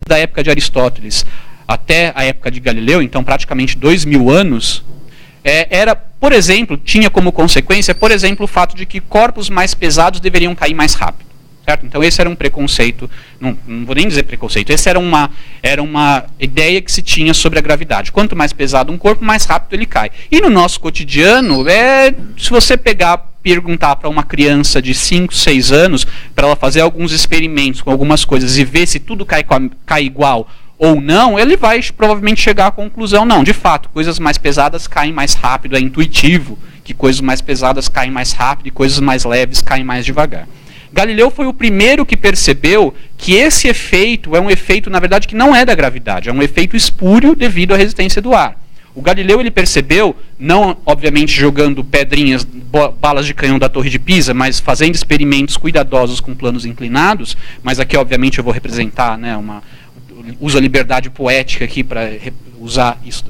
da época de Aristóteles até a época de Galileu, então praticamente 2000 anos, era, por exemplo, tinha como consequência, por exemplo, o fato de que corpos mais pesados deveriam cair mais rápido. Certo? Então esse era um preconceito, não vou nem dizer preconceito, essa era uma ideia que se tinha sobre a gravidade. Quanto mais pesado um corpo, mais rápido ele cai. E no nosso cotidiano, se você perguntar para uma criança de 5, 6 anos, para ela fazer alguns experimentos com algumas coisas e ver se tudo cai igual ou não, ele vai provavelmente chegar à conclusão, não, de fato, coisas mais pesadas caem mais rápido, é intuitivo que coisas mais pesadas caem mais rápido e coisas mais leves caem mais devagar. Galileu foi o primeiro que percebeu que esse efeito é um efeito, na verdade, que não é da gravidade, é um efeito espúrio devido à resistência do ar. O Galileu ele percebeu, não obviamente jogando pedrinhas, balas de canhão da Torre de Pisa, mas fazendo experimentos cuidadosos com planos inclinados, mas aqui obviamente eu vou representar, né, uso a liberdade poética aqui para usar isso,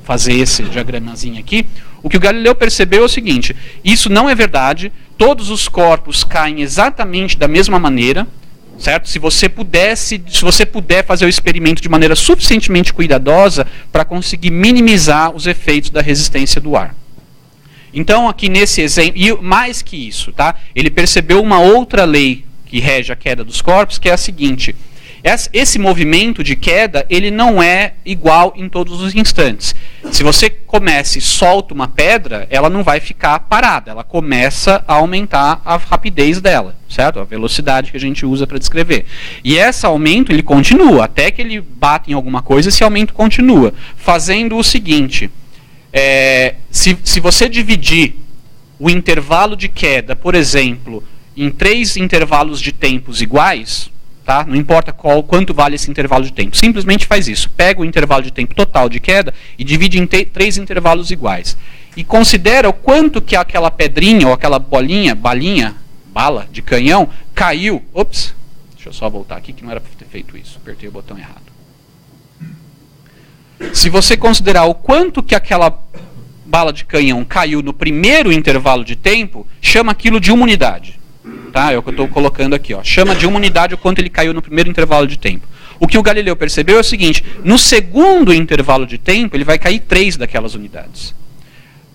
fazer esse diagramazinho aqui. O que o Galileu percebeu é o seguinte: isso não é verdade, todos os corpos caem exatamente da mesma maneira, certo? Se você puder fazer o experimento de maneira suficientemente cuidadosa para conseguir minimizar os efeitos da resistência do ar. Então, aqui nesse exemplo, e mais que isso, tá? Ele percebeu uma outra lei que rege a queda dos corpos, que é a seguinte: esse movimento de queda, ele não é igual em todos os instantes. Se você começa e solta uma pedra, ela não vai ficar parada, ela começa a aumentar a rapidez dela, certo? A velocidade que a gente usa para descrever. E esse aumento, ele continua, até que ele bate em alguma coisa, esse aumento continua, fazendo o seguinte: se você dividir o intervalo de queda, por exemplo, em 3 intervalos de tempos iguais, tá? Não importa quanto vale esse intervalo de tempo. Simplesmente faz isso. Pega o intervalo de tempo total de queda e divide em 3 intervalos iguais. E considera o quanto que aquela pedrinha ou aquela bala de canhão caiu. Ops, deixa eu só voltar aqui que não era para ter feito isso. Apertei o botão errado. Se você considerar o quanto que aquela bala de canhão caiu no primeiro intervalo de tempo, chama aquilo de uma unidade. Tá? É o que eu estou colocando aqui. Ó. Chama de uma unidade o quanto ele caiu no primeiro intervalo de tempo. O que o Galileu percebeu é o seguinte: no segundo intervalo de tempo, ele vai cair 3 daquelas unidades.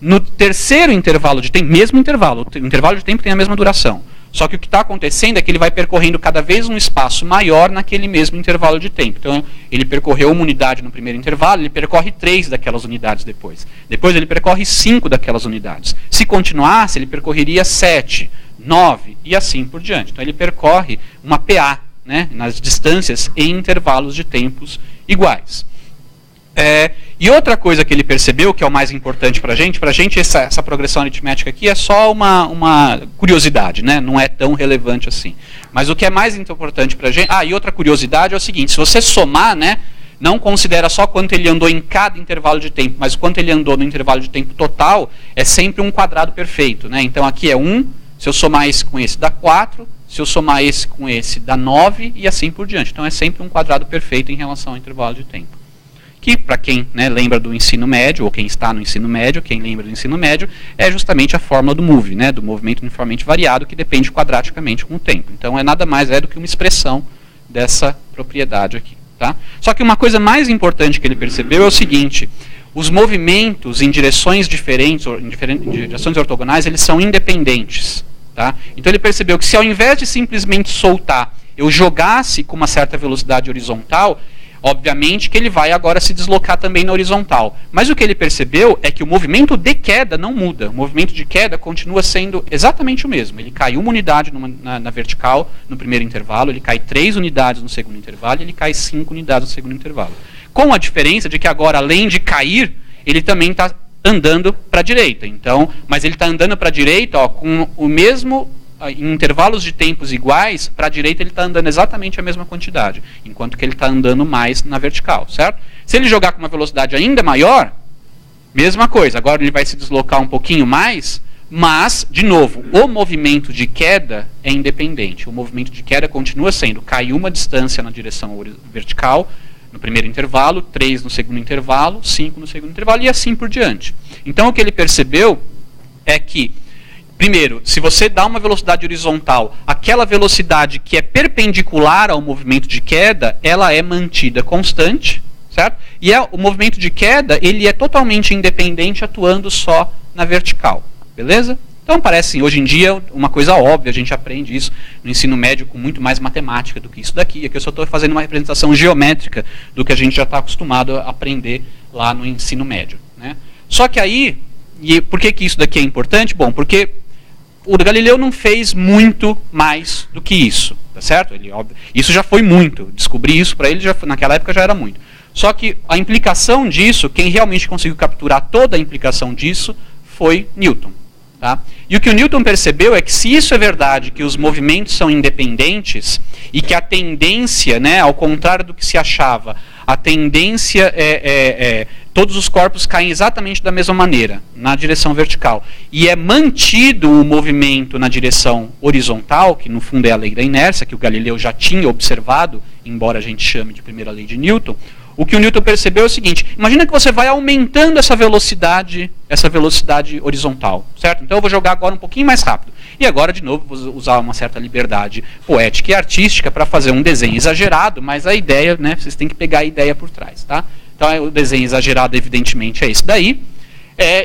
No terceiro intervalo de tempo, mesmo intervalo, o intervalo de tempo tem a mesma duração. Só que o que está acontecendo é que ele vai percorrendo cada vez um espaço maior naquele mesmo intervalo de tempo. Então, ele percorreu uma unidade no primeiro intervalo, ele percorre 3 daquelas unidades depois. Depois ele percorre 5 daquelas unidades. Se continuasse, ele percorreria 7, 9 e assim por diante. Então ele percorre uma PA, né, nas distâncias em intervalos de tempos iguais. E outra coisa que ele percebeu, que é o mais importante para a gente essa progressão aritmética aqui é só uma curiosidade, né, não é tão relevante assim. Mas o que é mais importante para a gente... e outra curiosidade é o seguinte: se você somar, né, não considera só quanto ele andou em cada intervalo de tempo, mas quanto ele andou no intervalo de tempo total, é sempre um quadrado perfeito, né? Então aqui é 1, se eu somar esse com esse dá 4, se eu somar esse com esse dá 9 e assim por diante. Então é sempre um quadrado perfeito em relação ao intervalo de tempo. Que, para quem, né, lembra do ensino médio, ou quem está no ensino médio, quem lembra do ensino médio, é justamente a fórmula do MOVE, né, do movimento uniformemente variado, que depende quadraticamente com o tempo. Então é nada mais do que uma expressão dessa propriedade aqui. Tá? Só que uma coisa mais importante que ele percebeu é o seguinte: os movimentos em direções diferentes, em direções ortogonais, eles são independentes. Tá? Então ele percebeu que se ao invés de simplesmente soltar, eu jogasse com uma certa velocidade horizontal, obviamente que ele vai agora se deslocar também na horizontal. Mas o que ele percebeu é que o movimento de queda não muda. O movimento de queda continua sendo exatamente o mesmo. Ele cai 1 unidade na vertical no primeiro intervalo, ele cai 3 unidades no segundo intervalo e ele cai 5 unidades no segundo intervalo. Com a diferença de que agora, além de cair, ele também está andando para a direita. Então, mas ele está andando para a direita com o mesmo... em intervalos de tempos iguais, para a direita ele está andando exatamente a mesma quantidade, enquanto que ele está andando mais na vertical, certo? Se ele jogar com uma velocidade ainda maior, mesma coisa, agora ele vai se deslocar um pouquinho mais, mas, de novo, o movimento de queda é independente. O movimento de queda continua sendo, cai uma distância na direção vertical, no primeiro intervalo, 3 no segundo intervalo, 5 no segundo intervalo, e assim por diante. Então, o que ele percebeu é que primeiro, se você dá uma velocidade horizontal, aquela velocidade que é perpendicular ao movimento de queda, ela é mantida constante, certo? E o movimento de queda, ele é totalmente independente, atuando só na vertical, beleza? Então parece, hoje em dia, uma coisa óbvia, a gente aprende isso no ensino médio com muito mais matemática do que isso daqui. Aqui eu só estou fazendo uma representação geométrica do que a gente já está acostumado a aprender lá no ensino médio, né? Só que aí, e por que isso daqui é importante? Bom, porque o Galileu não fez muito mais do que isso, tá certo? Isso já foi muito, descobrir isso para ele naquela época já era muito. Só que a implicação disso, quem realmente conseguiu capturar toda a implicação disso, foi Newton. Tá? E o que o Newton percebeu é que se isso é verdade, que os movimentos são independentes, e que a tendência, né, ao contrário do que se achava, a tendência todos os corpos caem exatamente da mesma maneira, na direção vertical, e é mantido o movimento na direção horizontal, que no fundo é a lei da inércia, que o Galileu já tinha observado, embora a gente chame de primeira lei de Newton. O que o Newton percebeu é o seguinte: imagina que você vai aumentando essa velocidade horizontal, certo? Então eu vou jogar agora um pouquinho mais rápido. E agora, de novo, vou usar uma certa liberdade poética e artística para fazer um desenho exagerado, mas a ideia, né, vocês têm que pegar a ideia por trás, tá? Então o desenho exagerado, evidentemente, é esse daí.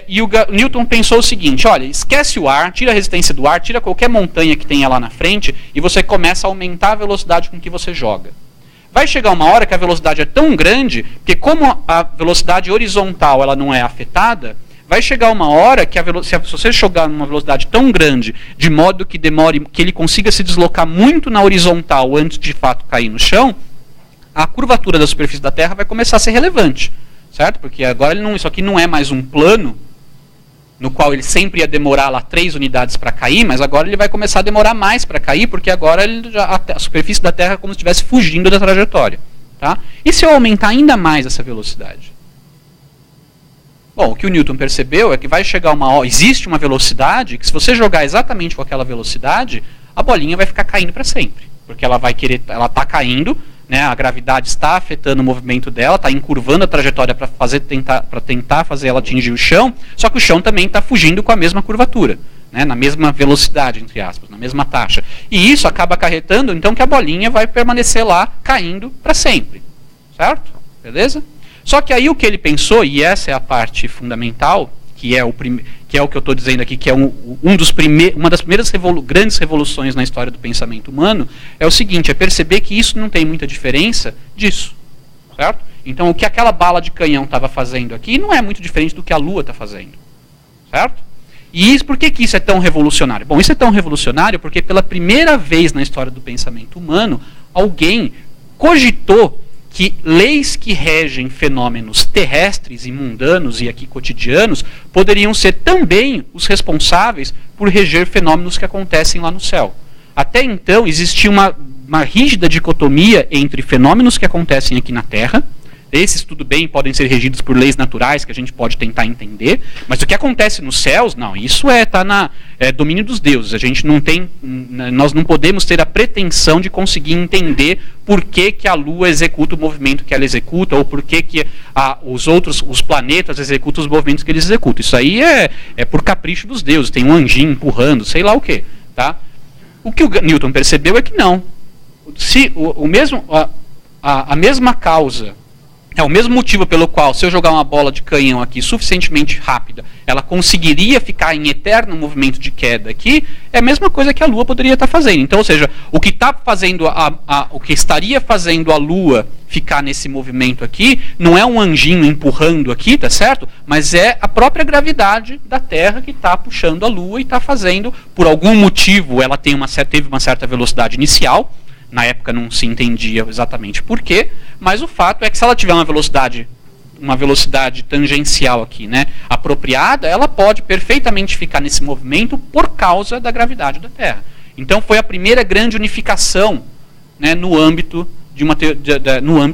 E o Newton pensou o seguinte: olha, esquece o ar, tira a resistência do ar, tira qualquer montanha que tenha lá na frente e você começa a aumentar a velocidade com que você joga. Vai chegar uma hora que a velocidade é tão grande, que como a velocidade horizontal ela não é afetada, vai chegar uma hora que se você jogar numa velocidade tão grande, de modo que que ele consiga se deslocar muito na horizontal antes de fato cair no chão, a curvatura da superfície da Terra vai começar a ser relevante, certo? Porque agora isso aqui não é mais um plano, no qual ele sempre ia demorar lá 3 unidades para cair, mas agora ele vai começar a demorar mais para cair, porque agora a superfície da Terra é como se estivesse fugindo da trajetória. Tá? E se eu aumentar ainda mais essa velocidade? Bom, o que o Newton percebeu é que vai chegar uma hora, existe uma velocidade, que se você jogar exatamente com aquela velocidade, a bolinha vai ficar caindo para sempre. Porque ela está caindo, né, a gravidade está afetando o movimento dela, está encurvando a trajetória para tentar fazer ela atingir o chão, só que o chão também está fugindo com a mesma curvatura, né, na mesma velocidade, entre aspas, na mesma taxa. E isso acaba acarretando, então, que a bolinha vai permanecer lá, caindo para sempre. Certo? Beleza? Só que aí o que ele pensou, e essa é a parte fundamental, que é o que eu estou dizendo aqui, que é uma das primeiras grandes revoluções na história do pensamento humano, é o seguinte: é perceber que isso não tem muita diferença disso. Certo? Então o que aquela bala de canhão estava fazendo aqui não é muito diferente do que a Lua está fazendo. Certo? E por que isso é tão revolucionário? Bom, isso é tão revolucionário porque pela primeira vez na história do pensamento humano, alguém cogitou que leis que regem fenômenos terrestres e mundanos e aqui cotidianos poderiam ser também os responsáveis por reger fenômenos que acontecem lá no céu. Até então existia uma rígida dicotomia entre fenômenos que acontecem aqui na Terra. Esses, tudo bem, podem ser regidos por leis naturais que a gente pode tentar entender, mas o que acontece nos céus, não, isso está domínio dos deuses. A gente nós não podemos ter a pretensão de conseguir entender por que a Lua executa o movimento que ela executa, ou por que os planetas executam os movimentos que eles executam. Isso aí é por capricho dos deuses, tem um anjinho empurrando, sei lá o quê. Tá? O que o Newton percebeu é que não. Se a mesma causa, o mesmo motivo pelo qual, se eu jogar uma bola de canhão aqui suficientemente rápida, ela conseguiria ficar em eterno movimento de queda aqui, é a mesma coisa que a Lua poderia estar fazendo. Então, ou seja, o que estaria fazendo a Lua ficar nesse movimento aqui, não é um anjinho empurrando aqui, tá certo? Mas é a própria gravidade da Terra que está puxando a Lua e está fazendo, por algum motivo, ela teve uma certa velocidade inicial. Na época não se entendia exatamente por quê, mas o fato é que se ela tiver uma velocidade tangencial aqui, né, apropriada, ela pode perfeitamente ficar nesse movimento por causa da gravidade da Terra. Então foi a primeira grande unificação, né, no âmbito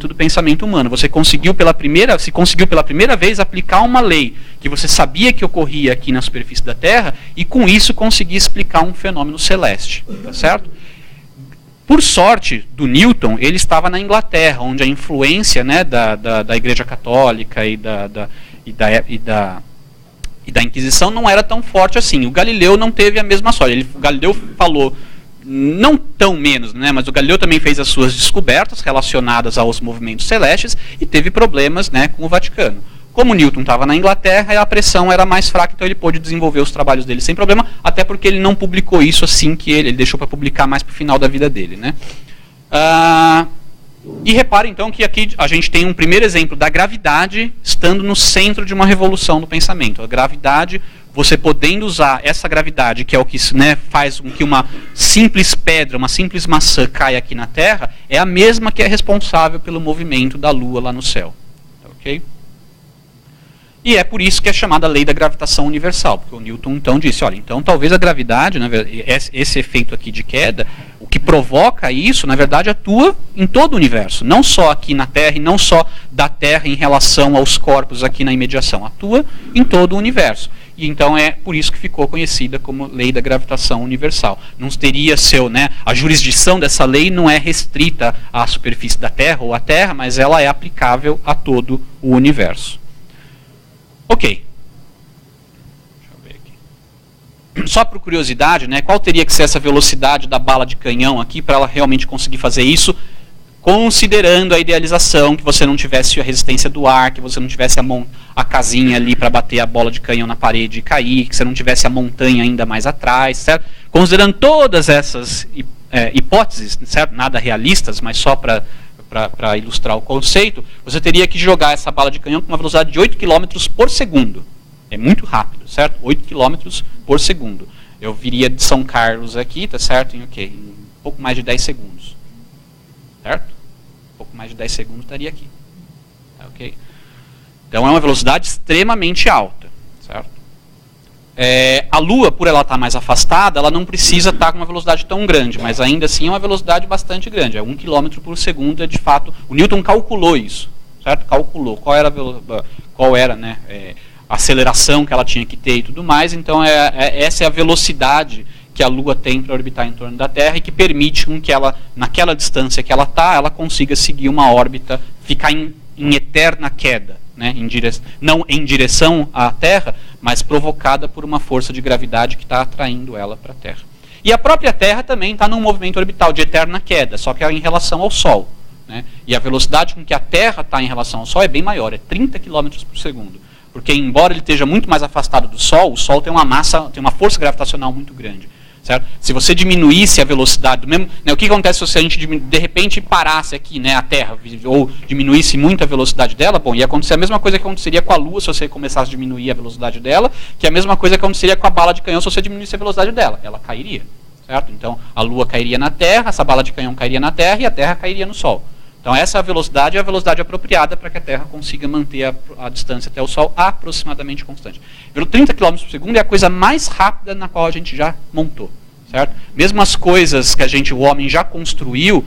do pensamento humano. Se conseguiu pela primeira vez aplicar uma lei que você sabia que ocorria aqui na superfície da Terra e com isso conseguir explicar um fenômeno celeste. Tá certo? Por sorte do Newton, ele estava na Inglaterra, onde a influência, né, da Igreja Católica e e da Inquisição não era tão forte assim. O Galileu não teve a mesma sorte. O Galileu falou, não tão menos, né, mas o Galileu também fez as suas descobertas relacionadas aos movimentos celestes e teve problemas, né, com o Vaticano. Como Newton estava na Inglaterra, a pressão era mais fraca, então ele pôde desenvolver os trabalhos dele sem problema, até porque ele não publicou isso assim que ele deixou para publicar mais para o final da vida dele, né? E repare então que aqui a gente tem um primeiro exemplo da gravidade estando no centro de uma revolução do pensamento. A gravidade, você podendo usar essa gravidade, que é o que, né, faz com que uma simples pedra, uma simples maçã caia aqui na Terra, é a mesma que é responsável pelo movimento da Lua lá no céu. Ok? E é por isso que é chamada lei da gravitação universal, porque o Newton então disse, olha, então talvez a gravidade, esse efeito aqui de queda, o que provoca isso, na verdade, atua em todo o universo, não só aqui na Terra e não só da Terra em relação aos corpos aqui na imediação, atua em todo o universo. E então é por isso que ficou conhecida como lei da gravitação universal. Não teria a jurisdição dessa lei não é restrita à superfície da Terra ou à Terra, mas ela é aplicável a todo o universo. Ok. Deixa eu ver aqui. Só por curiosidade, né, qual teria que ser essa velocidade da bala de canhão aqui para ela realmente conseguir fazer isso, considerando a idealização que você não tivesse a resistência do ar, que você não tivesse a casinha ali para bater a bola de canhão na parede e cair, que você não tivesse a montanha ainda mais atrás, certo? Considerando todas essas hipóteses, certo? Nada realistas, mas só para ilustrar o conceito, você teria que jogar essa bala de canhão com uma velocidade de 8 km por segundo. É muito rápido, certo? 8 km por segundo. Eu viria de São Carlos aqui, tá certo? Em um pouco mais de 10 segundos. Certo? Um pouco mais de 10 segundos estaria aqui. Tá, ok? Então é uma velocidade extremamente alta, certo? A Lua, por ela estar mais afastada, ela não precisa estar com uma velocidade tão grande, mas ainda assim é uma velocidade bastante grande. 1 km por segundo é de fato... O Newton calculou isso, certo? Calculou qual era né, a aceleração que ela tinha que ter e tudo mais. Então essa é a velocidade que a Lua tem para orbitar em torno da Terra e que permite com que ela, naquela distância que ela está, ela consiga seguir uma órbita, ficar em eterna queda. Né, não em direção à Terra, mas provocada por uma força de gravidade que está atraindo ela para a Terra. E a própria Terra também está num movimento orbital de eterna queda, só que é em relação ao Sol. Né, e a velocidade com que a Terra está em relação ao Sol é bem maior, é 30 km por segundo. Porque embora ele esteja muito mais afastado do Sol, o Sol tem uma força gravitacional muito grande. Certo? Se você diminuísse a velocidade do mesmo, né, o que acontece se a gente de repente parasse aqui, né, a Terra, ou diminuísse muito a velocidade dela? Bom, ia acontecer a mesma coisa que aconteceria com a Lua se você começasse a diminuir a velocidade dela, que é a mesma coisa que aconteceria com a bala de canhão se você diminuísse a velocidade dela. Ela cairia, certo? Então a Lua cairia na Terra, essa bala de canhão cairia na Terra e a Terra cairia no Sol. Então essa velocidade é a velocidade apropriada para que a Terra consiga manter a distância até o Sol aproximadamente constante. 30 km por segundo é a coisa mais rápida na qual a gente já montou. Certo? Mesmo as coisas que o homem já construiu,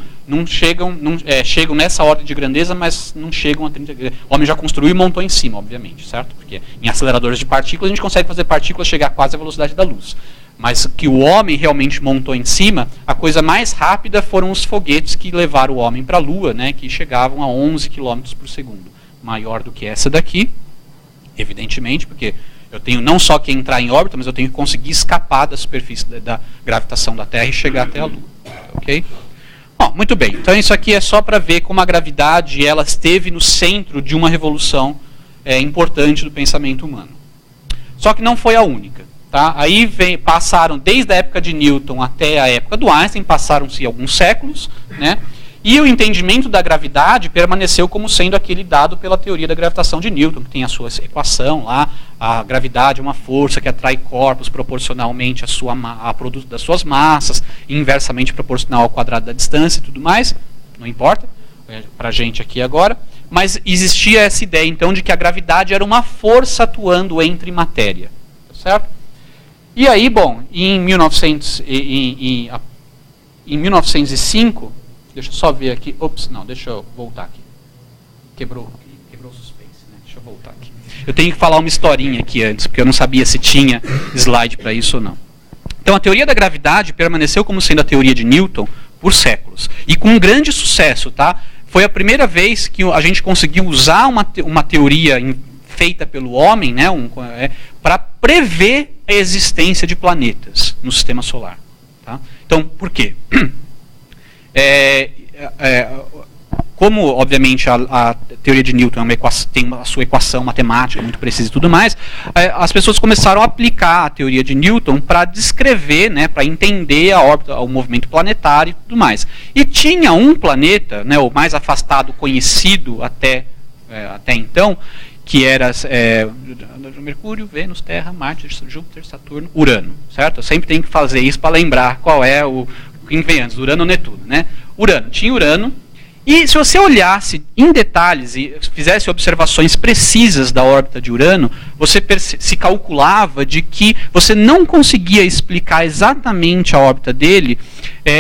chegam nessa ordem de grandeza, mas não chegam a 30. O homem já construiu e montou em cima, obviamente, certo? Porque em aceleradores de partículas a gente consegue fazer partículas chegar quase à velocidade da luz. Mas que o homem realmente montou em cima, a coisa mais rápida foram os foguetes que levaram o homem para a Lua, né, que chegavam a 11 km por segundo. Maior do que essa daqui, evidentemente, porque eu tenho não só que entrar em órbita, mas eu tenho que conseguir escapar da superfície da gravitação da Terra e chegar até a Lua. Ok? Bom, muito bem. Então isso aqui é só para ver como a gravidade ela esteve no centro de uma revolução importante do pensamento humano. Só que não foi a única. Tá? Aí passaram, desde a época de Newton até a época do Einstein, passaram-se alguns séculos, né? E o entendimento da gravidade permaneceu como sendo aquele dado pela teoria da gravitação de Newton, que tem a sua equação lá, a gravidade é uma força que atrai corpos proporcionalmente a produto das suas massas, inversamente proporcional ao quadrado da distância e tudo mais, não importa, para a gente aqui agora, mas existia essa ideia então de que a gravidade era uma força atuando entre matéria, certo? E aí, bom, em 1905, deixa eu só ver aqui. Ops, não, deixa eu voltar aqui. Quebrou o suspense, né? Deixa eu voltar aqui. Eu tenho que falar uma historinha aqui antes, porque eu não sabia se tinha slide para isso ou não. Então, a teoria da gravidade permaneceu como sendo a teoria de Newton por séculos. E com um grande sucesso, tá? Foi a primeira vez que a gente conseguiu usar uma teoria feita pelo homem, né? Para prever a existência de planetas no sistema solar. Tá? Então, por quê? Como, obviamente, a teoria de Newton tem a sua equação matemática muito precisa e tudo mais, as pessoas começaram a aplicar a teoria de Newton para descrever, né, para entender a órbita, o movimento planetário e tudo mais. E tinha um planeta, né, o mais afastado conhecido até então, que era Mercúrio, Vênus, Terra, Marte, Júpiter, Saturno, Urano, certo? Eu sempre tenho que fazer isso para lembrar qual é quem vem antes, Urano ou Netuno, né? Urano, tinha Urano, e se você olhasse em detalhes e fizesse observações precisas da órbita de Urano, você se calculava de que você não conseguia explicar exatamente a órbita dele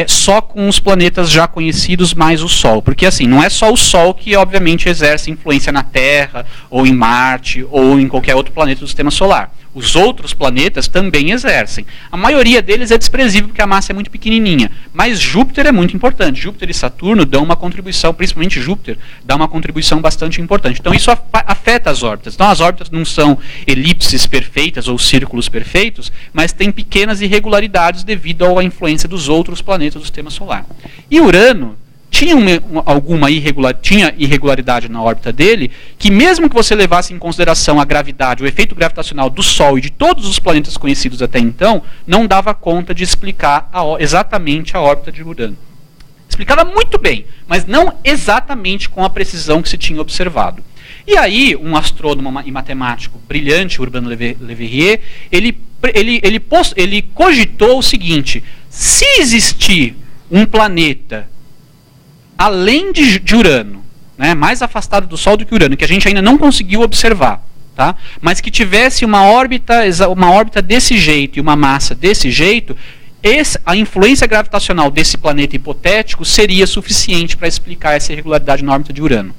só com os planetas já conhecidos mais o Sol. Porque assim, não é só o Sol que obviamente exerce influência na Terra, ou em Marte, ou em qualquer outro planeta do sistema solar. Os outros planetas também exercem. A maioria deles é desprezível porque a massa é muito pequenininha. Mas Júpiter é muito importante. Júpiter e Saturno dão uma contribuição, principalmente Júpiter, dá uma contribuição bastante importante. Então isso afeta as órbitas. Então as órbitas não são elipses perfeitas ou círculos perfeitos, mas tem pequenas irregularidades devido à influência dos outros planetas do sistema solar. E Urano tinha tinha irregularidade na órbita dele, que mesmo que você levasse em consideração a gravidade, o efeito gravitacional do Sol e de todos os planetas conhecidos até então, não dava conta de explicar exatamente a órbita de Urano. Explicava muito bem, mas não exatamente com a precisão que se tinha observado. E aí, um astrônomo e matemático brilhante, Urbain Le Verrier, ele cogitou o seguinte: se existir um planeta além de Urano, né, mais afastado do Sol do que Urano, que a gente ainda não conseguiu observar, tá? Mas que tivesse uma órbita desse jeito e uma massa desse jeito, a influência gravitacional desse planeta hipotético seria suficiente para explicar essa irregularidade na órbita de Urano.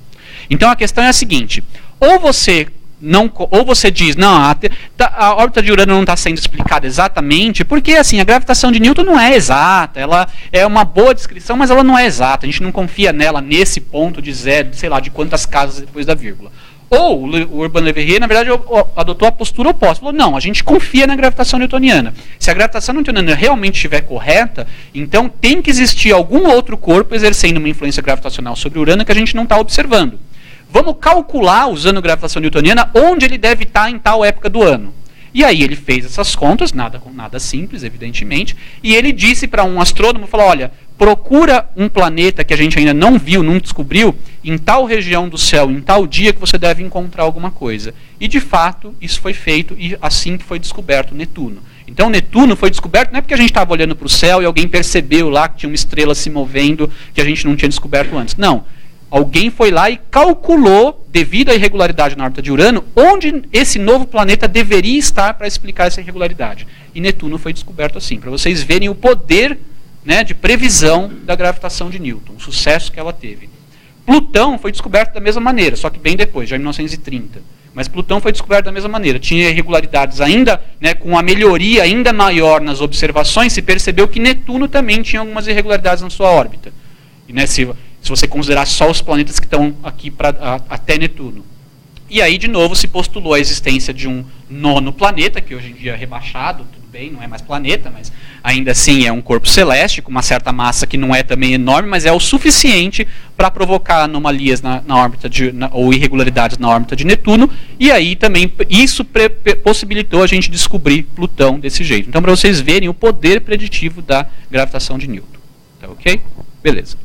Então a questão é a seguinte: ou você diz, não, a órbita de Urano não está sendo explicada exatamente, porque assim, a gravitação de Newton não é exata, ela é uma boa descrição, mas ela não é exata, a gente não confia nela nesse ponto de zero, sei lá, de quantas casas depois da vírgula. Ou o Urbain Le Verrier, na verdade, adotou a postura oposta, falou, não, a gente confia na gravitação newtoniana. Se a gravitação newtoniana realmente estiver correta, então tem que existir algum outro corpo exercendo uma influência gravitacional sobre Urano que a gente não está observando. Vamos calcular, usando a gravitação newtoniana, onde ele deve estar em tal época do ano. E aí ele fez essas contas, nada simples, evidentemente, e ele disse para um astrônomo, falou, olha, procura um planeta que a gente ainda não viu, não descobriu, em tal região do céu, em tal dia que você deve encontrar alguma coisa. E de fato, isso foi feito, e assim que foi descoberto Netuno. Então Netuno foi descoberto, não é porque a gente estava olhando para o céu e alguém percebeu lá que tinha uma estrela se movendo que a gente não tinha descoberto antes. Não. Alguém foi lá e calculou, devido à irregularidade na órbita de Urano, onde esse novo planeta deveria estar para explicar essa irregularidade. E Netuno foi descoberto assim, para vocês verem o poder, né, de previsão da gravitação de Newton, o sucesso que ela teve. Plutão foi descoberto da mesma maneira, só que bem depois, já em 1930. Mas Plutão foi descoberto da mesma maneira. Tinha irregularidades ainda, né, com a melhoria ainda maior nas observações, se percebeu que Netuno também tinha algumas irregularidades na sua órbita. E, né, se você considerar só os planetas que estão aqui até Netuno. E aí, de novo, se postulou a existência de um nono planeta, que hoje em dia é rebaixado, tudo bem, não é mais planeta, mas ainda assim é um corpo celeste, com uma certa massa que não é também enorme, mas é o suficiente para provocar anomalias na órbita ou irregularidades na órbita de Netuno, e aí também isso possibilitou a gente descobrir Plutão desse jeito. Então, para vocês verem o poder preditivo da gravitação de Newton. Tá ok? Beleza.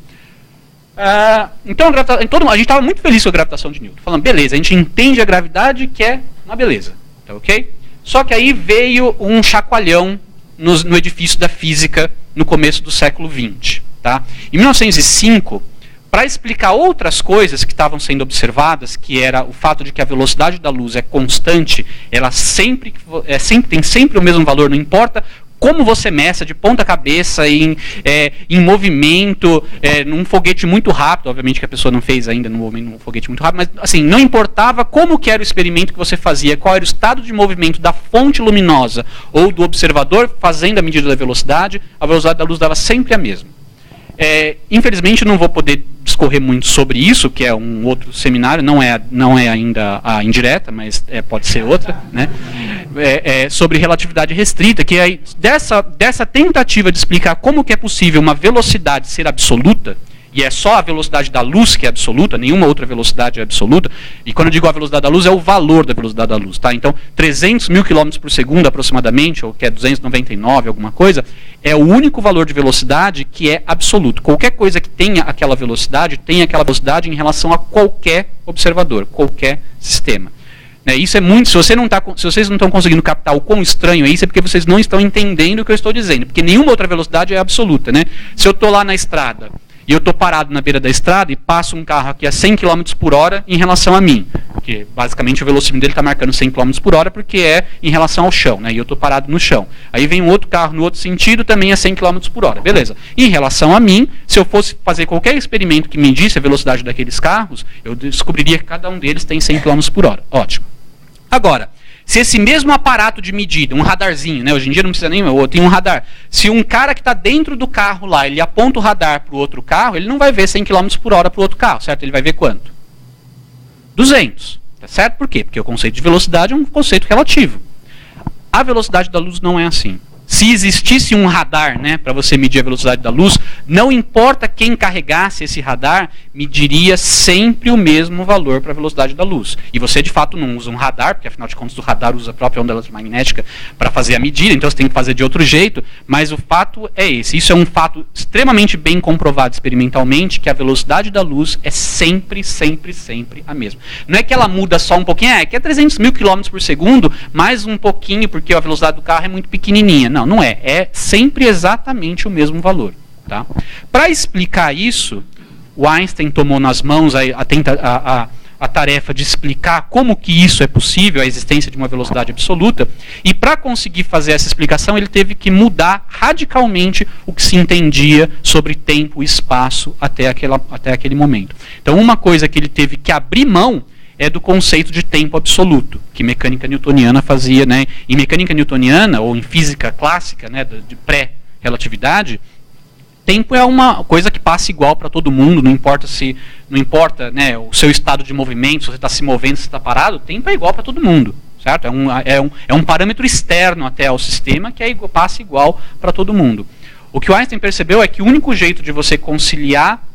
Então a gente estava muito feliz com a gravitação de Newton, falando, beleza, a gente entende a gravidade, que é uma beleza, tá ok? Só que aí veio um chacoalhão no edifício da física no começo do século XX. Tá? Em 1905, para explicar outras coisas que estavam sendo observadas, que era o fato de que a velocidade da luz é constante, ela tem sempre o mesmo valor, não importa como você meça de ponta cabeça em movimento, num foguete muito rápido, obviamente que a pessoa não fez ainda num foguete muito rápido, mas assim, não importava como que era o experimento que você fazia, qual era o estado de movimento da fonte luminosa ou do observador fazendo a medida da velocidade, a velocidade da luz dava sempre a mesma. Infelizmente não vou poder discorrer muito sobre isso, que é um outro seminário, não é ainda a indireta, mas pode ser outra, né? Sobre relatividade restrita, que é dessa tentativa de explicar como que é possível uma velocidade ser absoluta, e é só a velocidade da luz que é absoluta, nenhuma outra velocidade é absoluta, e quando eu digo a velocidade da luz, é o valor da velocidade da luz, tá? Então, 300 mil km por segundo aproximadamente, ou que é 299, alguma coisa, é o único valor de velocidade que é absoluto. Qualquer coisa que tenha aquela velocidade, tem aquela velocidade em relação a qualquer observador, qualquer sistema. Isso é muito, se vocês não estão conseguindo captar o quão estranho é isso, é porque vocês não estão entendendo o que eu estou dizendo, porque nenhuma outra velocidade é absoluta, né? Se eu estou lá na estrada, e eu estou parado na beira da estrada e passa um carro aqui a 100 km por hora em relação a mim. Porque basicamente o velocímetro dele está marcando 100 km por hora porque é em relação ao chão, né? E eu estou parado no chão. Aí vem um outro carro no outro sentido também a 100 km por hora. Beleza. Em relação a mim, se eu fosse fazer qualquer experimento que medisse a velocidade daqueles carros, eu descobriria que cada um deles tem 100 km por hora. Ótimo. Agora, se esse mesmo aparato de medida, um radarzinho, né, hoje em dia não precisa nem, tem um radar, se um cara que está dentro do carro lá, ele aponta o radar para o outro carro, ele não vai ver 100 km por hora para o outro carro, certo? Ele vai ver quanto? 200, tá certo? Por quê? Porque o conceito de velocidade é um conceito relativo. A velocidade da luz não é assim. Se existisse um radar, né, para você medir a velocidade da luz, não importa quem carregasse esse radar, mediria sempre o mesmo valor para a velocidade da luz. E você, de fato, não usa um radar, porque, afinal de contas, o radar usa a própria onda eletromagnética para fazer a medida, então você tem que fazer de outro jeito, mas o fato é esse. Isso é um fato extremamente bem comprovado experimentalmente, que a velocidade da luz é sempre, sempre, sempre a mesma. Não é que ela muda só um pouquinho, que é 300 mil km por segundo, mais um pouquinho, porque a velocidade do carro é muito pequenininha. Não é. É sempre exatamente o mesmo valor. Tá? Para explicar isso, o Einstein tomou nas mãos a tarefa de explicar como que isso é possível, a existência de uma velocidade absoluta, e para conseguir fazer essa explicação, ele teve que mudar radicalmente o que se entendia sobre tempo e espaço até aquele momento. Então, uma coisa que ele teve que abrir mão é do conceito de tempo absoluto, que mecânica newtoniana fazia, né? Em mecânica newtoniana, ou em física clássica, né, de pré-relatividade, tempo é uma coisa que passa igual para todo mundo, não importa, né, o seu estado de movimento, se você está se movendo, se você está parado, o tempo é igual para todo mundo, certo? É um parâmetro externo até ao sistema que passa igual para todo mundo. O que o Einstein percebeu é que o único jeito de você conciliar,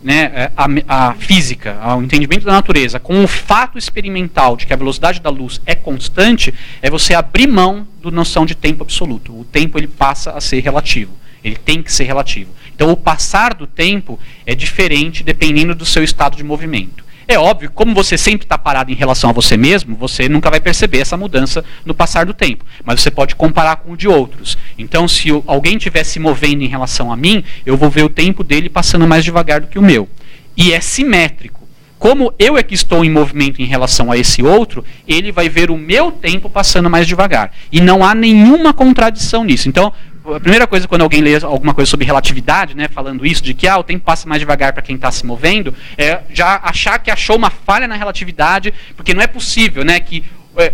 né, a física, o entendimento da natureza, com o fato experimental de que a velocidade da luz é constante, é você abrir mão da noção de tempo absoluto. O tempo ele passa a ser relativo. Ele tem que ser relativo. Então, o passar do tempo é diferente dependendo do seu estado de movimento. É óbvio, como você sempre está parado em relação a você mesmo, você nunca vai perceber essa mudança no passar do tempo. Mas você pode comparar com o de outros. Então, se alguém estiver se movendo em relação a mim, eu vou ver o tempo dele passando mais devagar do que o meu. E é simétrico. Como eu é que estou em movimento em relação a esse outro, ele vai ver o meu tempo passando mais devagar. E não há nenhuma contradição nisso. Então, a primeira coisa, quando alguém lê alguma coisa sobre relatividade, né, falando isso, de que o tempo passa mais devagar para quem está se movendo, é já achar que achou uma falha na relatividade, porque não é possível, né, que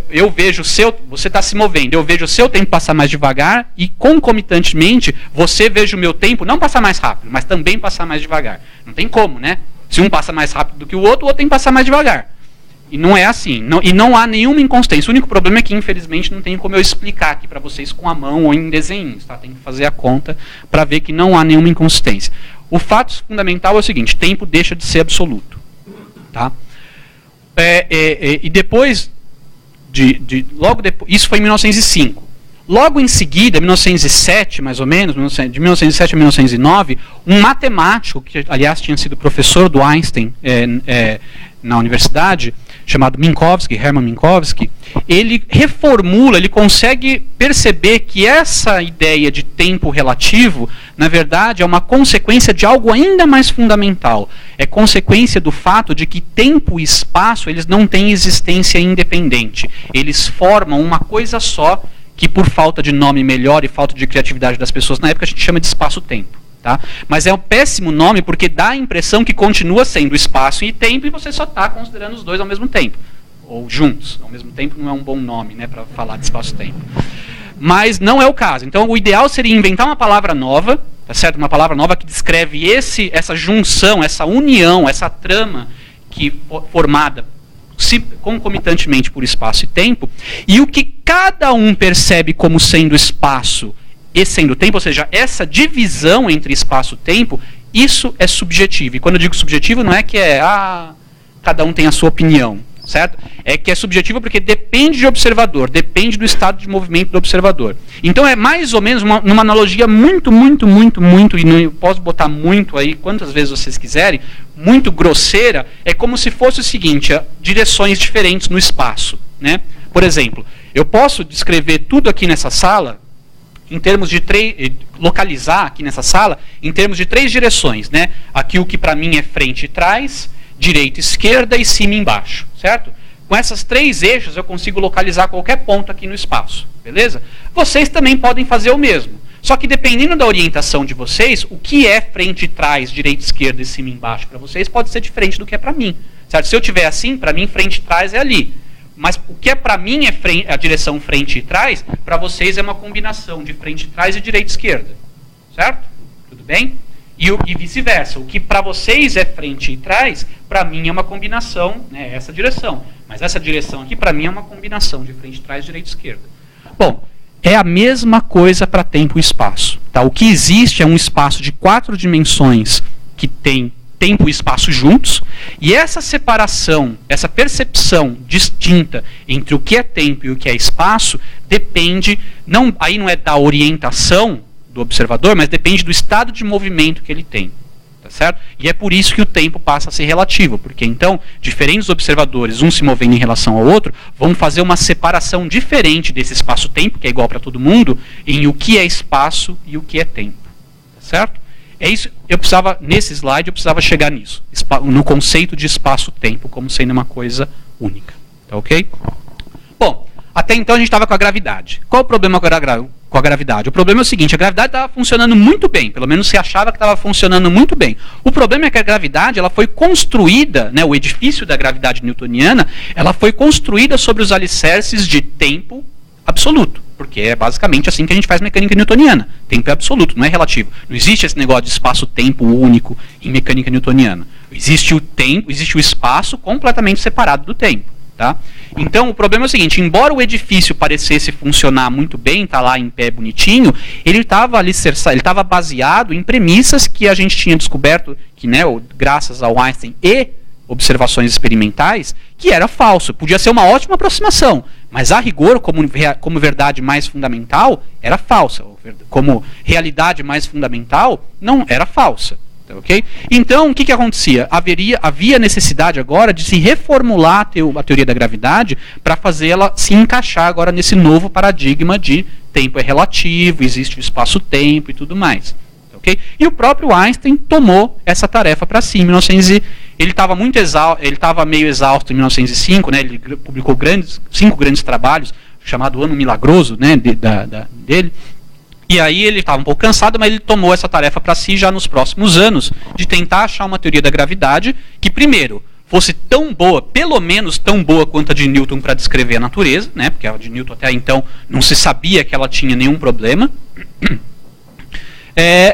eu vejo você está se movendo, eu vejo o seu tempo passar mais devagar e, concomitantemente, você veja o meu tempo não passar mais rápido, mas também passar mais devagar. Não tem como, né? Se um passa mais rápido do que o outro tem que passar mais devagar. E não é assim. E não há nenhuma inconsistência. O único problema é que, infelizmente, não tem como eu explicar aqui para vocês com a mão ou em desenhos. Tá? Tem que fazer a conta para ver que não há nenhuma inconsistência. O fato fundamental é o seguinte: tempo deixa de ser absoluto. Tá? E depois, logo depois, isso foi em 1905. Logo em seguida, 1907, mais ou menos, de 1907 a 1909, um matemático, que aliás tinha sido professor do Einstein na universidade, chamado Hermann Minkowski, ele reformula, ele consegue perceber que essa ideia de tempo relativo, na verdade, é uma consequência de algo ainda mais fundamental. É consequência do fato de que tempo e espaço, eles não têm existência independente. Eles formam uma coisa só, que por falta de nome melhor e falta de criatividade das pessoas na época a gente chama de espaço-tempo. Tá? Mas é um péssimo nome porque dá a impressão que continua sendo espaço e tempo e você só está considerando os dois ao mesmo tempo. Ou juntos. Ao mesmo tempo não é um bom nome, né, para falar de espaço-tempo. Mas não é o caso. Então o ideal seria inventar uma palavra nova tá certo? Uma palavra nova que descreve essa junção, essa união, essa trama formada concomitantemente por espaço e tempo, e o que cada um percebe como sendo espaço e sendo tempo, ou seja, essa divisão entre espaço e tempo, isso é subjetivo. E quando eu digo subjetivo, não é que cada um tem a sua opinião, certo? É que é subjetivo porque depende de observador, depende do estado de movimento do observador. Então é mais ou menos numa analogia muito, e não posso botar muito aí, quantas vezes vocês quiserem, muito grosseira, é como se fosse o seguinte, direções diferentes no espaço, né? Por exemplo, eu posso descrever tudo aqui nessa sala, em termos de localizar aqui nessa sala, em termos de 3 direções, né? Aqui o que para mim é frente e trás, direita e esquerda e cima e embaixo, certo? Com essas 3 eixos eu consigo localizar qualquer ponto aqui no espaço, beleza? Vocês também podem fazer o mesmo. Só que dependendo da orientação de vocês, o que é frente e trás, direita e esquerda e cima e embaixo para vocês pode ser diferente do que é para mim, certo? Se eu tiver assim, para mim frente e trás é ali. Mas o que é para mim é a direção frente e trás, para vocês é uma combinação de frente e trás e direita e esquerda, certo? Tudo bem? E vice-versa. O que para vocês é frente e trás, para mim é uma combinação, né, essa direção. Mas essa direção aqui, para mim, é uma combinação de frente e trás, direita e esquerda. Bom, é a mesma coisa para tempo e espaço. Tá? O que existe é um espaço de 4 dimensões que tem tempo e espaço juntos, e essa separação, essa percepção distinta entre o que é tempo e o que é espaço, depende, aí não é da orientação do observador, mas depende do estado de movimento que ele tem. Tá certo? E é por isso que o tempo passa a ser relativo, porque então, diferentes observadores, um se movendo em relação ao outro, vão fazer uma separação diferente desse espaço-tempo, que é igual para todo mundo, em o que é espaço e o que é tempo. Tá certo? É isso, nesse slide eu precisava chegar nisso, no conceito de espaço-tempo como sendo uma coisa única. Tá ok? Bom, até então a gente estava com a gravidade. Qual o problema com a gravidade? O problema é o seguinte, a gravidade estava funcionando muito bem, pelo menos se achava que estava funcionando muito bem. O problema é que a gravidade ela foi construída, né, o edifício da gravidade newtoniana, ela foi construída sobre os alicerces de tempo absoluto, porque é basicamente assim que a gente faz mecânica newtoniana. Tempo é absoluto, não é relativo. Não existe esse negócio de espaço-tempo único em mecânica newtoniana. Existe o tempo, existe o espaço completamente separado do tempo. Tá? Então o problema é o seguinte, embora o edifício parecesse funcionar muito bem, tá lá em pé bonitinho, ele estava baseado em premissas que a gente tinha descoberto, que, né, graças ao Einstein e observações experimentais, que era falso. Podia ser uma ótima aproximação, mas a rigor, como verdade mais fundamental, era falsa. Como realidade mais fundamental, não era falsa. Okay? Então, o que acontecia? Havia necessidade agora de se reformular a teoria da gravidade para fazê-la se encaixar agora nesse novo paradigma de tempo é relativo, existe o espaço-tempo e tudo mais. Okay? E o próprio Einstein tomou essa tarefa para si em 1900. Ele estava meio exausto em 1905, né? Ele publicou 5 grandes trabalhos, chamado Ano Milagroso, né, dele. E aí ele estava um pouco cansado, mas ele tomou essa tarefa para si já nos próximos anos, de tentar achar uma teoria da gravidade que, primeiro, fosse tão boa, pelo menos tão boa quanto a de Newton para descrever a natureza, né, porque a de Newton até então não se sabia que ela tinha nenhum problema,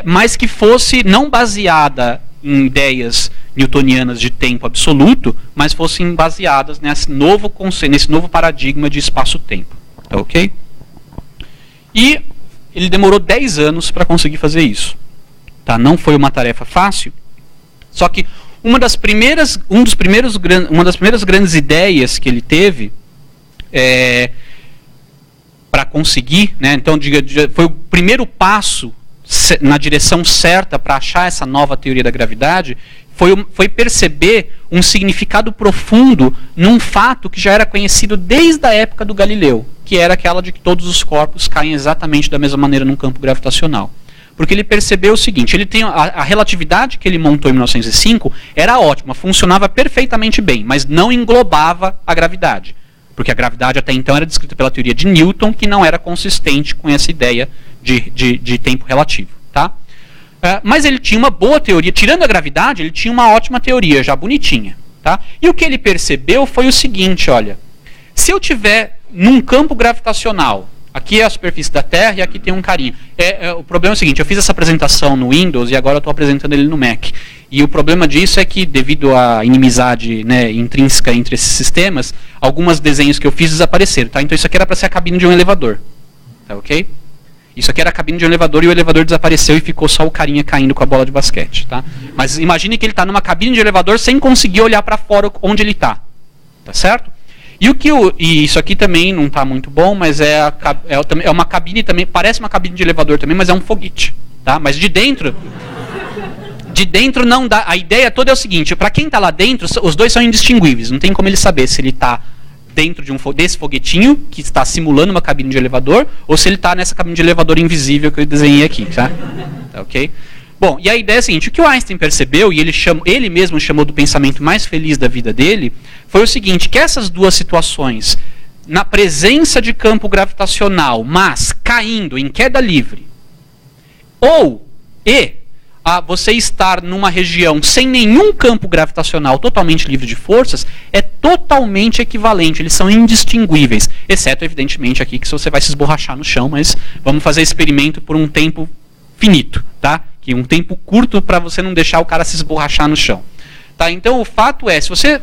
mas que fosse não baseada em ideias newtonianas de tempo absoluto, mas fossem baseadas nesse novo conceito, nesse novo paradigma de espaço-tempo. Tá ok? E ele demorou 10 anos para conseguir fazer isso. Tá? Não foi uma tarefa fácil, só que uma das primeiras grandes ideias que ele teve para conseguir, né, então foi o primeiro passo na direção certa para achar essa nova teoria da gravidade, foi perceber um significado profundo num fato que já era conhecido desde a época do Galileu, que era aquela de que todos os corpos caem exatamente da mesma maneira num campo gravitacional. Porque ele percebeu o seguinte, ele tem a relatividade que ele montou em 1905 era ótima, funcionava perfeitamente bem, mas não englobava a gravidade. Porque a gravidade até então era descrita pela teoria de Newton, que não era consistente com essa ideia de tempo relativo. Tá? Mas ele tinha uma boa teoria, tirando a gravidade, ele tinha uma ótima teoria, já bonitinha. Tá? E o que ele percebeu foi o seguinte, olha, se eu tiver num campo gravitacional Aqui é a superfície da Terra e aqui tem um carinha. O problema é o seguinte, eu fiz essa apresentação no Windows e agora eu estou apresentando ele no Mac. E o problema disso é que, devido à inimizade, né, intrínseca entre esses sistemas, alguns desenhos que eu fiz desapareceram. Tá? Então isso aqui era para ser a cabine de um elevador. Tá, ok? Isso aqui era a cabine de um elevador e o elevador desapareceu e ficou só o carinha caindo com a bola de basquete. Tá? Mas imagine que ele está numa cabine de elevador sem conseguir olhar para fora onde ele está. Tá certo? E isso aqui também não está muito bom, mas é uma cabine também, parece uma cabine de elevador também, mas é um foguete. Tá? Mas de dentro não dá. A ideia toda é o seguinte, para quem está lá dentro, os dois são indistinguíveis. Não tem como ele saber se ele está dentro desse foguetinho, que está simulando uma cabine de elevador, ou se ele está nessa cabine de elevador invisível que eu desenhei aqui. Tá? Tá, ok? Bom, e a ideia é a seguinte, o que o Einstein percebeu, e ele mesmo chamou do pensamento mais feliz da vida dele, foi o seguinte, que essas duas situações, na presença de campo gravitacional, mas caindo em queda livre, você estar numa região sem nenhum campo gravitacional totalmente livre de forças, é totalmente equivalente, eles são indistinguíveis, exceto, evidentemente, aqui que você vai se esborrachar no chão, mas vamos fazer experimento por um tempo finito, tá? Que um tempo curto para você não deixar o cara se esborrachar no chão. Tá? Então o fato é, se você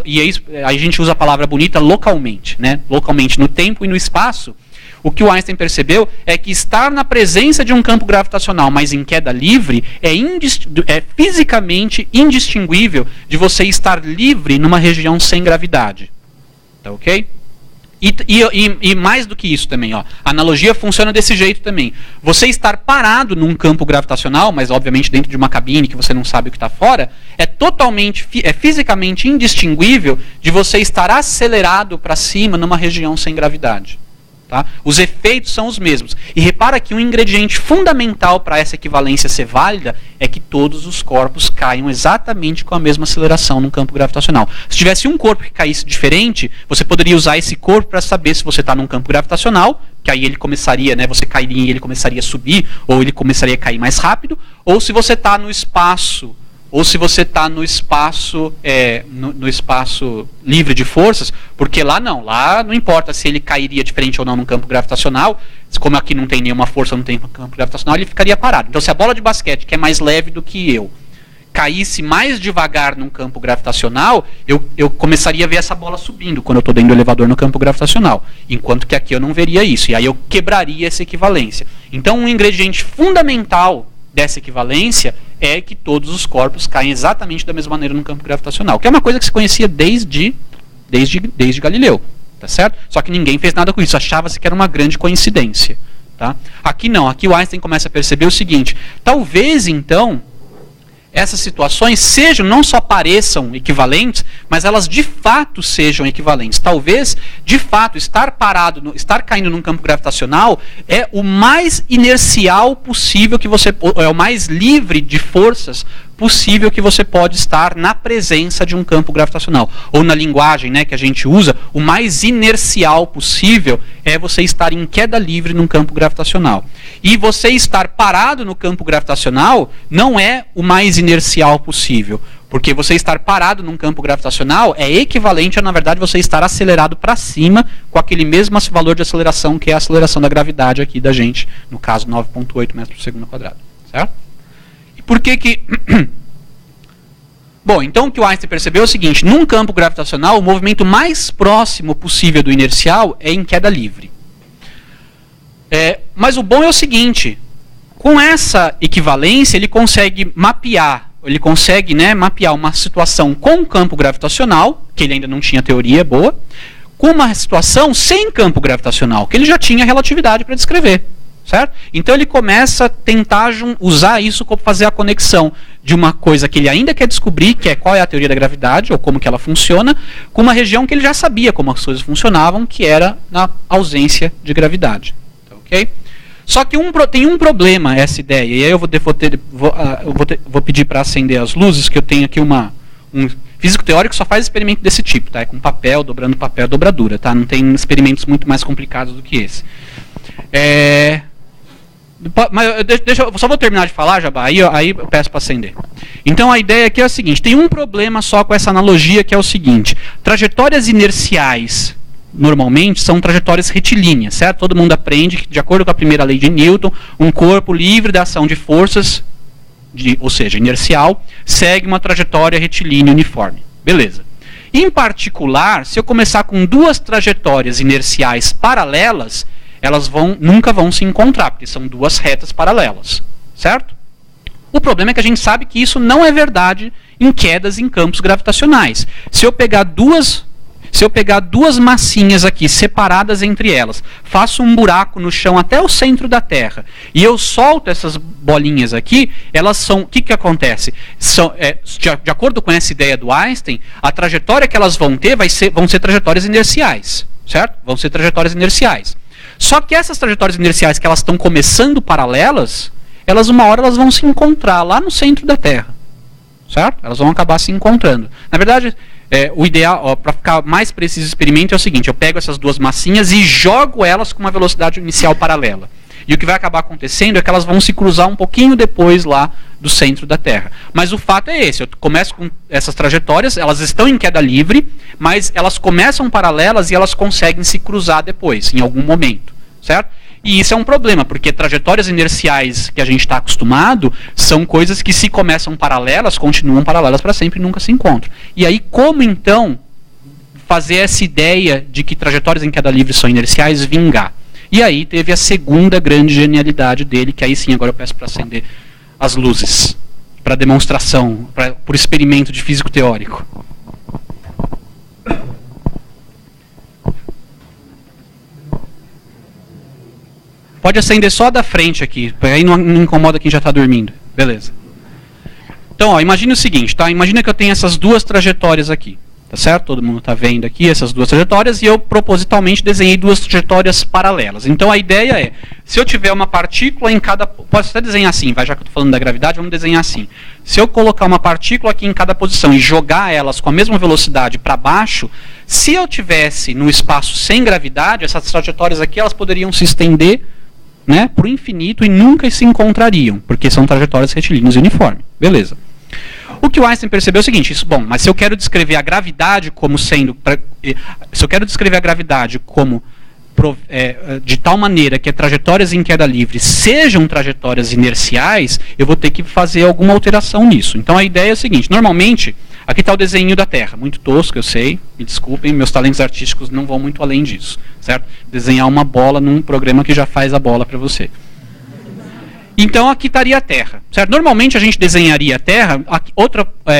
e é isso, a gente usa a palavra bonita localmente, né? Localmente no tempo e no espaço, o que o Einstein percebeu é que estar na presença de um campo gravitacional, mas em queda livre, é fisicamente indistinguível de você estar livre numa região sem gravidade. Tá, ok? E mais do que isso também, ó, a analogia funciona desse jeito também. Você estar parado num campo gravitacional, mas obviamente dentro de uma cabine que você não sabe o que está fora, é fisicamente indistinguível de você estar acelerado para cima numa região sem gravidade. Tá? Os efeitos são os mesmos. E repara que um ingrediente fundamental para essa equivalência ser válida é que todos os corpos caiam exatamente com a mesma aceleração num campo gravitacional. Se tivesse um corpo que caísse diferente, você poderia usar esse corpo para saber se você está num campo gravitacional, que aí ele começaria, né, você cairia e ele começaria a subir, ou ele começaria a cair mais rápido, ou se você está no espaço, no espaço livre de forças, porque lá não importa se ele cairia diferente ou não num campo gravitacional, como aqui não tem nenhuma força, não tem campo gravitacional, ele ficaria parado. Então se a bola de basquete, que é mais leve do que eu, caísse mais devagar num campo gravitacional, eu começaria a ver essa bola subindo quando eu estou dentro do elevador no campo gravitacional, enquanto que aqui eu não veria isso, e aí eu quebraria essa equivalência. Então um ingrediente fundamental dessa equivalência é que todos os corpos caem exatamente da mesma maneira no campo gravitacional, que é uma coisa que se conhecia desde Galileu, tá certo? Só que ninguém fez nada com isso, achava-se que era uma grande coincidência. Tá? Aqui não, aqui o Einstein começa a perceber o seguinte, talvez então essas situações não só pareçam equivalentes, mas elas de fato sejam equivalentes. Talvez, de fato, estar caindo num campo gravitacional é o mais inercial possível é o mais livre de forças possível que você pode estar na presença de um campo gravitacional. Ou na linguagem, né, que a gente usa, o mais inercial possível é você estar em queda livre num campo gravitacional. E você estar parado no campo gravitacional não é o mais inercial possível. Porque você estar parado num campo gravitacional é equivalente a, na verdade, você estar acelerado para cima com aquele mesmo valor de aceleração que é a aceleração da gravidade aqui da gente, no caso 9,8 metros por segundo ao quadrado. Certo? Por que Bom, então o que o Einstein percebeu é o seguinte, num campo gravitacional, o movimento mais próximo possível do inercial é em queda livre. Mas o bom é o seguinte, com essa equivalência ele consegue mapear uma situação com campo gravitacional, que ele ainda não tinha teoria boa, com uma situação sem campo gravitacional, que ele já tinha relatividade para descrever. Certo? Então ele começa a tentar usar isso para fazer a conexão de uma coisa que ele ainda quer descobrir, que é qual é a teoria da gravidade, ou como que ela funciona, com uma região que ele já sabia como as coisas funcionavam, que era na ausência de gravidade. Tá, ok? Só que tem um problema essa ideia, e aí eu vou pedir para acender as luzes, que eu tenho aqui um físico teórico só faz experimento desse tipo, tá? É com papel, dobrando papel, dobradura, tá? Não tem experimentos muito mais complicados do que esse. Mas eu só vou terminar de falar, Jabá, aí eu peço para acender. Então a ideia aqui é a seguinte, tem um problema só com essa analogia, que é o seguinte, trajetórias inerciais normalmente, são trajetórias retilíneas, certo? Todo mundo aprende que, de acordo com a primeira lei de Newton, um corpo livre da ação de forças, ou seja, inercial, segue uma trajetória retilínea uniforme. Beleza. Em particular, se eu começar com duas trajetórias inerciais paralelas, elas nunca vão se encontrar, porque são duas retas paralelas, certo? O problema é que a gente sabe que isso não é verdade em quedas em campos gravitacionais. Se eu pegar duas massinhas aqui, separadas entre elas, faço um buraco no chão até o centro da Terra, e eu solto essas bolinhas aqui, elas são... O que acontece? De acordo com essa ideia do Einstein, a trajetória que elas vão ter vão ser trajetórias inerciais, certo? Vão ser trajetórias inerciais. Só que essas trajetórias inerciais que elas estão começando paralelas, uma hora elas vão se encontrar lá no centro da Terra, certo? Elas vão acabar se encontrando. Na verdade... o ideal, para ficar mais preciso o experimento, é o seguinte: eu pego essas duas massinhas e jogo elas com uma velocidade inicial paralela. E o que vai acabar acontecendo é que elas vão se cruzar um pouquinho depois lá do centro da Terra. Mas o fato é esse: eu começo com essas trajetórias, elas estão em queda livre, mas elas começam paralelas e elas conseguem se cruzar depois, em algum momento, certo? E isso é um problema, porque trajetórias inerciais que a gente está acostumado são coisas que, se começam paralelas, continuam paralelas para sempre e nunca se encontram. E aí, como então fazer essa ideia de que trajetórias em queda livre são inerciais vingar? E aí teve a segunda grande genialidade dele, que aí sim, agora eu peço para acender as luzes, para demonstração, por experimento de físico teórico. Pode acender só a da frente aqui, aí não incomoda quem já está dormindo. Beleza. Então, ó, imagine o seguinte, tá? Imagina que eu tenho essas duas trajetórias aqui, tá certo? Todo mundo está vendo aqui essas duas trajetórias, e eu propositalmente desenhei duas trajetórias paralelas. Então a ideia é, se eu tiver uma partícula em cada... Posso até desenhar assim, já que eu estou falando da gravidade, vamos desenhar assim. Se eu colocar uma partícula aqui em cada posição e jogar elas com a mesma velocidade para baixo, se eu tivesse no espaço sem gravidade, essas trajetórias aqui elas poderiam se estender, né, para o infinito e nunca se encontrariam, porque são trajetórias retilíneas uniformes. Beleza. O que o Einstein percebeu é o seguinte: mas se eu quero descrever a gravidade como sendo... se eu quero descrever a gravidade como de tal maneira que trajetórias em queda livre sejam trajetórias inerciais, eu vou ter que fazer alguma alteração nisso. Então a ideia é a seguinte: normalmente, aqui está o desenho da Terra, muito tosco, eu sei, me desculpem, meus talentos artísticos não vão muito além disso, certo? Desenhar uma bola num programa que já faz a bola para você. Então aqui estaria a Terra, certo? Normalmente a gente desenharia a Terra.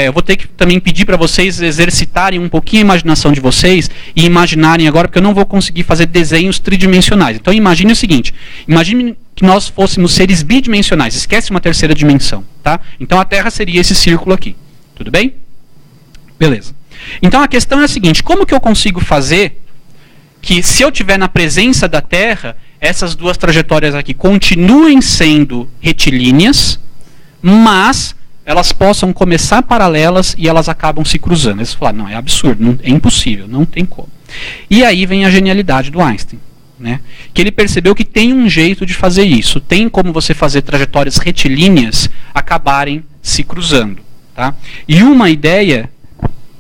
Eu vou ter que também pedir para vocês exercitarem um pouquinho a imaginação de vocês e imaginarem agora, porque eu não vou conseguir fazer desenhos tridimensionais. Então imagine o seguinte: imagine que nós fôssemos seres bidimensionais. Esquece uma terceira dimensão, tá? Então a Terra seria esse círculo aqui. Tudo bem? Beleza. Então a questão é a seguinte: como que eu consigo fazer que, se eu estiver na presença da Terra, essas duas trajetórias aqui continuem sendo retilíneas, mas elas possam começar paralelas e elas acabam se cruzando? Eles falaram: não, é absurdo, é impossível, não tem como. E aí vem a genialidade do Einstein, né? Que ele percebeu que tem um jeito de fazer isso. Tem como você fazer trajetórias retilíneas acabarem se cruzando, tá? E uma ideia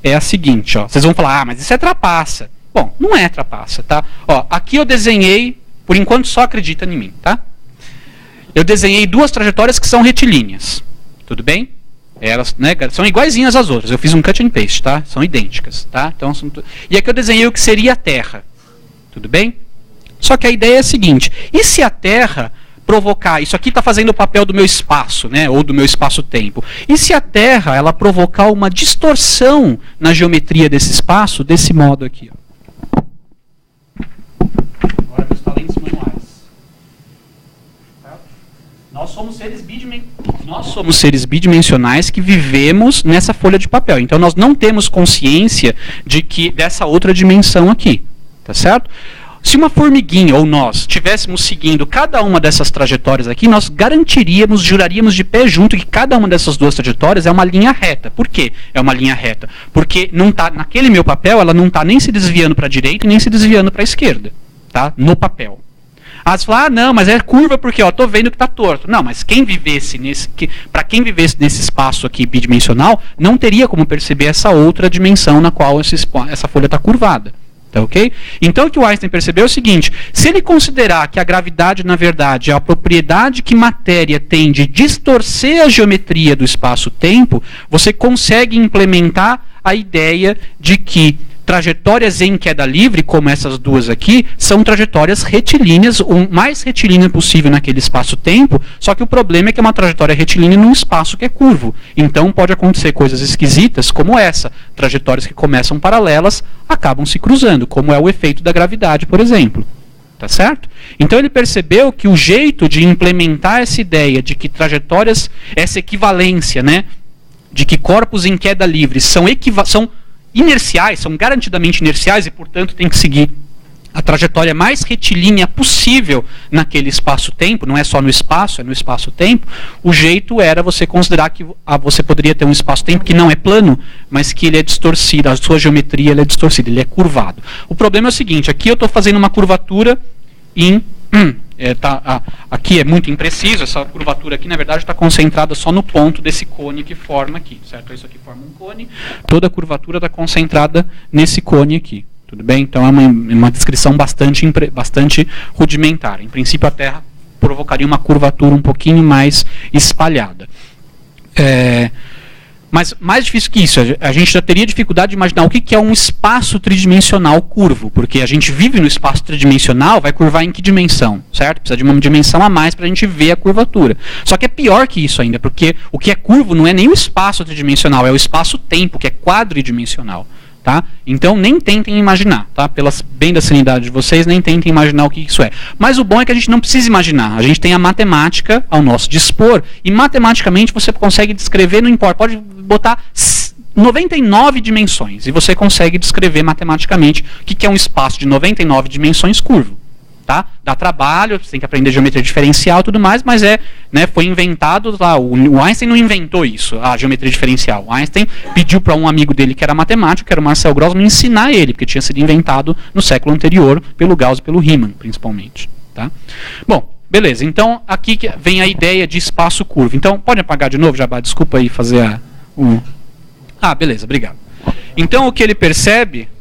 é a seguinte, ó. Vocês vão falar: mas isso é trapaça. Bom, não é trapaça, tá? Ó, aqui eu desenhei, por enquanto só acredita em mim, tá? Eu desenhei duas trajetórias que são retilíneas. Tudo bem? Elas, né, são iguaizinhas às outras. Eu fiz um cut and paste, tá? São idênticas, tá? Então, e aqui eu desenhei o que seria a Terra. Tudo bem? Só que a ideia é a seguinte: e se a Terra provocar... Isso aqui está fazendo o papel do meu espaço, né? Ou do meu espaço-tempo. E se a Terra ela provocar uma distorção na geometria desse espaço, desse modo aqui, ó. Agora meus talentos manuais. Nós somos seres bidimensionais que vivemos nessa folha de papel. Então nós não temos consciência dessa outra dimensão aqui. Tá certo? Se uma formiguinha ou nós estivéssemos seguindo cada uma dessas trajetórias aqui, nós garantiríamos, juraríamos de pé junto que cada uma dessas duas trajetórias é uma linha reta. Por quê é uma linha reta? Porque não tá, naquele meu papel ela não está nem se desviando para a direita e nem se desviando para a esquerda. Tá? No papel. Aí você fala: não, mas é curva porque estou vendo que está torto. Não, mas para quem vivesse nesse espaço aqui bidimensional, não teria como perceber essa outra dimensão na qual essa folha está curvada. Tá, ok? Então o que o Einstein percebeu é o seguinte: se ele considerar que a gravidade, na verdade, é a propriedade que matéria tem de distorcer a geometria do espaço-tempo, você consegue implementar a ideia de que trajetórias em queda livre, como essas duas aqui, são trajetórias retilíneas, o mais retilínea possível naquele espaço-tempo, só que o problema é que é uma trajetória retilínea num espaço que é curvo. Então pode acontecer coisas esquisitas como essa. Trajetórias que começam paralelas acabam se cruzando, como é o efeito da gravidade, por exemplo. Tá certo? Então ele percebeu que o jeito de implementar essa ideia de que trajetórias, essa equivalência, né, de que corpos em queda livre são inerciais, são garantidamente inerciais e, portanto, tem que seguir a trajetória mais retilínea possível naquele espaço-tempo, não é só no espaço, é no espaço-tempo. O jeito era você considerar que você poderia ter um espaço-tempo que não é plano, mas que ele é distorcido, a sua geometria ele é distorcida, ele é curvado. O problema é o seguinte: aqui eu estou fazendo uma curvatura em... aqui é muito impreciso, essa curvatura aqui na verdade está concentrada só no ponto desse cone que forma aqui, certo? Isso aqui forma um cone, toda a curvatura está concentrada nesse cone aqui, tudo bem? Então é uma descrição bastante rudimentar. Em princípio a Terra provocaria uma curvatura um pouquinho mais espalhada. Mas mais difícil que isso, a gente já teria dificuldade de imaginar o que é um espaço tridimensional curvo, porque a gente vive no espaço tridimensional, vai curvar em que dimensão, certo? Precisa de uma dimensão a mais para a gente ver a curvatura. Só que é pior que isso ainda, porque o que é curvo não é nem o espaço tridimensional, é o espaço-tempo, que é quadridimensional. Tá? Então nem tentem imaginar, tá? Pelas bem da sanidade de vocês, nem tentem imaginar o que isso é. Mas o bom é que a gente não precisa imaginar. A gente tem a matemática ao nosso dispor e matematicamente você consegue descrever, não importa, pode botar 99 dimensões e você consegue descrever matematicamente o que é um espaço de 99 dimensões curvo. Tá? Dá trabalho, você tem que aprender geometria diferencial e tudo mais, mas foi inventado lá. O Einstein não inventou isso, a geometria diferencial. O Einstein pediu para um amigo dele que era matemático, que era o Marcel Grossmann, ensinar ele, porque tinha sido inventado no século anterior pelo Gauss e pelo Riemann, principalmente. Tá? Bom, beleza. Então aqui vem a ideia de espaço curvo. Então, pode apagar de novo, Jabá? Desculpa aí fazer beleza, obrigado. Então o que ele percebe...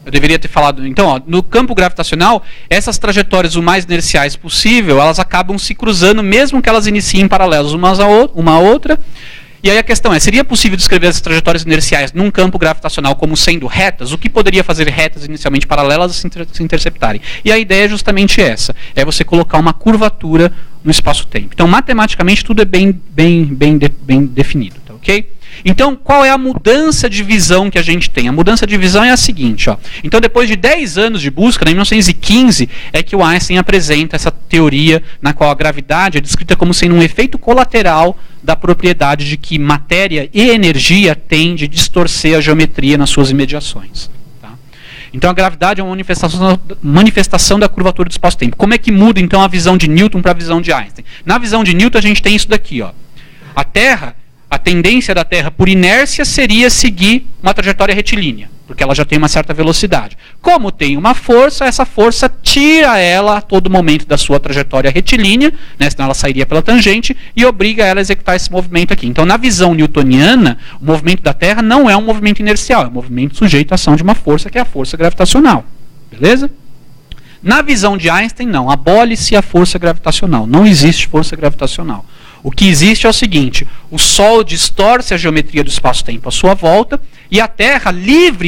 Eu deveria ter falado... Então, no campo gravitacional, essas trajetórias o mais inerciais possível, elas acabam se cruzando, mesmo que elas iniciem paralelas uma à outra. E aí a questão é, seria possível descrever essas trajetórias inerciais num campo gravitacional como sendo retas? O que poderia fazer retas inicialmente paralelas se interceptarem? E a ideia é justamente essa. É você colocar uma curvatura no espaço-tempo. Então, matematicamente, tudo é bem definido. Tá, ok? Então, qual é a mudança de visão que a gente tem? A mudança de visão é a seguinte. Então, depois de 10 anos de busca, em 1915, é que o Einstein apresenta essa teoria na qual a gravidade é descrita como sendo um efeito colateral da propriedade de que matéria e energia têm de distorcer a geometria nas suas imediações. Tá? Então, a gravidade é uma manifestação da curvatura do espaço-tempo. Como é que muda, então, a visão de Newton para a visão de Einstein? Na visão de Newton, a gente tem isso daqui. A Terra... A tendência da Terra, por inércia, seria seguir uma trajetória retilínea, porque ela já tem uma certa velocidade. Como tem uma força, essa força tira ela a todo momento da sua trajetória retilínea, senão ela sairia pela tangente, e obriga ela a executar esse movimento aqui. Então, na visão newtoniana, o movimento da Terra não é um movimento inercial, é um movimento sujeito à ação de uma força, que é a força gravitacional. Beleza? Na visão de Einstein, não. Abole-se a força gravitacional. Não existe força gravitacional. O que existe é o seguinte: o Sol distorce a geometria do espaço-tempo à sua volta e a Terra,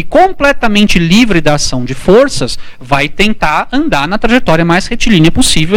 completamente livre da ação de forças, vai tentar andar na trajetória mais retilínea possível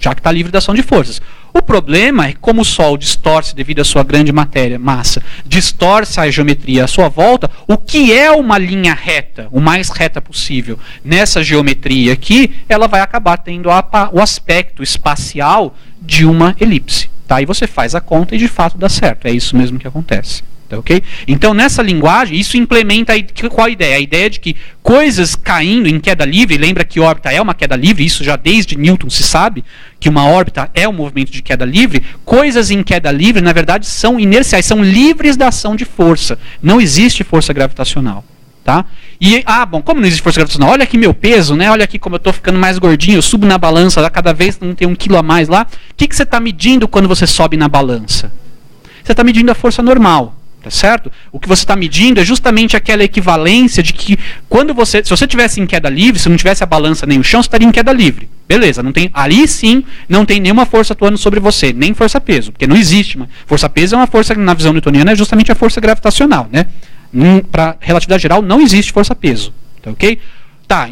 já que está livre da ação de forças. O problema é que, como o Sol distorce devido à sua grande massa, distorce a geometria à sua volta, o que é uma linha reta, o mais reta possível, nessa geometria aqui, ela vai acabar tendo o aspecto espacial de uma elipse. Tá? E você faz a conta e de fato dá certo. É isso mesmo que acontece. Tá, okay? Então, nessa linguagem, isso implementa qual a ideia? A ideia de que coisas caindo em queda livre, lembra que órbita é uma queda livre, isso já desde Newton se sabe, que uma órbita é um movimento de queda livre, coisas em queda livre, na verdade, são inerciais, são livres da ação de força. Não existe força gravitacional. Tá? E, como não existe força gravitacional? Olha aqui meu peso, olha aqui como eu estou ficando mais gordinho, eu subo na balança, cada vez não tem 1 quilo a mais lá. O que você está medindo quando você sobe na balança? Você está medindo a força normal. tá certo? O que você está medindo é justamente aquela equivalência de que se você tivesse em queda livre, se não tivesse a balança nem o chão, você estaria em queda livre. Beleza, ali sim não tem nenhuma força atuando sobre você, nem força-peso, porque não existe. Força-peso é uma força, na visão newtoniana, é justamente a força gravitacional, né? Para relatividade geral não existe força-peso, tá ok? Tá,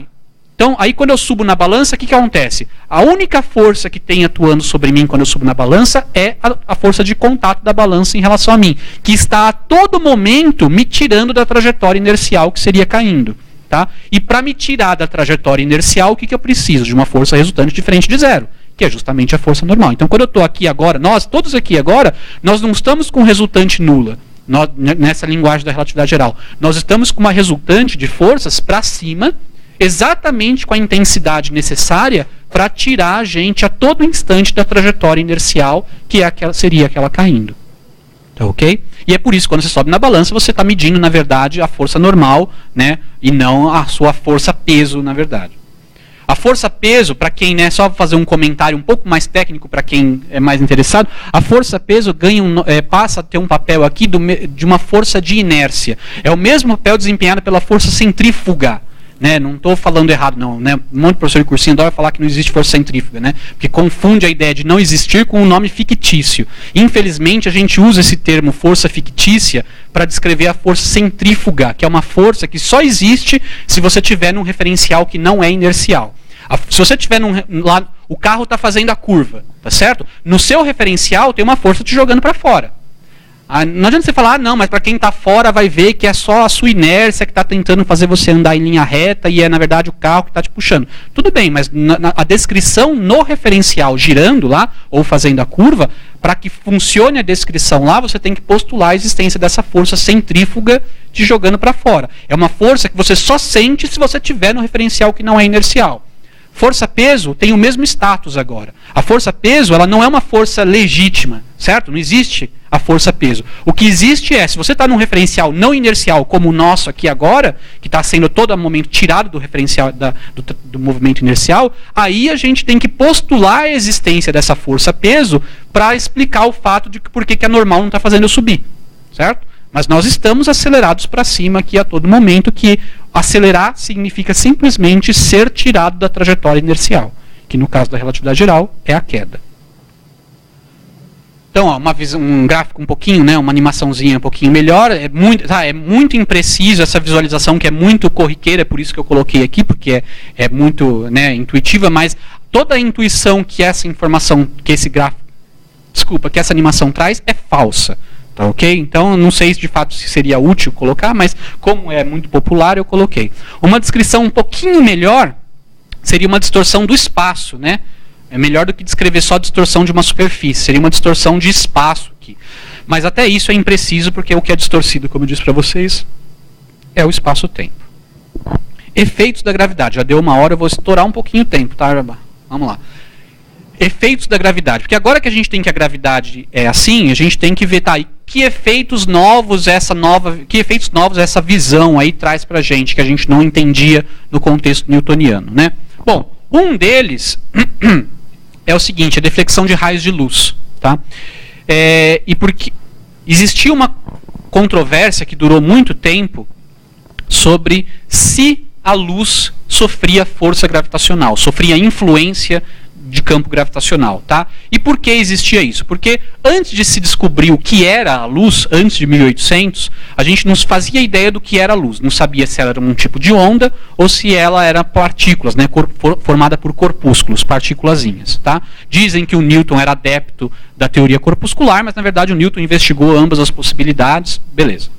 então aí quando eu subo na balança, o que acontece? A única força que tem atuando sobre mim quando eu subo na balança é a força de contato da balança em relação a mim, que está a todo momento me tirando da trajetória inercial que seria caindo. Tá? E para me tirar da trajetória inercial, o que eu preciso? De uma força resultante diferente de zero, que é justamente a força normal. Então quando eu estou aqui agora, todos aqui agora, nós não estamos com resultante nula, nessa linguagem da relatividade geral. Nós estamos com uma resultante de forças para cima, exatamente com a intensidade necessária para tirar a gente a todo instante da trajetória inercial, que seria aquela caindo. Tá ok? E é por isso que quando você sobe na balança, você está medindo, na verdade, a força normal, né, e não a sua força-peso, na verdade. A força-peso, para quem, né, só fazer um comentário um pouco mais técnico para quem é mais interessado, a força-peso passa a ter um papel aqui de uma força de inércia. É o mesmo papel desempenhado pela força centrífuga. Né, não estou falando errado, não. Né? Um monte de professor de cursinho adora falar que não existe força centrífuga, né? Porque confunde a ideia de não existir com um nome fictício. Infelizmente, a gente usa esse termo força fictícia para descrever a força centrífuga, que é uma força que só existe se você tiver num referencial que não é inercial. Se você tiver lá, o carro está fazendo a curva, tá certo? No seu referencial tem uma força te jogando para fora. Não adianta você falar, não, mas para quem está fora vai ver que é só a sua inércia que está tentando fazer você andar em linha reta e é, na verdade, o carro que está te puxando. Tudo bem, mas a descrição no referencial girando lá, ou fazendo a curva, para que funcione a descrição lá, você tem que postular a existência dessa força centrífuga te jogando para fora. É uma força que você só sente se você tiver no referencial que não é inercial. Força-peso tem o mesmo status agora. A força-peso, ela não é uma força legítima, certo? Não existe a força-peso. O que existe é, se você está num referencial não inercial, como o nosso aqui agora, que está sendo todo momento tirado do referencial do movimento inercial, aí a gente tem que postular a existência dessa força-peso para explicar o fato de por que a normal não está fazendo eu subir, certo? Mas nós estamos acelerados para cima aqui a todo momento, que acelerar significa simplesmente ser tirado da trajetória inercial, que no caso da relatividade geral é a queda. Então, ó, um gráfico um pouquinho, né, uma animaçãozinha um pouquinho melhor, é muito impreciso essa visualização, que é muito corriqueira, é por isso que eu coloquei aqui, porque é muito, né, intuitiva, mas toda a intuição que essa informação, que essa animação traz é falsa. Tá, ok? Então, não sei se de fato seria útil colocar, mas como é muito popular, eu coloquei. Uma descrição um pouquinho melhor seria uma distorção do espaço, né? É melhor do que descrever só a distorção de uma superfície, seria uma distorção de espaço aqui. Mas até isso é impreciso, porque o que é distorcido, como eu disse para vocês, é o espaço-tempo. Efeitos da gravidade. Já deu 1 hora, eu vou estourar um pouquinho o tempo, tá? Vamos lá. Efeitos da gravidade. Porque agora que a gente tem que a gravidade é assim, a gente tem que ver, tá, e que efeitos novos essa visão aí traz pra gente, que a gente não entendia no contexto newtoniano, né? Bom, um deles é o seguinte, a deflexão de raios de luz, tá? E porque existia uma controvérsia que durou muito tempo sobre se a luz sofria força gravitacional, sofria influência de campo gravitacional, tá? E por que existia isso? Porque antes de se descobrir o que era a luz, antes de 1800, a gente não fazia ideia do que era a luz. Não sabia se ela era um tipo de onda ou se ela era partículas, né, formada por corpúsculos, partículazinhas, tá? Dizem que o Newton era adepto da teoria corpuscular, mas na verdade o Newton investigou ambas as possibilidades, beleza.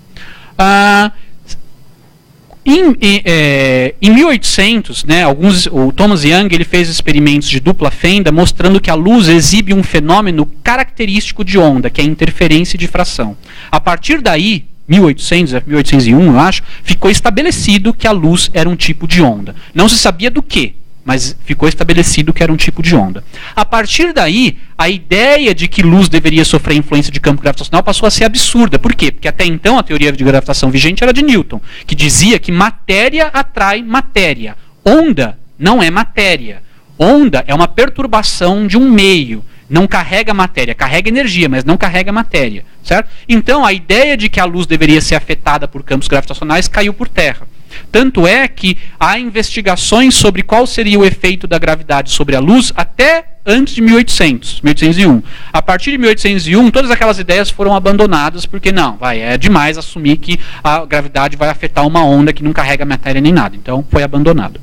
Em 1800, né, o Thomas Young ele fez experimentos de dupla fenda mostrando que a luz exibe um fenômeno característico de onda, que é a interferência e difração. A partir daí, 1801, eu acho, ficou estabelecido que a luz era um tipo de onda. Não se sabia do que, mas ficou estabelecido que era um tipo de onda. A partir daí, a ideia de que luz deveria sofrer influência de campo gravitacional passou a ser absurda. Por quê? Porque até então a teoria de gravitação vigente era de Newton, que dizia que matéria atrai matéria. Onda não é matéria. Onda é uma perturbação de um meio. Não carrega matéria, carrega energia, mas não carrega matéria, certo? Então, a ideia de que a luz deveria ser afetada por campos gravitacionais caiu por terra. Tanto é que há investigações sobre qual seria o efeito da gravidade sobre a luz até antes de 1801. A partir de 1801, todas aquelas ideias foram abandonadas, porque é demais assumir que a gravidade vai afetar uma onda que não carrega matéria nem nada. Então, foi abandonado.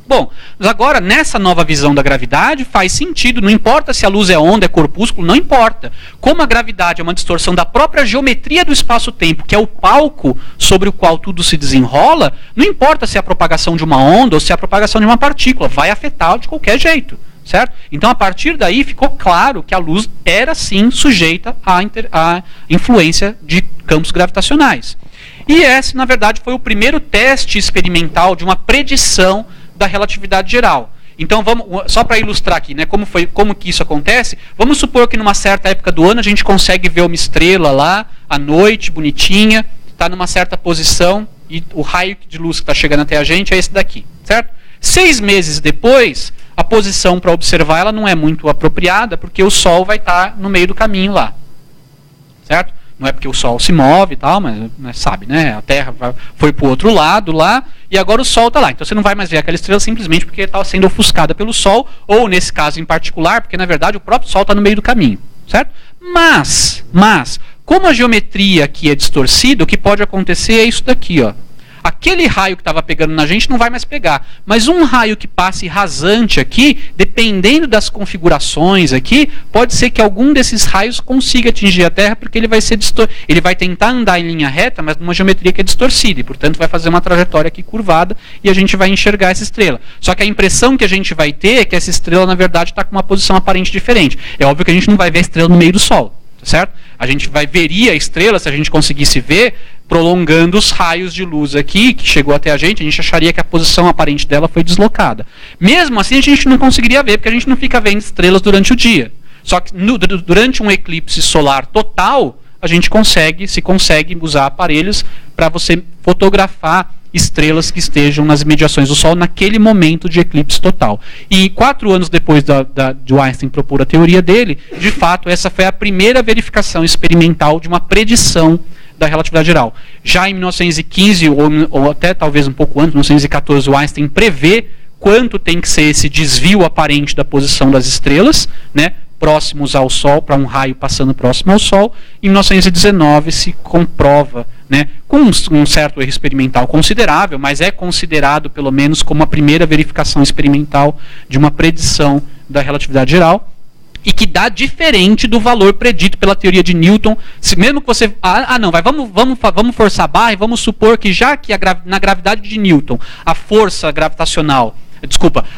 Bom, mas agora, nessa nova visão da gravidade, faz sentido, não importa se a luz é onda, é corpúsculo, não importa. Como a gravidade é uma distorção da própria geometria do espaço-tempo, que é o palco sobre o qual tudo se desenrola, não importa se é a propagação de uma onda ou se é a propagação de uma partícula, vai afetar de qualquer jeito, certo? Então, a partir daí, ficou claro que a luz era, sim, sujeita à influência de campos gravitacionais. E esse, na verdade, foi o primeiro teste experimental de uma predição da relatividade geral. Então, só para ilustrar aqui, né, como que isso acontece, vamos supor que numa certa época do ano a gente consegue ver uma estrela lá, à noite, bonitinha, está numa certa posição, e o raio de luz que está chegando até a gente é esse daqui, certo? 6 meses depois, a posição para observar ela não é muito apropriada, porque o Sol vai estar no meio do caminho lá, certo? Não é porque o Sol se move e tal, mas sabe, né? A Terra foi para o outro lado lá, e agora o Sol está lá. Então você não vai mais ver aquela estrela simplesmente porque está sendo ofuscada pelo Sol, ou nesse caso em particular, porque na verdade o próprio Sol está no meio do caminho, certo? Mas, como a geometria aqui é distorcida, o que pode acontecer é isso daqui, ó. Aquele raio que estava pegando na gente não vai mais pegar. Mas um raio que passe rasante aqui, dependendo das configurações aqui, pode ser que algum desses raios consiga atingir a Terra, porque ele vai tentar andar em linha reta, mas numa geometria que é distorcida, e portanto vai fazer uma trajetória aqui curvada, e a gente vai enxergar essa estrela. Só que a impressão que a gente vai ter é que essa estrela, na verdade, está com uma posição aparente diferente. É óbvio que a gente não vai ver a estrela no meio do Sol, certo? A gente veria a estrela, se a gente conseguisse ver, prolongando os raios de luz aqui, que chegou até a gente acharia que a posição aparente dela foi deslocada. Mesmo assim, a gente não conseguiria ver, porque a gente não fica vendo estrelas durante o dia. Só que durante um eclipse solar total, a gente consegue usar aparelhos para você fotografar estrelas que estejam nas imediações do Sol naquele momento de eclipse total. E 4 anos depois de Einstein propor a teoria dele, de fato, essa foi a primeira verificação experimental de uma predição da relatividade geral. Já em 1915, ou até talvez um pouco antes, 1914, o Einstein prevê quanto tem que ser esse desvio aparente da posição das estrelas, né, próximos ao Sol, para um raio passando próximo ao Sol. Em 1919 se comprova, né, com um certo erro experimental considerável, mas é considerado pelo menos como a primeira verificação experimental de uma predição da relatividade geral, e que dá diferente do valor predito pela teoria de Newton. Mesmo que você... vamos forçar a barra e vamos supor que já que na gravidade de Newton a força gravitacional,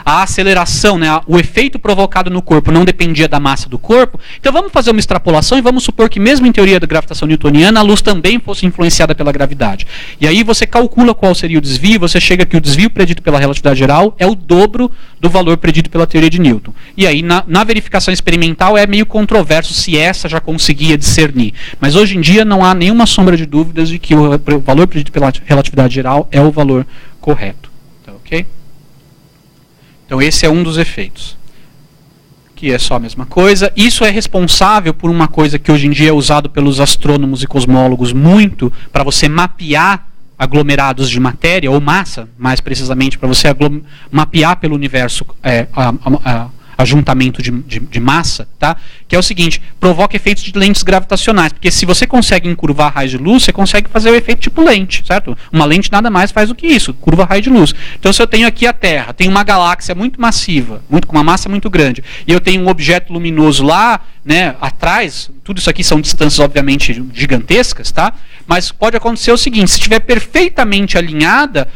a aceleração, né, o efeito provocado no corpo não dependia da massa do corpo, então vamos fazer uma extrapolação e vamos supor que mesmo em teoria da gravitação newtoniana, a luz também fosse influenciada pela gravidade. E aí você calcula qual seria o desvio, você chega que o desvio predito pela relatividade geral é o dobro do valor predito pela teoria de Newton. E aí na verificação experimental é meio controverso se essa já conseguia discernir. Mas hoje em dia não há nenhuma sombra de dúvidas de que o valor predito pela relatividade geral é o valor correto. Tá, ok? Então esse é um dos efeitos, que é só a mesma coisa. Isso é responsável por uma coisa que hoje em dia é usado pelos astrônomos e cosmólogos muito, para você mapear aglomerados de matéria, ou massa, mais precisamente, para você mapear pelo universo ajuntamento de massa, tá? Que é o seguinte, provoca efeitos de lentes gravitacionais, porque se você consegue encurvar raios de luz, você consegue fazer o efeito tipo lente, certo? Uma lente nada mais faz do que isso, curva raio de luz. Então se eu tenho aqui a Terra, tenho uma galáxia muito massiva, com uma massa muito grande, e eu tenho um objeto luminoso lá, né, atrás, tudo isso aqui são distâncias obviamente gigantescas, tá? Mas pode acontecer o seguinte, se estiver perfeitamente alinhada,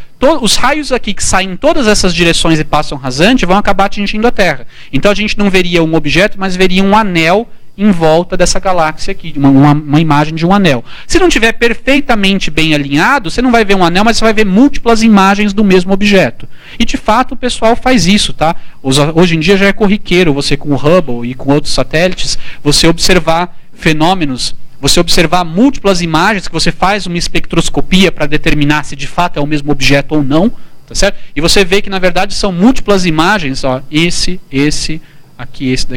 os raios aqui que saem em todas essas direções e passam rasante vão acabar atingindo a Terra. Então a gente não veria um objeto, mas veria um anel em volta dessa galáxia aqui, uma imagem de um anel. Se não estiver perfeitamente bem alinhado, você não vai ver um anel, mas você vai ver múltiplas imagens do mesmo objeto. E de fato o pessoal faz isso, tá? Hoje em dia já é corriqueiro, você com o Hubble e com outros satélites, você observar fenômenos, você observar múltiplas imagens, que você faz uma espectroscopia para determinar se de fato é o mesmo objeto ou não, tá certo? E você vê que na verdade são múltiplas imagens, ó, esse, aqui, esse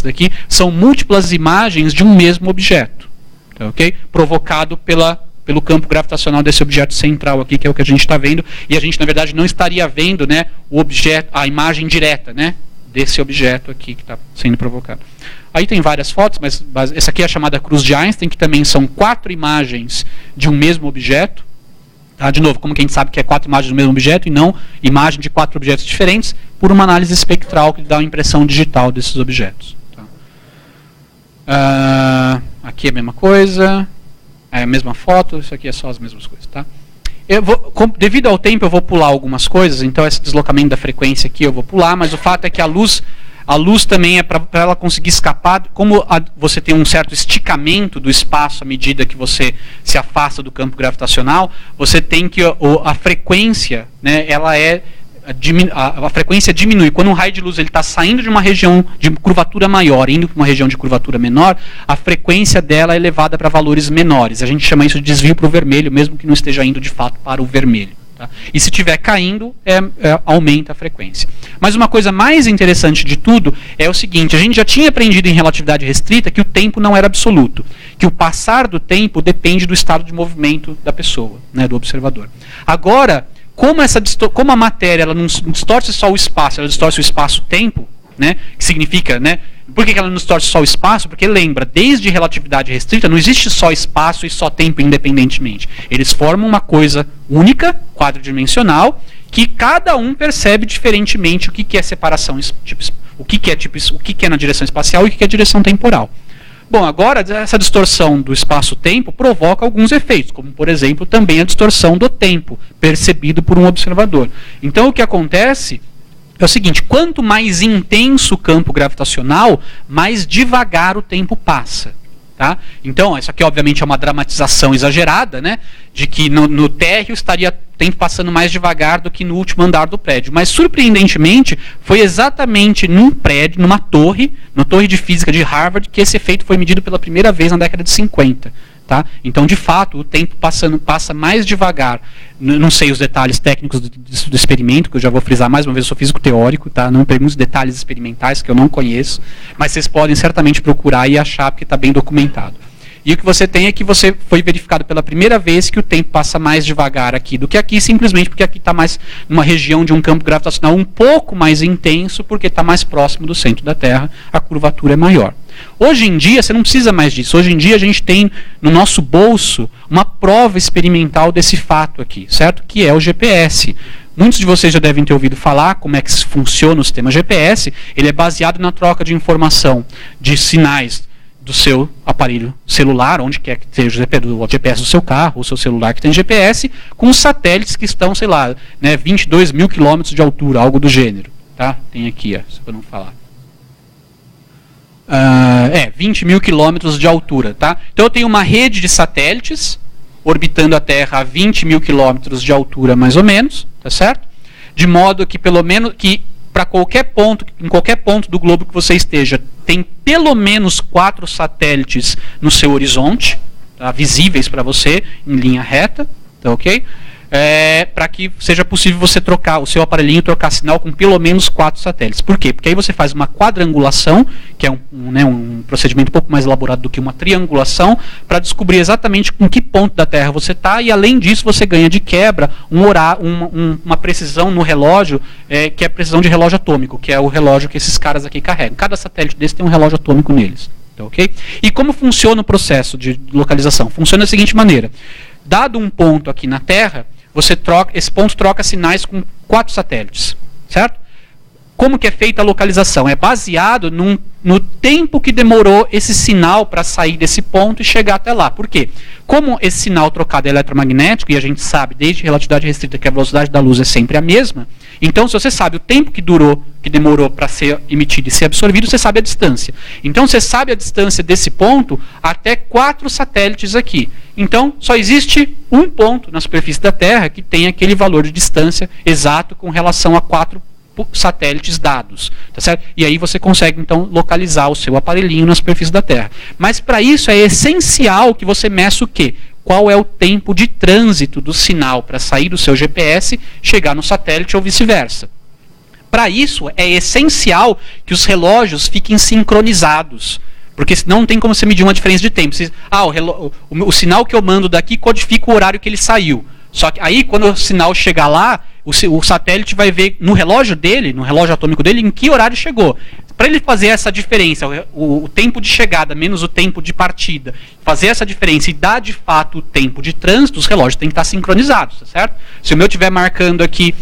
daqui, são múltiplas imagens de um mesmo objeto, tá, ok? Provocado pelo campo gravitacional desse objeto central aqui, que é o que a gente está vendo, e a gente, na verdade, não estaria vendo, né, o objeto, a imagem direta, né, desse objeto aqui que está sendo provocado. Aí tem várias fotos, mas essa aqui é a chamada cruz de Einstein, que também são 4 imagens de um mesmo objeto. Tá? De novo, como que a gente sabe que é 4 imagens do mesmo objeto e não imagem de 4 objetos diferentes, por uma análise espectral que dá uma impressão digital desses objetos. Tá? Aqui é a mesma coisa, é a mesma foto, isso aqui é só as mesmas coisas. Tá? Devido ao tempo eu vou pular algumas coisas, então esse deslocamento da frequência aqui eu vou pular, mas o fato é que a luz também é para ela conseguir escapar, como você tem um certo esticamento do espaço à medida que você se afasta do campo gravitacional, você tem que a frequência, né, a frequência diminui. Quando um raio de luz está saindo de uma região de curvatura maior, indo para uma região de curvatura menor, a frequência dela é elevada para valores menores. A gente chama isso de desvio para o vermelho, mesmo que não esteja indo de fato para o vermelho. Tá? E se estiver caindo, aumenta a frequência. Mas uma coisa mais interessante de tudo é o seguinte: a gente já tinha aprendido em relatividade restrita que o tempo não era absoluto, que o passar do tempo depende do estado de movimento da pessoa, né, do observador. Agora, como a matéria ela não distorce só o espaço, ela distorce o espaço-tempo, né, que significa, né, por que ela não distorce só o espaço? Porque lembra, desde relatividade restrita não existe só espaço e só tempo independentemente. Eles formam uma coisa única, quadridimensional, que cada um percebe diferentemente o que é separação, o que é na direção espacial e o que é direção temporal. Bom, agora essa distorção do espaço-tempo provoca alguns efeitos, como por exemplo também a distorção do tempo percebido por um observador. Então o que acontece é o seguinte: quanto mais intenso o campo gravitacional, mais devagar o tempo passa. Tá? Então, isso aqui obviamente é uma dramatização exagerada, né, de que no térreo estaria o tempo passando mais devagar do que no último andar do prédio. Mas, surpreendentemente, foi exatamente num prédio, na torre de física de Harvard, que esse efeito foi medido pela primeira vez na década de 50. Tá? Então, de fato, o tempo passa mais devagar. Não sei os detalhes técnicos do experimento, que eu já vou frisar mais uma vez, eu sou físico teórico, tá? Não me pergunte os detalhes experimentais, que eu não conheço, mas vocês podem certamente procurar e achar, porque está bem documentado. E o que você tem é que foi verificado pela primeira vez que o tempo passa mais devagar aqui do que aqui, simplesmente porque aqui está mais numa região de um campo gravitacional um pouco mais intenso, porque está mais próximo do centro da Terra, a curvatura é maior. Hoje em dia, você não precisa mais disso. Hoje em dia, a gente tem no nosso bolso uma prova experimental desse fato aqui, certo? Que é o GPS. Muitos de vocês já devem ter ouvido falar como é que funciona o sistema GPS. Ele é baseado na troca de informação de sinais do seu aparelho celular, onde quer que seja o GPS do seu carro, o seu celular que tem GPS, com os satélites que estão, sei lá, né, 22 mil quilômetros de altura, algo do gênero. Tá? Tem aqui, só para não falar. 20 mil quilômetros de altura. Tá? Então eu tenho uma rede de satélites orbitando a Terra a 20 mil quilômetros de altura, mais ou menos, tá certo? De modo que, pelo menos, que para qualquer ponto, em qualquer ponto do globo que você esteja, tem pelo menos 4 satélites no seu horizonte, tá, visíveis para você, em linha reta, tá, ok? Para que seja possível você trocar o seu aparelhinho, trocar sinal com pelo menos 4 satélites. Por quê? Porque aí você faz uma quadrangulação, que é um procedimento um pouco mais elaborado do que uma triangulação, para descobrir exatamente em que ponto da Terra você está, e além disso você ganha de quebra uma precisão no relógio, que é a precisão de relógio atômico, que é o relógio que esses caras aqui carregam. Cada satélite desse tem um relógio atômico neles. Tá, okay? E como funciona o processo de localização? Funciona da seguinte maneira: dado um ponto aqui na Terra, esse ponto troca sinais com 4 satélites, certo? Como que é feita a localização? É baseado no tempo que demorou esse sinal para sair desse ponto e chegar até lá. Por quê? Como esse sinal trocado é eletromagnético, e a gente sabe desde relatividade restrita que a velocidade da luz é sempre a mesma, então se você sabe o tempo que demorou para ser emitido e ser absorvido, você sabe a distância. Então você sabe a distância desse ponto até 4 satélites aqui. Então só existe um ponto na superfície da Terra que tem aquele valor de distância exato com relação a 4 satélites dados, tá certo? E aí você consegue então localizar o seu aparelhinho na superfície da Terra. Mas para isso é essencial que você meça o quê? Qual é o tempo de trânsito do sinal para sair do seu GPS, chegar no satélite ou vice-versa. Para isso, é essencial que os relógios fiquem sincronizados. Porque senão não tem como você medir uma diferença de tempo. O sinal que eu mando daqui codifica o horário que ele saiu. Só que aí, quando o sinal chegar lá, o satélite vai ver no relógio dele, no relógio atômico dele, em que horário chegou. Para ele fazer essa diferença, o tempo de chegada menos o tempo de partida, fazer essa diferença e dar de fato o tempo de trânsito, os relógios têm que estar sincronizados, tá certo? Se o meu estiver marcando aqui,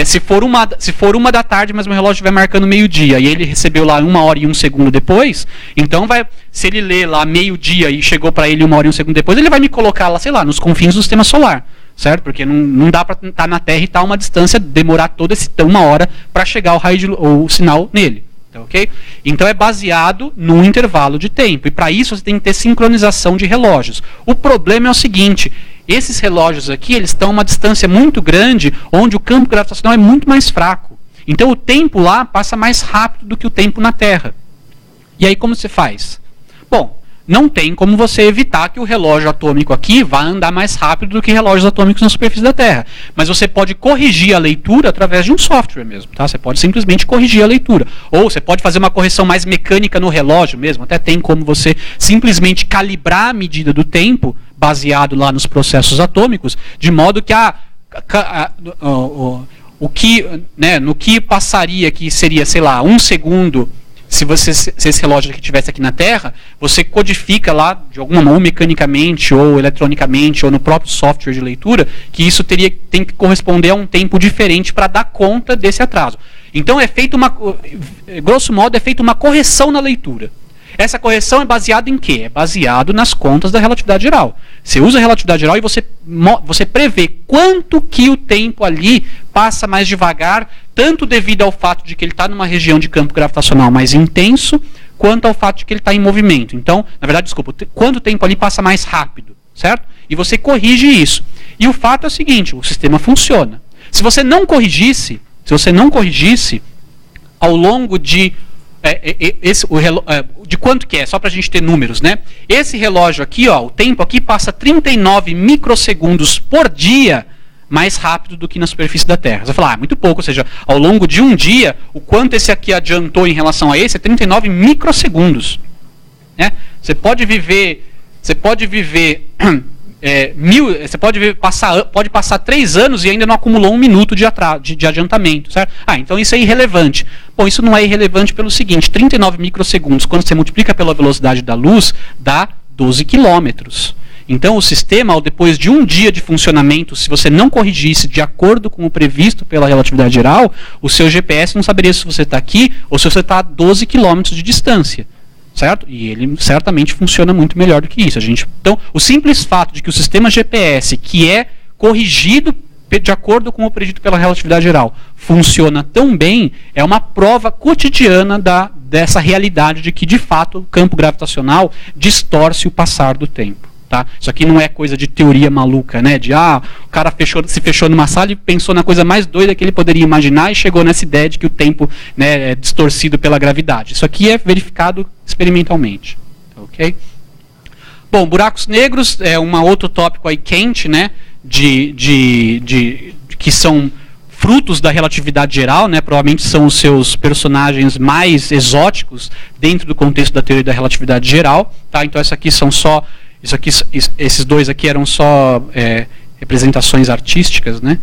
se for 1 da tarde, mas meu relógio estiver marcando meio-dia, e ele recebeu lá 1 hora e 1 segundo depois, então se ele lê lá meio-dia e chegou para ele 1 hora e 1 segundo depois, ele vai me colocar lá, sei lá, nos confins do sistema solar. Certo? Porque não dá para estar na Terra e estar uma distância, demorar toda 1 hora para chegar o sinal nele. Tá, okay? Então é baseado num intervalo de tempo. E para isso você tem que ter sincronização de relógios. O problema é o seguinte: esses relógios aqui eles estão a uma distância muito grande, onde o campo gravitacional é muito mais fraco. Então o tempo lá passa mais rápido do que o tempo na Terra. E aí como você faz? Bom, não tem como você evitar que o relógio atômico aqui vá andar mais rápido do que relógios atômicos na superfície da Terra. Mas você pode corrigir a leitura através de um software mesmo. Tá? Você pode simplesmente corrigir a leitura. Ou você pode fazer uma correção mais mecânica no relógio mesmo. Até tem como você simplesmente calibrar a medida do tempo, baseado lá nos processos atômicos, de modo que no que passaria que seria, sei lá, 1 segundo... Se esse relógio aqui estivesse aqui na Terra, você codifica lá, de alguma maneira, ou mecanicamente, ou eletronicamente, ou no próprio software de leitura, que isso tem que corresponder a um tempo diferente para dar conta desse atraso. Então, grosso modo, é feita uma correção na leitura. Essa correção é baseada em quê? É baseado nas contas da relatividade geral. Você usa a relatividade geral e você prevê quanto que o tempo ali passa mais devagar, tanto devido ao fato de que ele está numa região de campo gravitacional mais intenso, quanto ao fato de que ele está em movimento. Então, na verdade, quanto tempo ali passa mais rápido, certo? E você corrige isso. E o fato é o seguinte: o sistema funciona. Se você não corrigisse, ao longo de de quanto que é, só para a gente ter números, né? Esse relógio aqui, ó, o tempo aqui passa 39 microsegundos por dia mais rápido do que na superfície da Terra. Você vai falar, muito pouco, ou seja, ao longo de um dia, o quanto esse aqui adiantou em relação a esse é 39 microsegundos. Né? Você pode passar 3 anos e ainda não acumulou 1 minuto de adiantamento, certo? Então isso é irrelevante. Bom, isso não é irrelevante pelo seguinte: 39 microsegundos, quando você multiplica pela velocidade da luz, dá 12 quilômetros. Então o sistema, depois de um dia de funcionamento, se você não corrigisse de acordo com o previsto pela relatividade geral, o seu GPS não saberia se você está aqui ou se você está a 12 quilômetros de distância. Certo? E ele certamente funciona muito melhor do que isso. Então, o simples fato de que o sistema GPS, que é corrigido de acordo com o predito pela relatividade geral, funciona tão bem, é uma prova cotidiana dessa realidade de que, de fato, o campo gravitacional distorce o passar do tempo. Tá? Isso aqui não é coisa de teoria maluca, né? O cara se fechou numa sala e pensou na coisa mais doida que ele poderia imaginar e chegou nessa ideia de que o tempo, né, é distorcido pela gravidade. Isso aqui é verificado experimentalmente. Ok? Bom, buracos negros é um outro tópico aí quente, né? Que são frutos da relatividade geral, né? Provavelmente são os seus personagens mais exóticos dentro do contexto da teoria da relatividade geral. Tá? Então esses dois aqui eram só representações artísticas, né?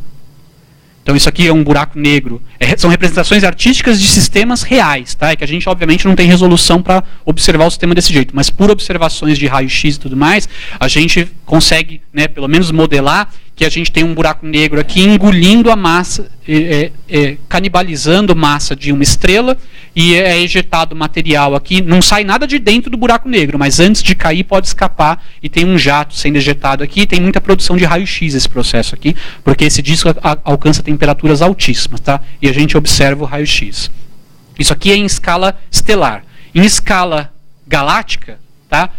Então isso aqui é um buraco negro. São representações artísticas de sistemas reais, tá? É que a gente obviamente não tem resolução para observar o sistema desse jeito, mas por observações de raio-x e tudo mais, a gente consegue, né, pelo menos modelar que a gente tem um buraco negro aqui engolindo a massa, canibalizando massa de uma estrela, e é ejetado material aqui, não sai nada de dentro do buraco negro, mas antes de cair pode escapar, e tem um jato sendo ejetado aqui, e tem muita produção de raio-x esse processo aqui, porque esse disco alcança temperaturas altíssimas, tá? E a gente observa o raio-x. Isso aqui é em escala estelar. Em escala galáctica, tá?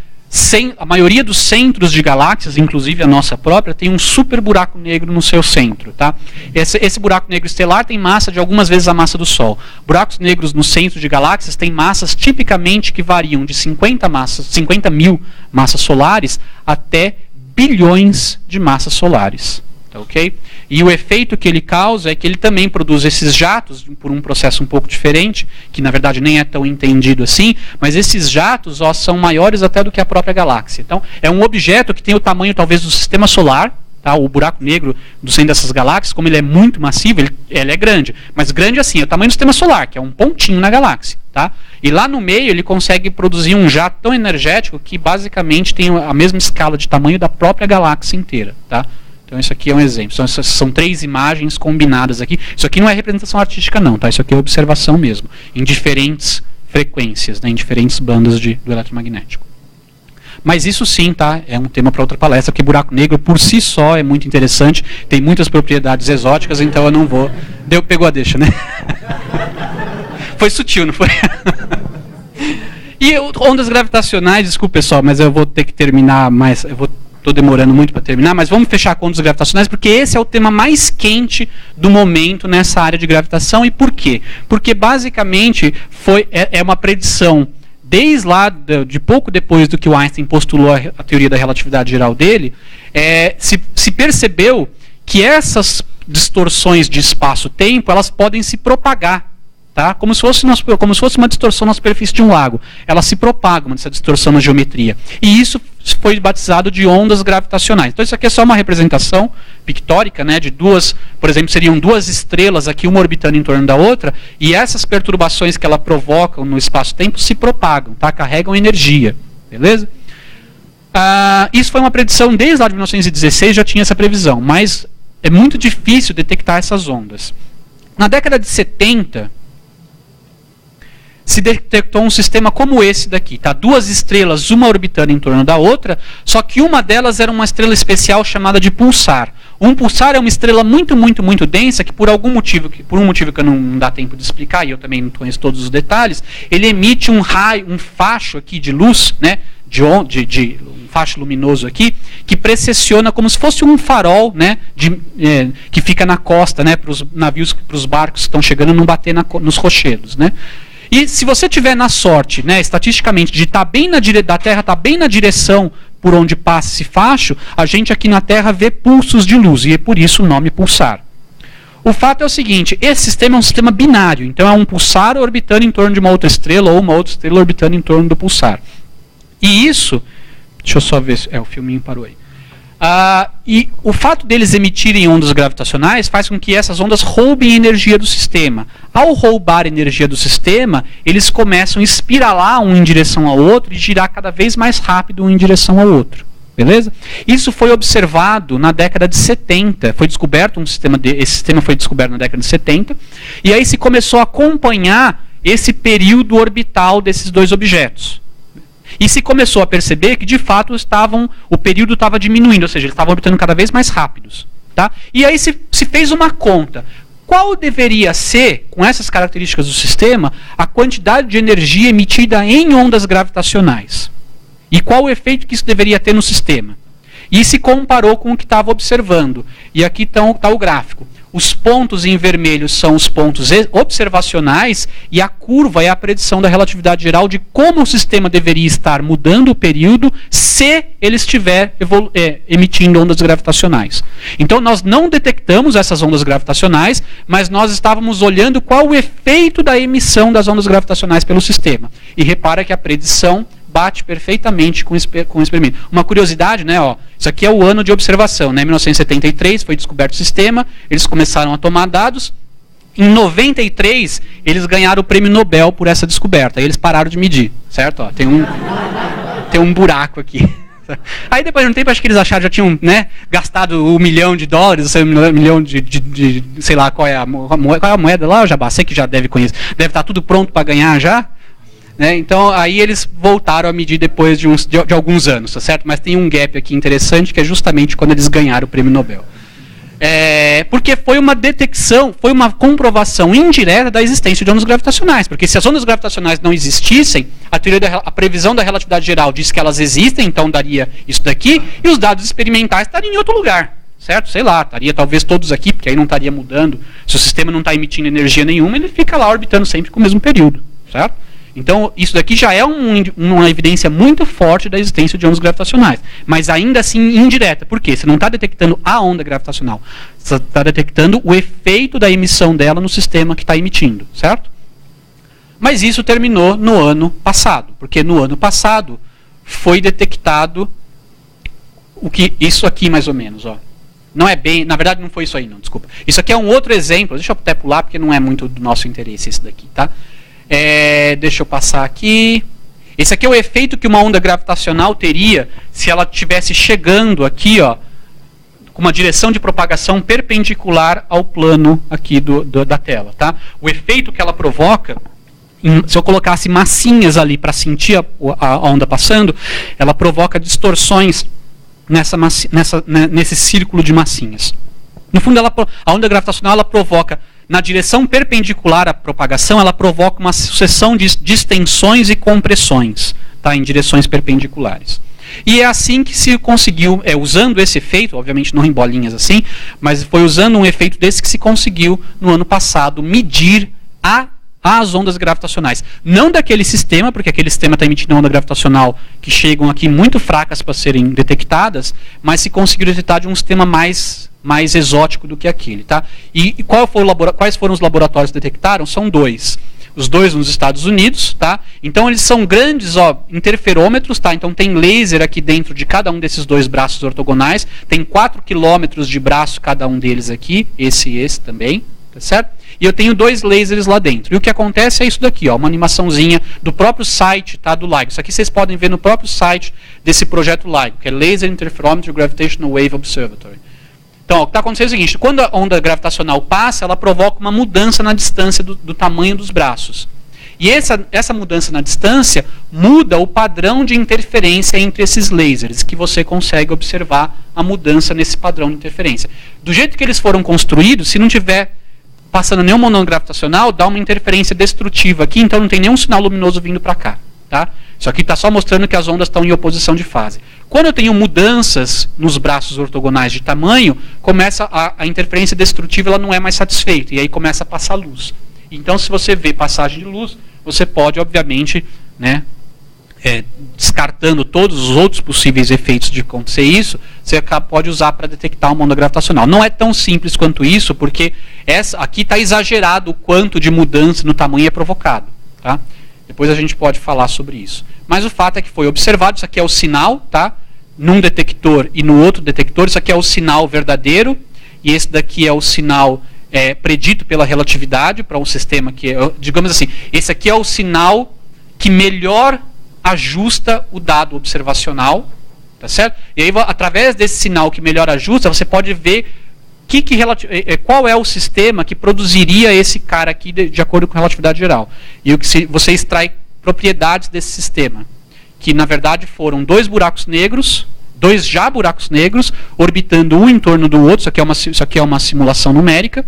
A maioria dos centros de galáxias, inclusive a nossa própria, tem um super buraco negro no seu centro. Tá? Esse buraco negro estelar tem massa de algumas vezes a massa do Sol. Buracos negros no centro de galáxias têm massas tipicamente que variam de 50 mil massas solares até bilhões de massas solares. Tá, okay? E o efeito que ele causa é que ele também produz esses jatos, por um processo um pouco diferente, que na verdade nem é tão entendido assim, mas esses jatos são maiores até do que a própria galáxia. Então, é um objeto que tem o tamanho talvez do sistema solar, tá? O buraco negro do centro dessas galáxias, como ele é muito massivo, ele é grande. Mas grande assim, é o tamanho do sistema solar, que é um pontinho na galáxia. Tá? E lá no meio ele consegue produzir um jato tão energético que basicamente tem a mesma escala de tamanho da própria galáxia inteira. Tá? Então isso aqui é um exemplo. São 3 imagens combinadas aqui. Isso aqui não é representação artística não, tá? Isso aqui é observação mesmo, em diferentes frequências, né? Em diferentes bandas do eletromagnético. Mas isso sim, tá? É um tema para outra palestra, porque buraco negro por si só é muito interessante, tem muitas propriedades exóticas, então eu não vou... Pegou a deixa, né? Foi sutil, não foi? E ondas gravitacionais, desculpa pessoal, mas eu vou ter que terminar mais, estou demorando muito para terminar, mas vamos fechar com ondas gravitacionais, porque esse é o tema mais quente do momento nessa área de gravitação. E por quê? Porque basicamente é uma predição, desde lá de pouco depois do que o Einstein postulou a teoria da relatividade geral dele, se percebeu que essas distorções de espaço-tempo, elas podem se propagar. Tá? Como se fosse uma distorção na superfície de um lago. Ela se propaga, essa distorção na geometria. E isso foi batizado de ondas gravitacionais. Então isso aqui é só uma representação pictórica, né, de por exemplo, seriam 2 estrelas aqui, uma orbitando em torno da outra, e essas perturbações que ela provocam no espaço-tempo se propagam, tá? Carregam energia. Beleza? Isso foi uma predição desde lá de 1916, já tinha essa previsão, mas é muito difícil detectar essas ondas. Na década de 70, se detectou um sistema como esse daqui, tá? 2 estrelas, uma orbitando em torno da outra, só que uma delas era uma estrela especial chamada de pulsar. Um pulsar é uma estrela muito, muito, muito densa, que por um motivo que eu não dá tempo de explicar, e eu também não conheço todos os detalhes, ele emite um raio, um facho aqui de luz, né? Um facho luminoso aqui, que precessiona como se fosse um farol, né, que fica na costa, né, para os navios, para os barcos que estão chegando não bater nos rochedos, né. E se você tiver na sorte, né, estatisticamente, de estar bem da Terra, estar bem na direção por onde passa esse facho, a gente aqui na Terra vê pulsos de luz, e é por isso o nome pulsar. O fato é o seguinte, esse sistema é um sistema binário, então é um pulsar orbitando em torno de uma outra estrela, ou uma outra estrela orbitando em torno do pulsar. E isso, deixa eu só ver, o filminho parou aí. E o fato deles emitirem ondas gravitacionais faz com que essas ondas roubem energia do sistema. Ao roubar energia do sistema, eles começam a espiralar um em direção ao outro e girar cada vez mais rápido um em direção ao outro. Beleza? Isso foi observado na década de 70. Foi descoberto esse sistema foi descoberto na década de 70. E aí se começou a acompanhar esse período orbital desses 2 objetos. E se começou a perceber que, de fato, o período estava diminuindo, ou seja, eles estavam orbitando cada vez mais rápidos. Tá? E aí se fez uma conta. Qual deveria ser, com essas características do sistema, a quantidade de energia emitida em ondas gravitacionais? E qual o efeito que isso deveria ter no sistema? E se comparou com o que estava observando. E aqui está o gráfico. Os pontos em vermelho são os pontos observacionais e a curva é a predição da relatividade geral de como o sistema deveria estar mudando o período se ele estiver emitindo ondas gravitacionais. Então nós não detectamos essas ondas gravitacionais, mas nós estávamos olhando qual o efeito da emissão das ondas gravitacionais pelo sistema. E repara que a predição bate perfeitamente com o experimento. Uma curiosidade, né? Isso aqui é o ano de observação, né? Em 1973 foi descoberto o sistema, eles começaram a tomar dados. Em 93 eles ganharam o prêmio Nobel por essa descoberta. Aí eles pararam de medir, certo? Tem um buraco aqui. Aí depois de um tempo acho que eles acharam, já tinham, né, gastado $1 milhão, $1 milhão de sei lá qual é a moeda lá, Jabá, sei que já deve conhecer, deve estar tudo pronto para ganhar já. Né? Então, aí eles voltaram a medir depois de alguns anos, tá certo? Mas tem um gap aqui interessante, que é justamente quando eles ganharam o prêmio Nobel. Porque foi uma detecção, foi uma comprovação indireta da existência de ondas gravitacionais. Porque se as ondas gravitacionais não existissem, a previsão da relatividade geral diz que elas existem, então daria isso daqui, e os dados experimentais estariam em outro lugar. Certo? Sei lá, estaria talvez todos aqui, porque aí não estaria mudando. Se o sistema não está emitindo energia nenhuma, ele fica lá orbitando sempre com o mesmo período. Certo? Então, isso daqui já é uma evidência muito forte da existência de ondas gravitacionais. Mas ainda assim indireta. Por quê? Você não está detectando a onda gravitacional. Você está detectando o efeito da emissão dela no sistema que está emitindo, certo? Mas isso terminou no ano passado. Porque no ano passado foi detectado isso aqui mais ou menos, ó. Não é bem, na verdade não foi isso aí não, desculpa. Isso aqui é um outro exemplo, deixa eu até pular porque não é muito do nosso interesse esse daqui, tá? Deixa eu passar aqui. Esse aqui é o efeito que uma onda gravitacional teria se ela estivesse chegando aqui, ó, com uma direção de propagação perpendicular ao plano aqui da tela, tá? O efeito que ela provoca, se eu colocasse massinhas ali para sentir a onda passando, ela provoca distorções nesse círculo de massinhas. No fundo, a onda gravitacional ela provoca, na direção perpendicular à propagação, ela provoca uma sucessão de extensões e compressões, tá, em direções perpendiculares. E é assim que se conseguiu, usando esse efeito, obviamente não em bolinhas assim, mas foi usando um efeito desse que se conseguiu, no ano passado, medir as ondas gravitacionais. Não daquele sistema, porque aquele sistema está emitindo onda gravitacional que chegam aqui muito fracas para serem detectadas, mas se conseguiu detectar de um sistema mais exótico do que aquele. Tá? E quais foram os laboratórios que detectaram? São dois. Os dois nos Estados Unidos. Tá? Então eles são grandes interferômetros. Tá? Então tem laser aqui dentro de cada um desses dois braços ortogonais. Tem 4 quilômetros de braço cada um deles aqui. Esse e esse também. Tá certo? E eu tenho 2 lasers lá dentro. E o que acontece é isso daqui, ó, uma animaçãozinha do próprio site, tá, do LIGO. Isso aqui vocês podem ver no próprio site desse projeto LIGO, que é Laser Interferometry Gravitational Wave Observatory. Então, o que está acontecendo é o seguinte, quando a onda gravitacional passa, ela provoca uma mudança na distância do tamanho dos braços. E essa mudança na distância muda o padrão de interferência entre esses lasers, que você consegue observar a mudança nesse padrão de interferência. Do jeito que eles foram construídos, se não tiver passando nenhuma onda gravitacional, dá uma interferência destrutiva aqui, então não tem nenhum sinal luminoso vindo para cá. Tá? Isso aqui está só mostrando que as ondas estão em oposição de fase. Quando eu tenho mudanças nos braços ortogonais de tamanho, começa a interferência destrutiva, ela não é mais satisfeita, e aí começa a passar luz. Então, se você vê passagem de luz, você pode, obviamente, né, descartando todos os outros possíveis efeitos de acontecer isso, você pode usar para detectar uma onda gravitacional. Não é tão simples quanto isso, porque aqui está exagerado o quanto de mudança no tamanho é provocado. Tá? Depois a gente pode falar sobre isso. Mas o fato é que foi observado, isso aqui é o sinal, tá? Num detector e no outro detector, isso aqui é o sinal verdadeiro, e esse daqui é o sinal predito pela relatividade para um sistema que digamos assim, esse aqui é o sinal que melhor ajusta o dado observacional, tá certo? E aí, através desse sinal que melhor ajusta, você pode ver qual é o sistema que produziria esse cara aqui de acordo com a relatividade geral. E você extrai propriedades desse sistema, que na verdade foram 2 buracos negros, 2 buracos negros, orbitando um em torno do outro. Isso aqui é uma simulação numérica,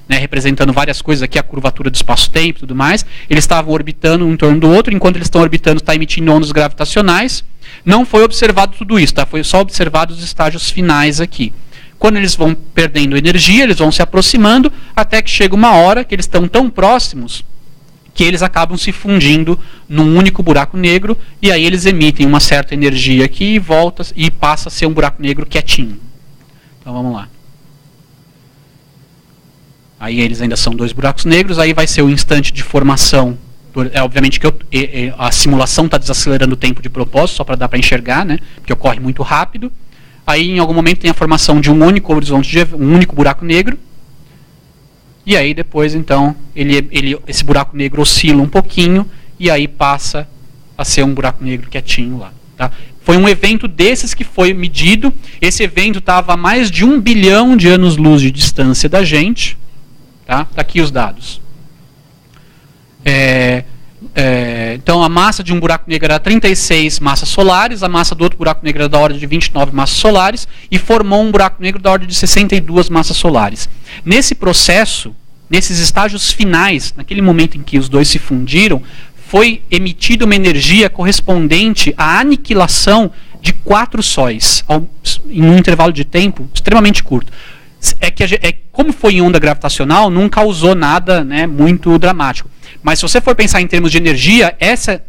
né, representando várias coisas aqui, a curvatura do espaço-tempo e tudo mais. Eles estavam orbitando um em torno do outro, enquanto eles estão orbitando, está emitindo ondas gravitacionais. Não foi observado tudo isso, tá? Foi só observado os estágios finais aqui. Quando eles vão perdendo energia, eles vão se aproximando, até que chega uma hora que eles estão tão próximos que eles acabam se fundindo num único buraco negro, e aí eles emitem uma certa energia aqui e passa a ser um buraco negro quietinho. Então vamos lá. Aí eles ainda são 2 buracos negros, aí vai ser o instante de formação. Obviamente que a simulação está desacelerando o tempo de propósito, só para dar para enxergar, né? Porque ocorre muito rápido. Aí em algum momento tem a formação de um único horizonte, um único buraco negro. E aí depois então esse buraco negro oscila um pouquinho e aí passa a ser um buraco negro quietinho lá. Tá? Foi um evento desses que foi medido. Esse evento estava a mais de 1 bilhão de anos-luz de distância da gente. Tá aqui os dados. Então a massa de um buraco negro era 36 massas solares, a massa do outro buraco negro era da ordem de 29 massas solares, e formou um buraco negro da ordem de 62 massas solares. Nesse processo, nesses estágios finais, naquele momento em que os dois se fundiram, foi emitida uma energia correspondente à aniquilação de 4 sóis, em um intervalo de tempo extremamente curto. Como foi em onda gravitacional, não causou nada, né, muito dramático. Mas se você for pensar em termos de energia,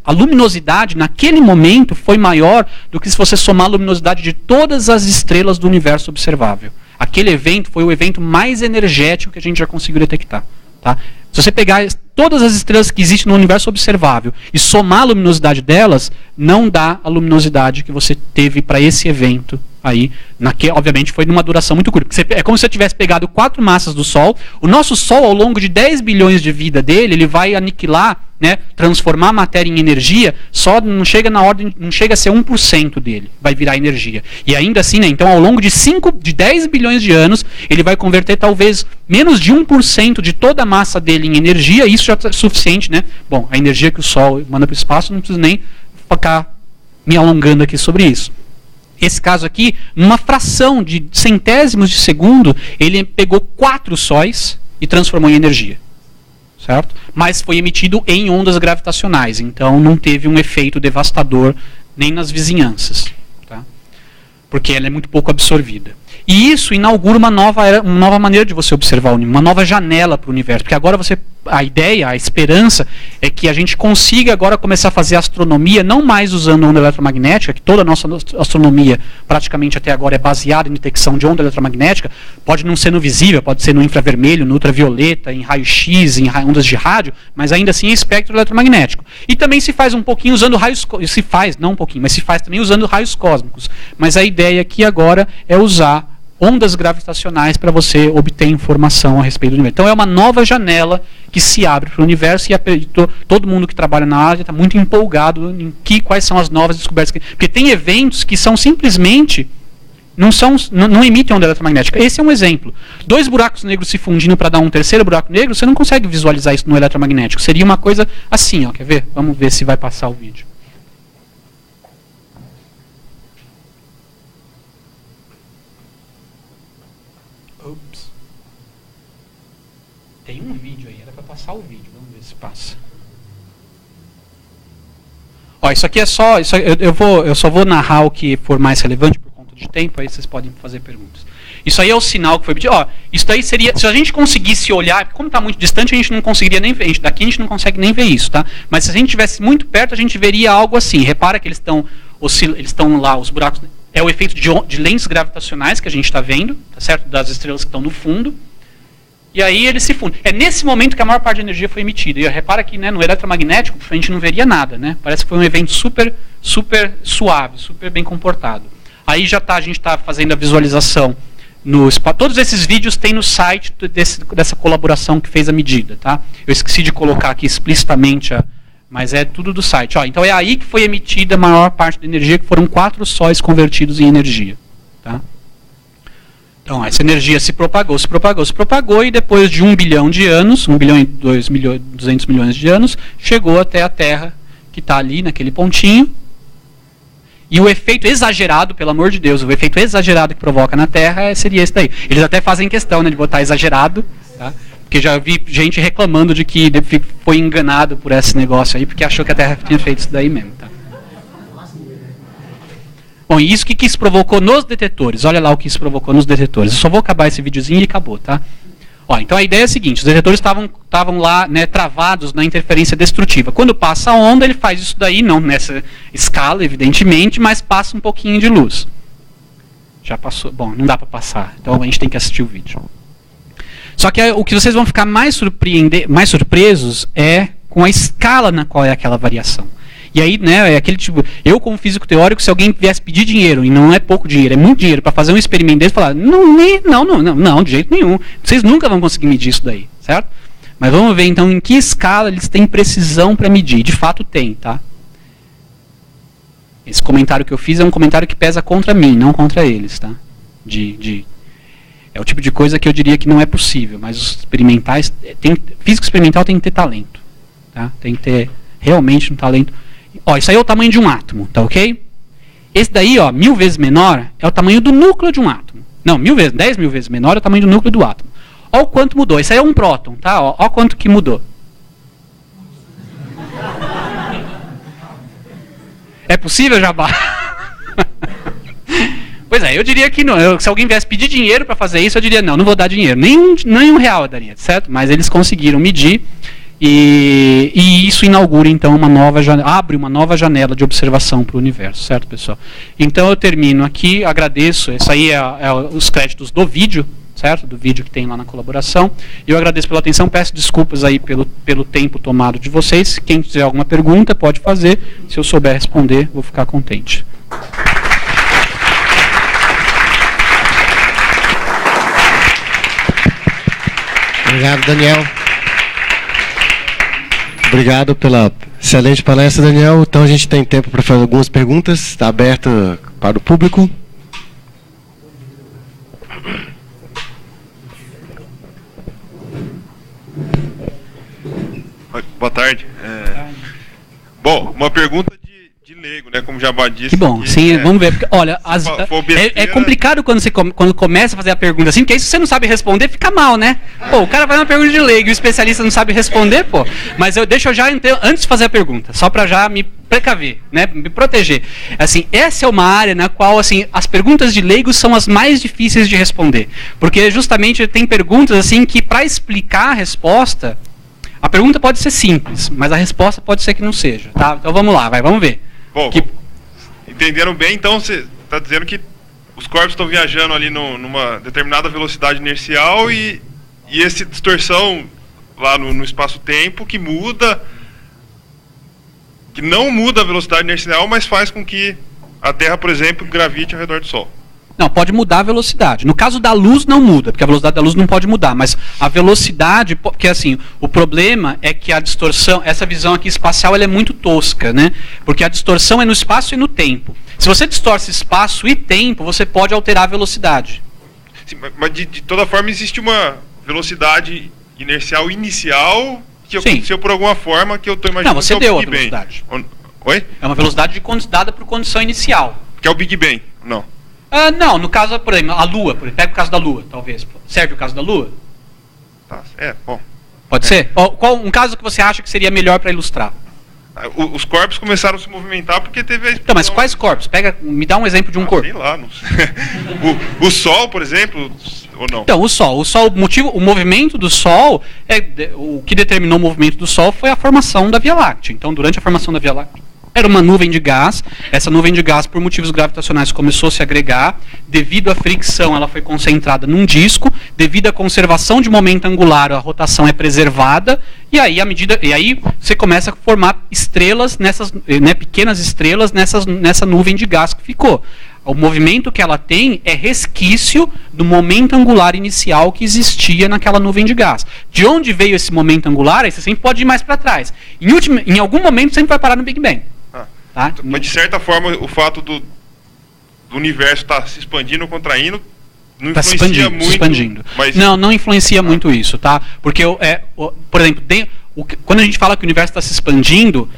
a luminosidade naquele momento foi maior do que se você somar a luminosidade de todas as estrelas do universo observável. Aquele evento foi o evento mais energético que a gente já conseguiu detectar. Tá? Se você pegar todas as estrelas que existem no universo observável e somar a luminosidade delas, não dá a luminosidade que você teve para esse evento aí, obviamente foi numa duração muito curta. É como se você tivesse pegado 4 massas do Sol. O nosso Sol, ao longo de 10 bilhões de vida dele, ele vai aniquilar, né, transformar a matéria em energia, só não chega a ser 1% dele, vai virar energia. E ainda assim, né, então ao longo de 10 bilhões de anos, ele vai converter talvez menos de 1% de toda a massa dele em energia, e isso já é suficiente, né? Bom, a energia que o Sol manda para o espaço, não preciso nem ficar me alongando aqui sobre isso. Esse caso aqui, numa fração de centésimos de segundo, ele pegou 4 sóis e transformou em energia. Certo? Mas foi emitido em ondas gravitacionais, então não teve um efeito devastador nem nas vizinhanças. Tá? Porque ela é muito pouco absorvida. E isso inaugura uma nova maneira de você observar o universo, uma nova janela para o universo. Porque agora a ideia, a esperança, é que a gente consiga agora começar a fazer astronomia, não mais usando onda eletromagnética, que toda a nossa astronomia, praticamente até agora, é baseada em detecção de onda eletromagnética. Pode não ser no visível, pode ser no infravermelho, no ultravioleta, em raio-x, em ondas de rádio, mas ainda assim é espectro eletromagnético. E também se faz um pouquinho usando raios... Se faz, não um pouquinho, mas se faz também usando raios cósmicos. Mas a ideia aqui agora é usar ondas gravitacionais para você obter informação a respeito do universo. Então é uma nova janela que se abre para o universo e todo mundo que trabalha na área está muito empolgado em quais são as novas descobertas. Porque tem eventos que são simplesmente, não emitem onda eletromagnética. Esse é um exemplo. 2 buracos negros se fundindo para dar um terceiro buraco negro, você não consegue visualizar isso no eletromagnético. Seria uma coisa assim, ó, quer ver? Vamos ver se vai passar o vídeo. Tem um vídeo aí, era para passar o vídeo, vamos ver se passa. Ó, isso aqui é só, eu só vou narrar o que for mais relevante por conta de tempo, aí vocês podem fazer perguntas. Isso aí é o sinal que foi pedido. Ó, isso daí seria, se a gente conseguisse olhar, como está muito distante, a gente não conseguiria nem ver, daqui a gente não consegue nem ver isso, tá? Mas se a gente estivesse muito perto, a gente veria algo assim. Repara que eles estão lá, os buracos, é o efeito de lentes gravitacionais que a gente está vendo, tá certo? Das estrelas que estão no fundo. E aí eles se fundem. É nesse momento que a maior parte da energia foi emitida. E repara que, né, no eletromagnético a gente não veria nada, né? Parece que foi um evento super suave, super bem comportado. Aí a gente está fazendo a visualização. Todos esses vídeos tem no site dessa colaboração que fez a medida. Tá? Eu esqueci de colocar aqui explicitamente, mas é tudo do site. Ó, então é aí que foi emitida a maior parte da energia, que foram 4 sóis convertidos em energia. Tá? Então, essa energia se propagou, e depois de 1 bilhão de anos, 1 bilhão e 200 milhões de anos, chegou até a Terra, que está ali naquele pontinho. E o efeito exagerado, pelo amor de Deus, o efeito exagerado que provoca na Terra seria esse daí. Eles até fazem questão, né, de botar exagerado, tá? Porque já vi gente reclamando de que foi enganado por esse negócio aí, porque achou que a Terra tinha feito isso daí mesmo. Tá? Bom, e isso que isso provocou nos detetores? Olha lá o que isso provocou nos detetores. Eu só vou acabar esse videozinho e acabou, tá? Ó, então a ideia é a seguinte, os detetores estavam lá, né, travados na interferência destrutiva. Quando passa a onda, ele faz isso daí, não nessa escala, evidentemente, mas passa um pouquinho de luz. Já passou. Bom, não dá para passar, então a gente tem que assistir o vídeo. Só que o que vocês vão ficar mais surpresos é com a escala na qual é aquela variação. E aí, né, é aquele tipo, eu como físico teórico, se alguém viesse pedir dinheiro, e não é pouco dinheiro, é muito dinheiro, para fazer um experimento desse, falar, não, de jeito nenhum, vocês nunca vão conseguir medir isso daí, certo? Mas vamos ver então em que escala eles têm precisão para medir, de fato tem, tá? Esse comentário que eu fiz é um comentário que pesa contra mim, não contra eles, tá? É o tipo de coisa que eu diria que não é possível, mas os experimentais, físico experimental tem que ter talento, tá? Tem que ter realmente um talento. Ó, isso aí é o tamanho de um átomo, tá ok? Esse daí, ó, 1000 vezes menor, é o tamanho do núcleo de um átomo. Não, 10 mil vezes menor é o tamanho do núcleo do átomo. Ó o quanto mudou. Isso aí é um próton, tá? Ó quanto que mudou. É possível, Jabá? Pois é, eu diria que não. Se alguém viesse pedir dinheiro para fazer isso, eu diria, não vou dar dinheiro. Nem um real eu daria, certo? Mas eles conseguiram medir. E isso inaugura, então, abre uma nova janela de observação para o universo, certo, pessoal? Então eu termino aqui, agradeço, esse aí é os créditos do vídeo, certo? Do vídeo que tem lá na colaboração. Eu agradeço pela atenção, peço desculpas aí pelo tempo tomado de vocês. Quem tiver alguma pergunta, pode fazer. Se eu souber responder, vou ficar contente. Obrigado, Daniel. Obrigado pela excelente palestra, Daniel. Então a gente tem tempo para fazer algumas perguntas. Está aberta para o público. Boa tarde. Bom, uma pergunta de leigo, né? Como Jabá disse. Que bom, sim, vamos ver. Porque, olha, é complicado quando começa a fazer a pergunta assim, porque aí se você não sabe responder, fica mal, né? Pô, o cara faz uma pergunta de leigo e o especialista não sabe responder, pô. Mas deixa eu já, antes de fazer a pergunta, só para já me precaver, né? Me proteger. Assim, essa é uma área na qual, assim, as perguntas de leigos são as mais difíceis de responder. Porque justamente tem perguntas, assim, que para explicar a resposta, a pergunta pode ser simples, mas a resposta pode ser que não seja, tá? Então vamos lá, vamos ver. Bom, entenderam bem, então você está dizendo que os corpos estão viajando ali numa determinada velocidade inercial e essa distorção lá no espaço-tempo que não muda a velocidade inercial, mas faz com que a Terra, por exemplo, gravite ao redor do Sol. Não, pode mudar a velocidade. No caso da luz não muda, porque a velocidade da luz não pode mudar, mas a velocidade, porque assim, o problema é que a distorção, essa visão aqui espacial, ela é muito tosca, né? Porque a distorção é no espaço e no tempo. Se você distorce espaço e tempo, você pode alterar a velocidade. Sim, mas de toda forma existe uma velocidade inercial inicial que aconteceu por alguma forma que eu estou imaginando. Não, você deu a velocidade. Oi? É uma velocidade dada por condição inicial. Que é o Big Bang, não? Não, no caso, por exemplo, a Lua, pega o caso da Lua, talvez. Serve o caso da Lua? Tá, bom. Pode ser? Qual um caso que você acha que seria melhor para ilustrar? Os corpos começaram a se movimentar porque teve a... Então, mas quais corpos? Me dá um exemplo de um corpo. Sei lá, não sei. o Sol, por exemplo, ou não? Então, o Sol, o movimento do Sol, o que determinou o movimento do Sol foi a formação da Via Láctea. Então, durante a formação da Via Láctea, era uma nuvem de gás. Essa nuvem de gás, por motivos gravitacionais, começou a se agregar. Devido à fricção, ela foi concentrada num disco. Devido à conservação de momento angular, a rotação é preservada. E aí, você começa a formar estrelas, pequenas estrelas, nessa nuvem de gás que ficou. O movimento que ela tem é resquício do momento angular inicial que existia naquela nuvem de gás. De onde veio esse momento angular? Aí você sempre pode ir mais para trás. Em algum momento, sempre vai parar no Big Bang. Tá? Mas, de certa forma, o fato do universo estar se expandindo ou contraindo não influencia muito. Expandindo. Mas... Não influencia muito isso, tá? Porque, por exemplo, quando a gente fala que o universo está se expandindo,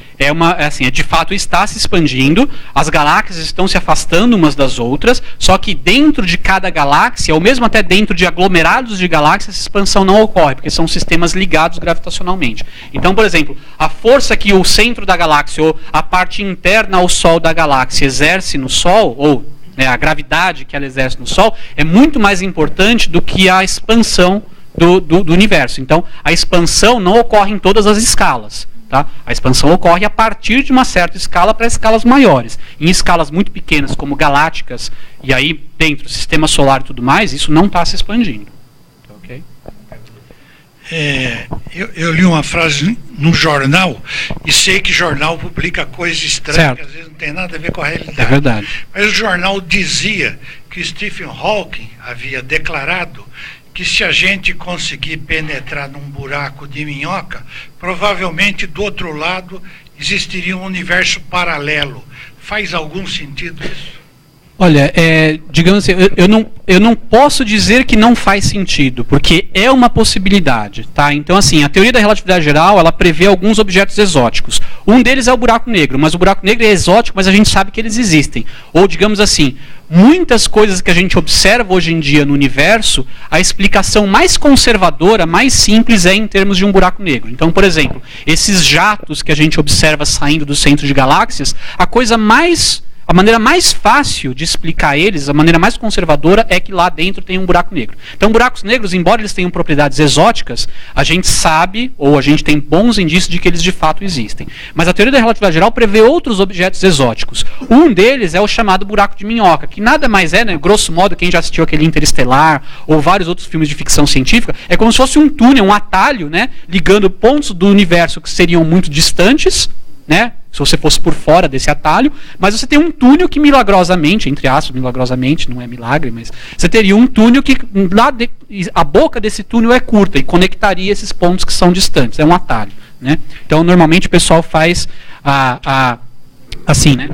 de fato está se expandindo, as galáxias estão se afastando umas das outras, só que dentro de cada galáxia, ou mesmo até dentro de aglomerados de galáxias, essa expansão não ocorre, porque são sistemas ligados gravitacionalmente. Então, por exemplo, a força que o centro da galáxia, ou a parte interna ao Sol da galáxia exerce no Sol, ou a gravidade que ela exerce no Sol, é muito mais importante do que a expansão do universo. Então, a expansão não ocorre em todas as escalas. Tá? A expansão ocorre a partir de uma certa escala para escalas maiores. Em escalas muito pequenas, como galácticas, e aí dentro do sistema solar e tudo mais, isso não está se expandindo. Okay? Eu li uma frase no jornal, e sei que jornal publica coisa estranha, que às vezes não tem nada a ver com a realidade. É verdade. Mas o jornal dizia que Stephen Hawking havia declarado que se a gente conseguir penetrar num buraco de minhoca, provavelmente do outro lado existiria um universo paralelo. Faz algum sentido isso? Olha, digamos assim, eu não posso dizer que não faz sentido, porque é uma possibilidade, tá? Então, assim, a teoria da relatividade geral, ela prevê alguns objetos exóticos. Um deles é o buraco negro, mas o buraco negro é exótico, mas a gente sabe que eles existem. Ou, digamos assim, muitas coisas que a gente observa hoje em dia no universo, a explicação mais conservadora, mais simples, é em termos de um buraco negro. Então, por exemplo, esses jatos que a gente observa saindo do centro de galáxias, a coisa mais A maneira mais fácil de explicar eles, a maneira mais conservadora, é que lá dentro tem um buraco negro. Então, buracos negros, embora eles tenham propriedades exóticas, a gente sabe, ou a gente tem bons indícios de que eles de fato existem. Mas a teoria da relatividade geral prevê outros objetos exóticos. Um deles é o chamado buraco de minhoca, que nada mais é, né, grosso modo, quem já assistiu aquele Interestelar, ou vários outros filmes de ficção científica, é como se fosse um túnel, um atalho, né, ligando pontos do universo que seriam muito distantes, né, se você fosse por fora desse atalho, mas você tem um túnel que milagrosamente, entre aspas, milagrosamente, não é milagre, mas você teria um túnel que a boca desse túnel é curta e conectaria esses pontos que são distantes, é um atalho, né? Então, normalmente o pessoal faz assim, né?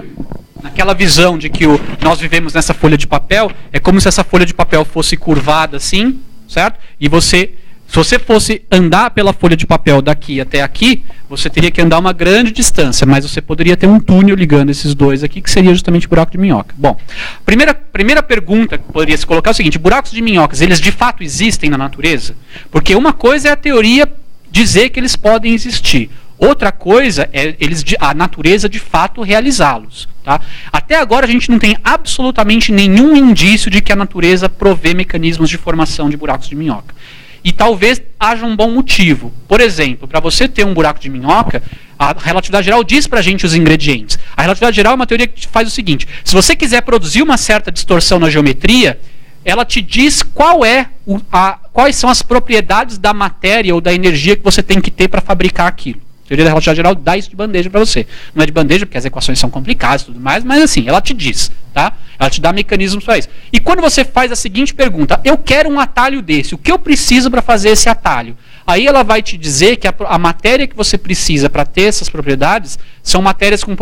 Naquela visão de que nós vivemos nessa folha de papel, é como se essa folha de papel fosse curvada assim, certo? E se você fosse andar pela folha de papel daqui até aqui, você teria que andar uma grande distância, mas você poderia ter um túnel ligando esses dois aqui, que seria justamente o buraco de minhoca. Bom, primeira pergunta que poderia se colocar é o seguinte: buracos de minhocas, eles de fato existem na natureza? Porque uma coisa é a teoria dizer que eles podem existir. Outra coisa é a natureza de fato realizá-los. Tá? Até agora a gente não tem absolutamente nenhum indício de que a natureza provê mecanismos de formação de buracos de minhoca. E talvez haja um bom motivo. Por exemplo, para você ter um buraco de minhoca, a relatividade geral diz para a gente os ingredientes. A relatividade geral é uma teoria que faz o seguinte: se você quiser produzir uma certa distorção na geometria, ela te diz quais são as propriedades da matéria ou da energia que você tem que ter para fabricar aquilo. A teoria da relatividade geral dá isso de bandeja para você. Não é de bandeja porque as equações são complicadas e tudo mais, mas assim, ela te diz, tá? Ela te dá mecanismos para isso. E quando você faz a seguinte pergunta: eu quero um atalho desse, o que eu preciso para fazer esse atalho? Aí ela vai te dizer que a matéria que você precisa para ter essas propriedades são matérias com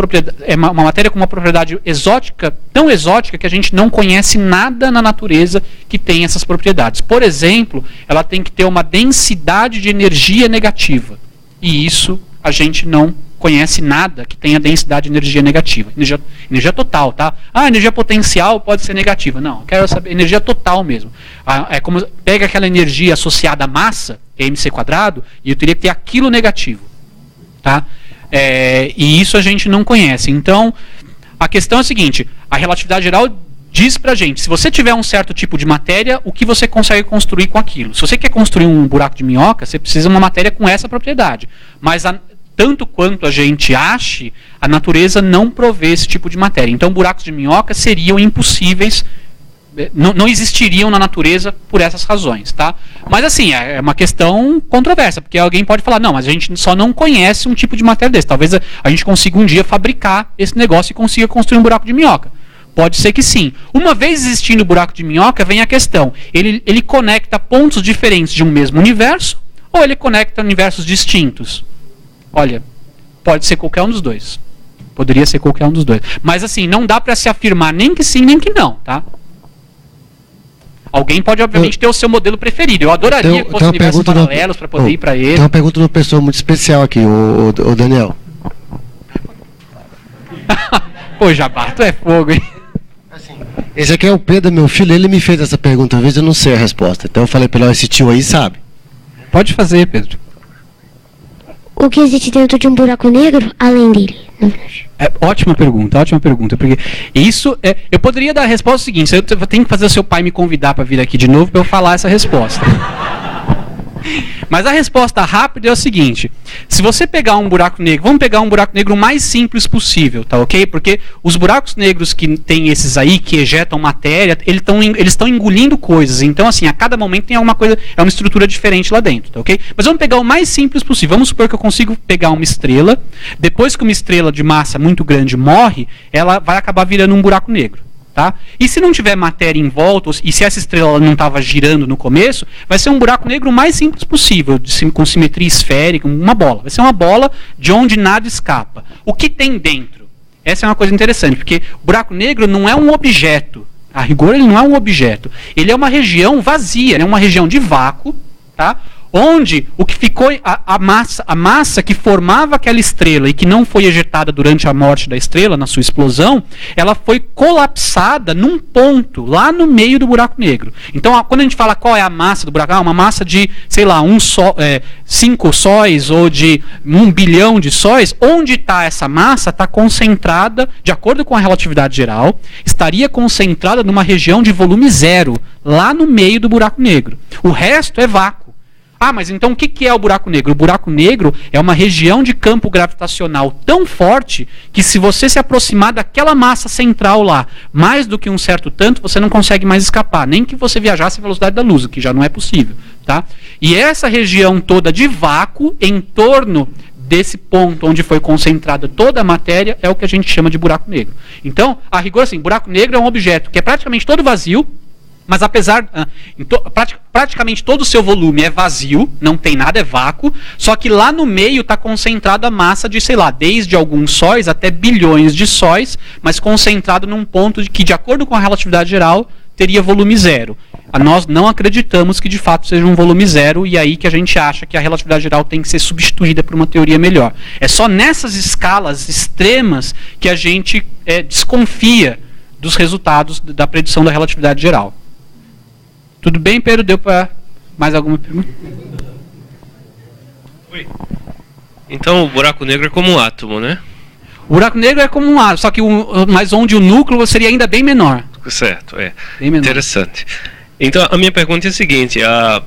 uma matéria com uma propriedade exótica, tão exótica que a gente não conhece nada na natureza que tem essas propriedades. Por exemplo, ela tem que ter uma densidade de energia negativa. E isso a gente não conhece nada que tenha densidade de energia negativa. Energia total, tá? Energia potencial pode ser negativa. Não, eu quero saber energia total mesmo. É como pega aquela energia associada à massa, mc², e eu teria que ter aquilo negativo. Tá? E isso a gente não conhece. Então, a questão é a seguinte: a relatividade geral diz pra gente, se você tiver um certo tipo de matéria, o que você consegue construir com aquilo. Se você quer construir um buraco de minhoca, você precisa de uma matéria com essa propriedade. Mas tanto quanto a gente ache, a natureza não provê esse tipo de matéria. Então, buracos de minhoca seriam impossíveis, não existiriam na natureza por essas razões, tá? Mas assim, é uma questão controversa, porque alguém pode falar: não, mas a gente só não conhece um tipo de matéria desse. Talvez a gente consiga um dia fabricar esse negócio e consiga construir um buraco de minhoca. Pode ser que sim. Uma vez existindo o buraco de minhoca, vem a questão: ele conecta pontos diferentes de um mesmo universo, ou ele conecta universos distintos? Olha, pode ser qualquer um dos dois. Poderia ser qualquer um dos dois. Mas assim, não dá para se afirmar nem que sim, nem que não, tá? Alguém pode, obviamente, ter o seu modelo preferido. Eu adoraria que fosse universos paralelos para poder ir para ele. Tem uma pergunta de uma pessoa muito especial aqui, o Daniel. Pô, Jabá, tu é fogo, hein? Esse aqui é o Pedro, meu filho. Ele me fez essa pergunta uma vez, eu não sei a resposta. Então eu falei para ele: esse tio aí sabe. Pode fazer, Pedro. O que existe dentro de um buraco negro, além dele? Ótima pergunta, porque isso eu poderia dar a resposta seguinte: eu tenho que fazer o seu pai me convidar para vir aqui de novo para eu falar essa resposta. Mas a resposta rápida é o seguinte: se você pegar um buraco negro, vamos pegar um buraco negro o mais simples possível, tá ok? Porque os buracos negros que tem esses aí, que ejetam matéria, eles estão engolindo coisas. Então, assim, a cada momento tem alguma coisa, é uma estrutura diferente lá dentro, tá ok? Mas vamos pegar o mais simples possível. Vamos supor que eu consigo pegar uma estrela, depois que uma estrela de massa muito grande morre, ela vai acabar virando um buraco negro. Tá? E se não tiver matéria em volta, e se essa estrela não estava girando no começo, vai ser um buraco negro o mais simples possível, com simetria esférica, uma bola. Vai ser uma bola de onde nada escapa. O que tem dentro? Essa é uma coisa interessante, porque o buraco negro não é um objeto. A rigor, ele não é um objeto. Ele é uma região vazia, é uma região de vácuo, tá? onde o que ficou, a massa que formava aquela estrela e que não foi ejetada durante a morte da estrela, na sua explosão, ela foi colapsada num ponto, lá no meio do buraco negro. Então, quando a gente fala qual é a massa do buraco, uma massa de, sei lá, 5 sóis ou de 1 bilhão de sóis, onde está essa massa está concentrada, de acordo com a relatividade geral, estaria concentrada numa região de volume zero, lá no meio do buraco negro. O resto é vácuo. Ah, mas então o que é o buraco negro? O buraco negro é uma região de campo gravitacional tão forte que se você se aproximar daquela massa central lá, mais do que um certo tanto, você não consegue mais escapar, nem que você viajasse à velocidade da luz, o que já não é possível. Tá? E essa região toda de vácuo, em torno desse ponto onde foi concentrada toda a matéria, é o que a gente chama de buraco negro. Então, a rigor, assim, buraco negro é um objeto que é praticamente todo vazio, mas apesar, praticamente todo o seu volume é vazio, não tem nada, é vácuo, só que lá no meio está concentrada a massa de, sei lá, desde alguns sóis até bilhões de sóis, mas concentrado num ponto que, de acordo com a relatividade geral, teria volume zero. Nós não acreditamos que de fato seja um volume zero, e aí que a gente acha que a relatividade geral tem que ser substituída por uma teoria melhor. É só nessas escalas extremas que a gente desconfia dos resultados da predição da relatividade geral. Tudo bem, Pedro? Deu para mais alguma pergunta? Oi. Então o buraco negro é como um átomo, né? O buraco negro é como um átomo, só que mas onde o núcleo seria ainda bem menor. Certo, é. Bem menor. Interessante. Então a minha pergunta é a seguinte: a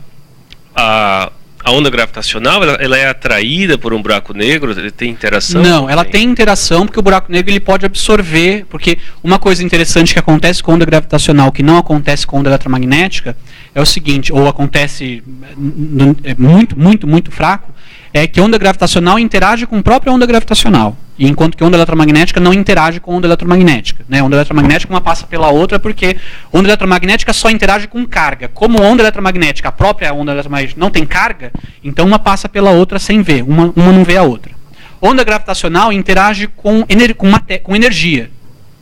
onda gravitacional, ela é atraída por um buraco negro? Ele tem interação? Não, ela tem interação porque o buraco negro ele pode absorver, porque uma coisa interessante que acontece com onda gravitacional que não acontece com onda eletromagnética é o seguinte, ou acontece muito fraco, é que a onda gravitacional interage com a própria onda gravitacional, enquanto que a onda eletromagnética não interage com a onda eletromagnética. Né? A onda eletromagnética uma passa pela outra porque a onda eletromagnética só interage com carga. Como a onda eletromagnética, a própria onda eletromagnética não tem carga, então uma passa pela outra sem ver, uma não vê a outra. Onda gravitacional interage com energia,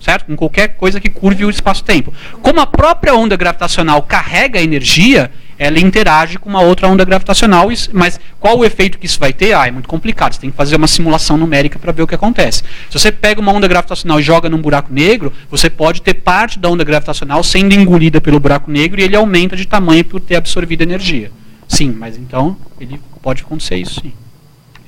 certo? Com qualquer coisa que curve o espaço-tempo. Como a própria onda gravitacional carrega energia, ela interage com uma outra onda gravitacional, mas qual o efeito que isso vai ter? É muito complicado, você tem que fazer uma simulação numérica para ver o que acontece. Se você pega uma onda gravitacional e joga num buraco negro, você pode ter parte da onda gravitacional sendo engolida pelo buraco negro e ele aumenta de tamanho por ter absorvido energia. Sim, mas então ele pode acontecer isso, sim.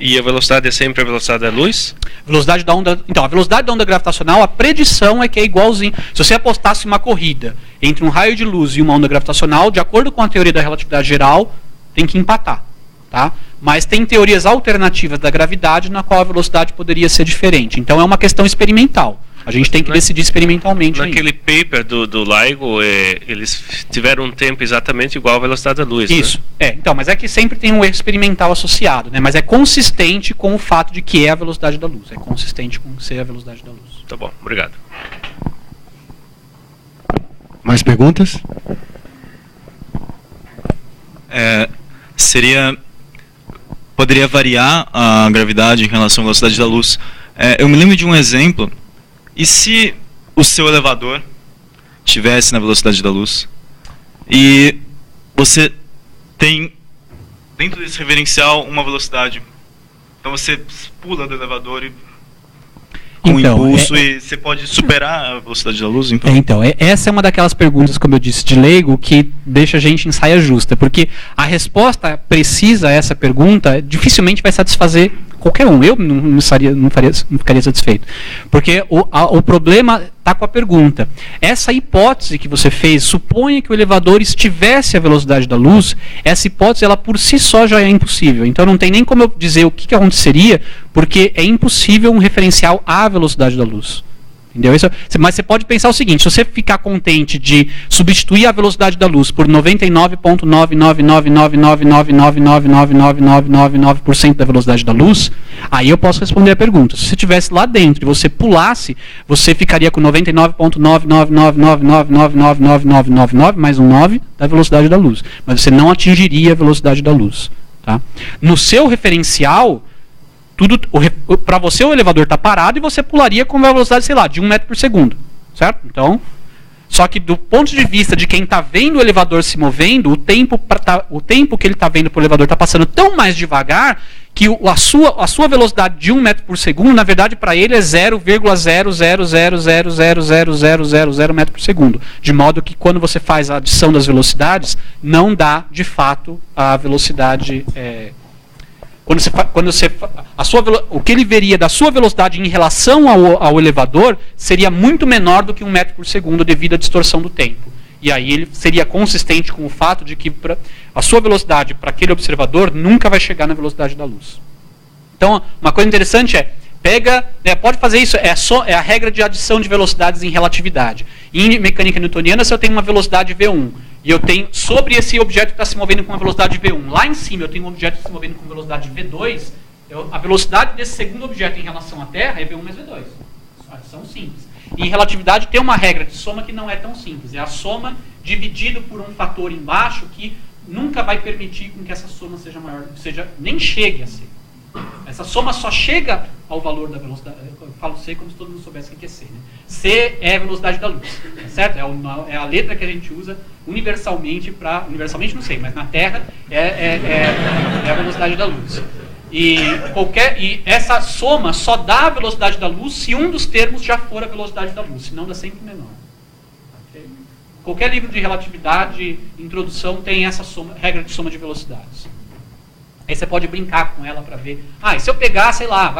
E a velocidade é sempre a velocidade da luz? Velocidade da onda, então, a velocidade da onda gravitacional, a predição é que é igualzinho. Se você apostasse uma corrida entre um raio de luz e uma onda gravitacional, de acordo com a teoria da relatividade geral, tem que empatar. Tá? Mas tem teorias alternativas da gravidade na qual a velocidade poderia ser diferente. Então é uma questão experimental. A gente tem que decidir experimentalmente. Naquele paper do LIGO, eles tiveram um tempo exatamente igual à velocidade da luz. Isso. Né? Então, mas é que sempre tem um experimental associado, né? Mas é consistente com o fato de que é a velocidade da luz. É consistente com ser a velocidade da luz. Tá bom, obrigado. Mais perguntas? Poderia variar a gravidade em relação à velocidade da luz. Eu me lembro de um exemplo. E se o seu elevador estivesse na velocidade da luz e você tem dentro desse referencial uma velocidade, então você pula do elevador e com impulso e você pode superar a velocidade da luz? Então, essa é uma daquelas perguntas, como eu disse, de leigo, que deixa a gente em saia justa, porque a resposta precisa a essa pergunta dificilmente vai satisfazer qualquer um. Eu não ficaria satisfeito. Porque o problema está com a pergunta. Essa hipótese que você fez, suponha que o elevador estivesse à velocidade da luz, essa hipótese, ela por si só já é impossível. Então não tem nem como eu dizer o que aconteceria, porque é impossível um referencial à velocidade da luz. Entendeu? Mas você pode pensar o seguinte: se você ficar contente de substituir a velocidade da luz por 99,99999999999% da velocidade da luz, aí eu posso responder a pergunta. Se você estivesse lá dentro e você pulasse, você ficaria com 99,99999999999 mais um 9 da velocidade da luz. Mas você não atingiria a velocidade da luz. Tá? No seu referencial, para você o elevador está parado e você pularia com uma velocidade, sei lá, de 1 metro por segundo, certo? Então, Só que do ponto de vista de quem está vendo o elevador se movendo, o tempo que ele está vendo para o elevador está passando tão mais devagar que a sua velocidade de 1 metro por segundo, na verdade, para ele é 0,000000000 metro por segundo. De modo que quando você faz a adição das velocidades, não dá, de fato, a velocidade... o que ele veria da sua velocidade em relação ao elevador seria muito menor do que 1 metro por segundo devido à distorção do tempo. E aí ele seria consistente com o fato de que a sua velocidade para aquele observador nunca vai chegar na velocidade da luz. Então, uma coisa interessante pode fazer isso, é a regra de adição de velocidades em relatividade. Em mecânica newtoniana, se eu tenho uma velocidade V1, e eu tenho, sobre esse objeto que está se movendo com uma velocidade V1, lá em cima eu tenho um objeto se movendo com velocidade V2, a velocidade desse segundo objeto em relação à Terra é V1 mais V2. São simples. E em relatividade tem uma regra de soma que não é tão simples. É a soma dividido por um fator embaixo que nunca vai permitir com que essa soma seja maior, nem chegue a ser. Essa soma só chega ao valor da velocidade. Eu falo C como se todo mundo soubesse o que é C. Né? C é a velocidade da luz, certo? É a letra que a gente usa universalmente para... Universalmente não sei, mas na Terra é a velocidade da luz. E essa soma só dá a velocidade da luz se um dos termos já for a velocidade da luz, senão dá sempre menor. Okay? Qualquer livro de relatividade, introdução, tem essa regra de soma de velocidades. Aí você pode brincar com ela para ver. E se eu pegar, sei lá,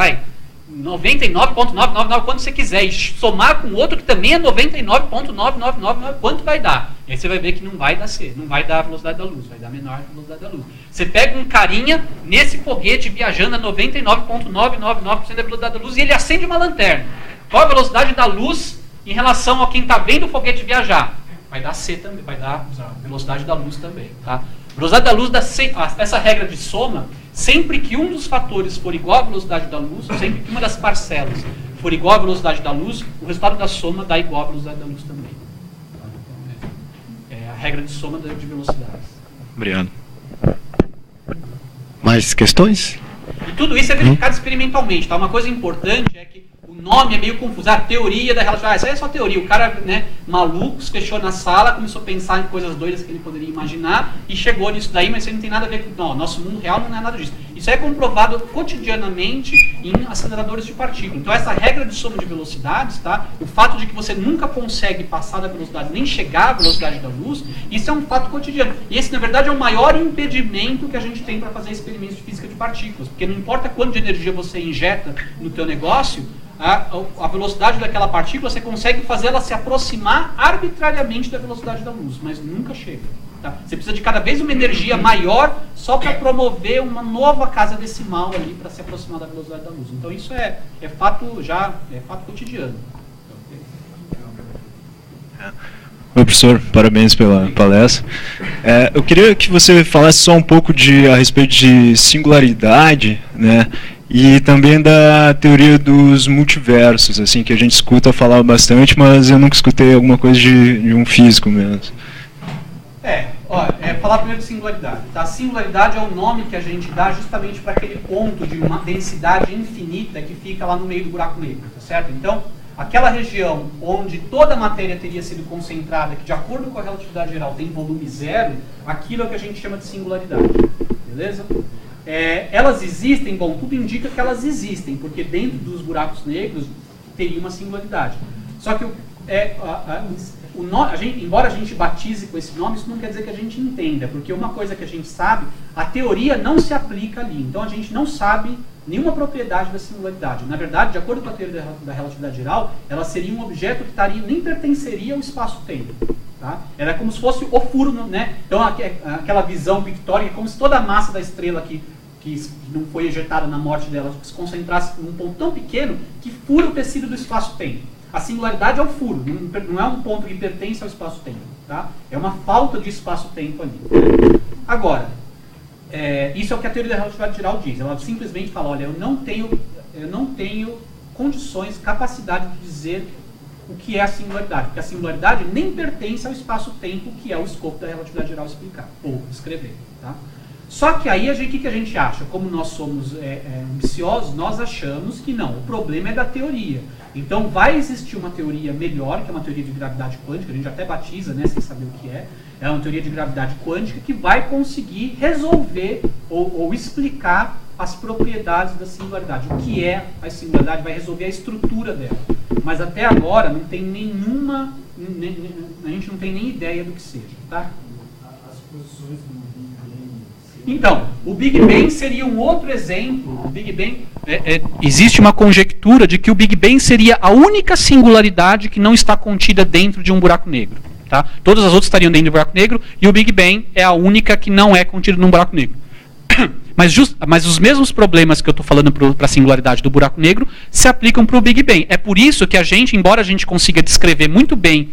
99,999, quanto você quiser, e somar com outro que também é 99,999, quanto vai dar? E aí você vai ver que não vai dar C, não vai dar a velocidade da luz, vai dar menor que a velocidade da luz. Você pega um carinha nesse foguete viajando a 99,999% da velocidade da luz e ele acende uma lanterna. Qual a velocidade da luz em relação a quem está vendo o foguete viajar? Vai dar C também, vai dar a velocidade da luz também, tá? A velocidade da luz dá essa regra de soma, sempre que um dos fatores for igual à velocidade da luz, sempre que uma das parcelas for igual à velocidade da luz, o resultado da soma dá igual à velocidade da luz também. Então, é a regra de soma de velocidades. Obrigado. Mais questões? E tudo isso é verificado experimentalmente. Tá? Uma coisa importante é que o nome é meio confuso. A teoria da relatividade. Isso aí é só teoria. O cara, maluco, se fechou na sala, começou a pensar em coisas doidas que ele poderia imaginar e chegou nisso daí, mas isso aí não tem nada a ver com... Não, nosso mundo real não é nada disso. Isso é comprovado cotidianamente em aceleradores de partículas. Então essa regra de soma de velocidades, tá? O fato de que você nunca consegue passar da velocidade, nem chegar à velocidade da luz, isso é um fato cotidiano. E esse, na verdade, é o maior impedimento que a gente tem para fazer experimentos de física de partículas. Porque não importa quanto de energia você injeta no teu negócio, a velocidade daquela partícula, você consegue fazer ela se aproximar arbitrariamente da velocidade da luz, mas nunca chega. Tá? Você precisa de cada vez uma energia maior só para promover uma nova casa decimal ali para se aproximar da velocidade da luz. Então isso é fato cotidiano. Oi, professor, parabéns pela palestra. Eu queria que você falasse só um pouco a respeito de singularidade, né? E também da teoria dos multiversos, assim, que a gente escuta falar bastante, mas eu nunca escutei alguma coisa de um físico mesmo. Falar primeiro de singularidade. Tá? Singularidade é o nome que a gente dá justamente para aquele ponto de uma densidade infinita que fica lá no meio do buraco negro, tá certo? Então, aquela região onde toda a matéria teria sido concentrada, que de acordo com a relatividade geral tem volume zero, aquilo é o que a gente chama de singularidade. Beleza? Elas existem, bom, tudo indica que elas existem, porque dentro dos buracos negros teria uma singularidade. Só que embora a gente batize com esse nome, isso não quer dizer que a gente entenda, porque uma coisa que a gente sabe, a teoria não se aplica ali, então a gente não sabe nenhuma propriedade da singularidade. Na verdade, de acordo com a teoria da relatividade geral, ela seria um objeto que nem pertenceria ao espaço-tempo. Tá? Era como se fosse o furo, né? Então aquela visão pictórica, como se toda a massa da estrela que não foi ejetada na morte dela se concentrasse num ponto tão pequeno que fura o tecido do espaço-tempo. A singularidade é o furo, não é um ponto que pertence ao espaço-tempo. Tá? É uma falta de espaço-tempo ali. Agora, isso é o que a teoria da relatividade geral diz. Ela simplesmente fala, olha, eu não tenho condições, capacidade de dizer o que é a singularidade, porque a singularidade nem pertence ao espaço-tempo, que é o escopo da relatividade geral explicar, ou escrever. Tá? Só que aí, o que a gente acha? Como nós somos ambiciosos, nós achamos que não, o problema é da teoria. Então vai existir uma teoria melhor, que é uma teoria de gravidade quântica, a gente até batiza, né, sem saber o que é uma teoria de gravidade quântica que vai conseguir resolver ou explicar as propriedades da singularidade. O que é a singularidade vai resolver a estrutura dela. Mas até agora não tem nenhuma, a gente não tem nem ideia do que seja, tá? As posições do Big Bang. Então, o Big Bang seria um outro exemplo. O Big Bang, existe uma conjectura de que o Big Bang seria a única singularidade que não está contida dentro de um buraco negro. Tá? Todas as outras estariam dentro do buraco negro e o Big Bang é a única que não é contida num buraco negro. Mas os mesmos problemas que eu estou falando para a singularidade do buraco negro se aplicam para o Big Bang. É por isso que a gente, embora a gente consiga descrever muito bem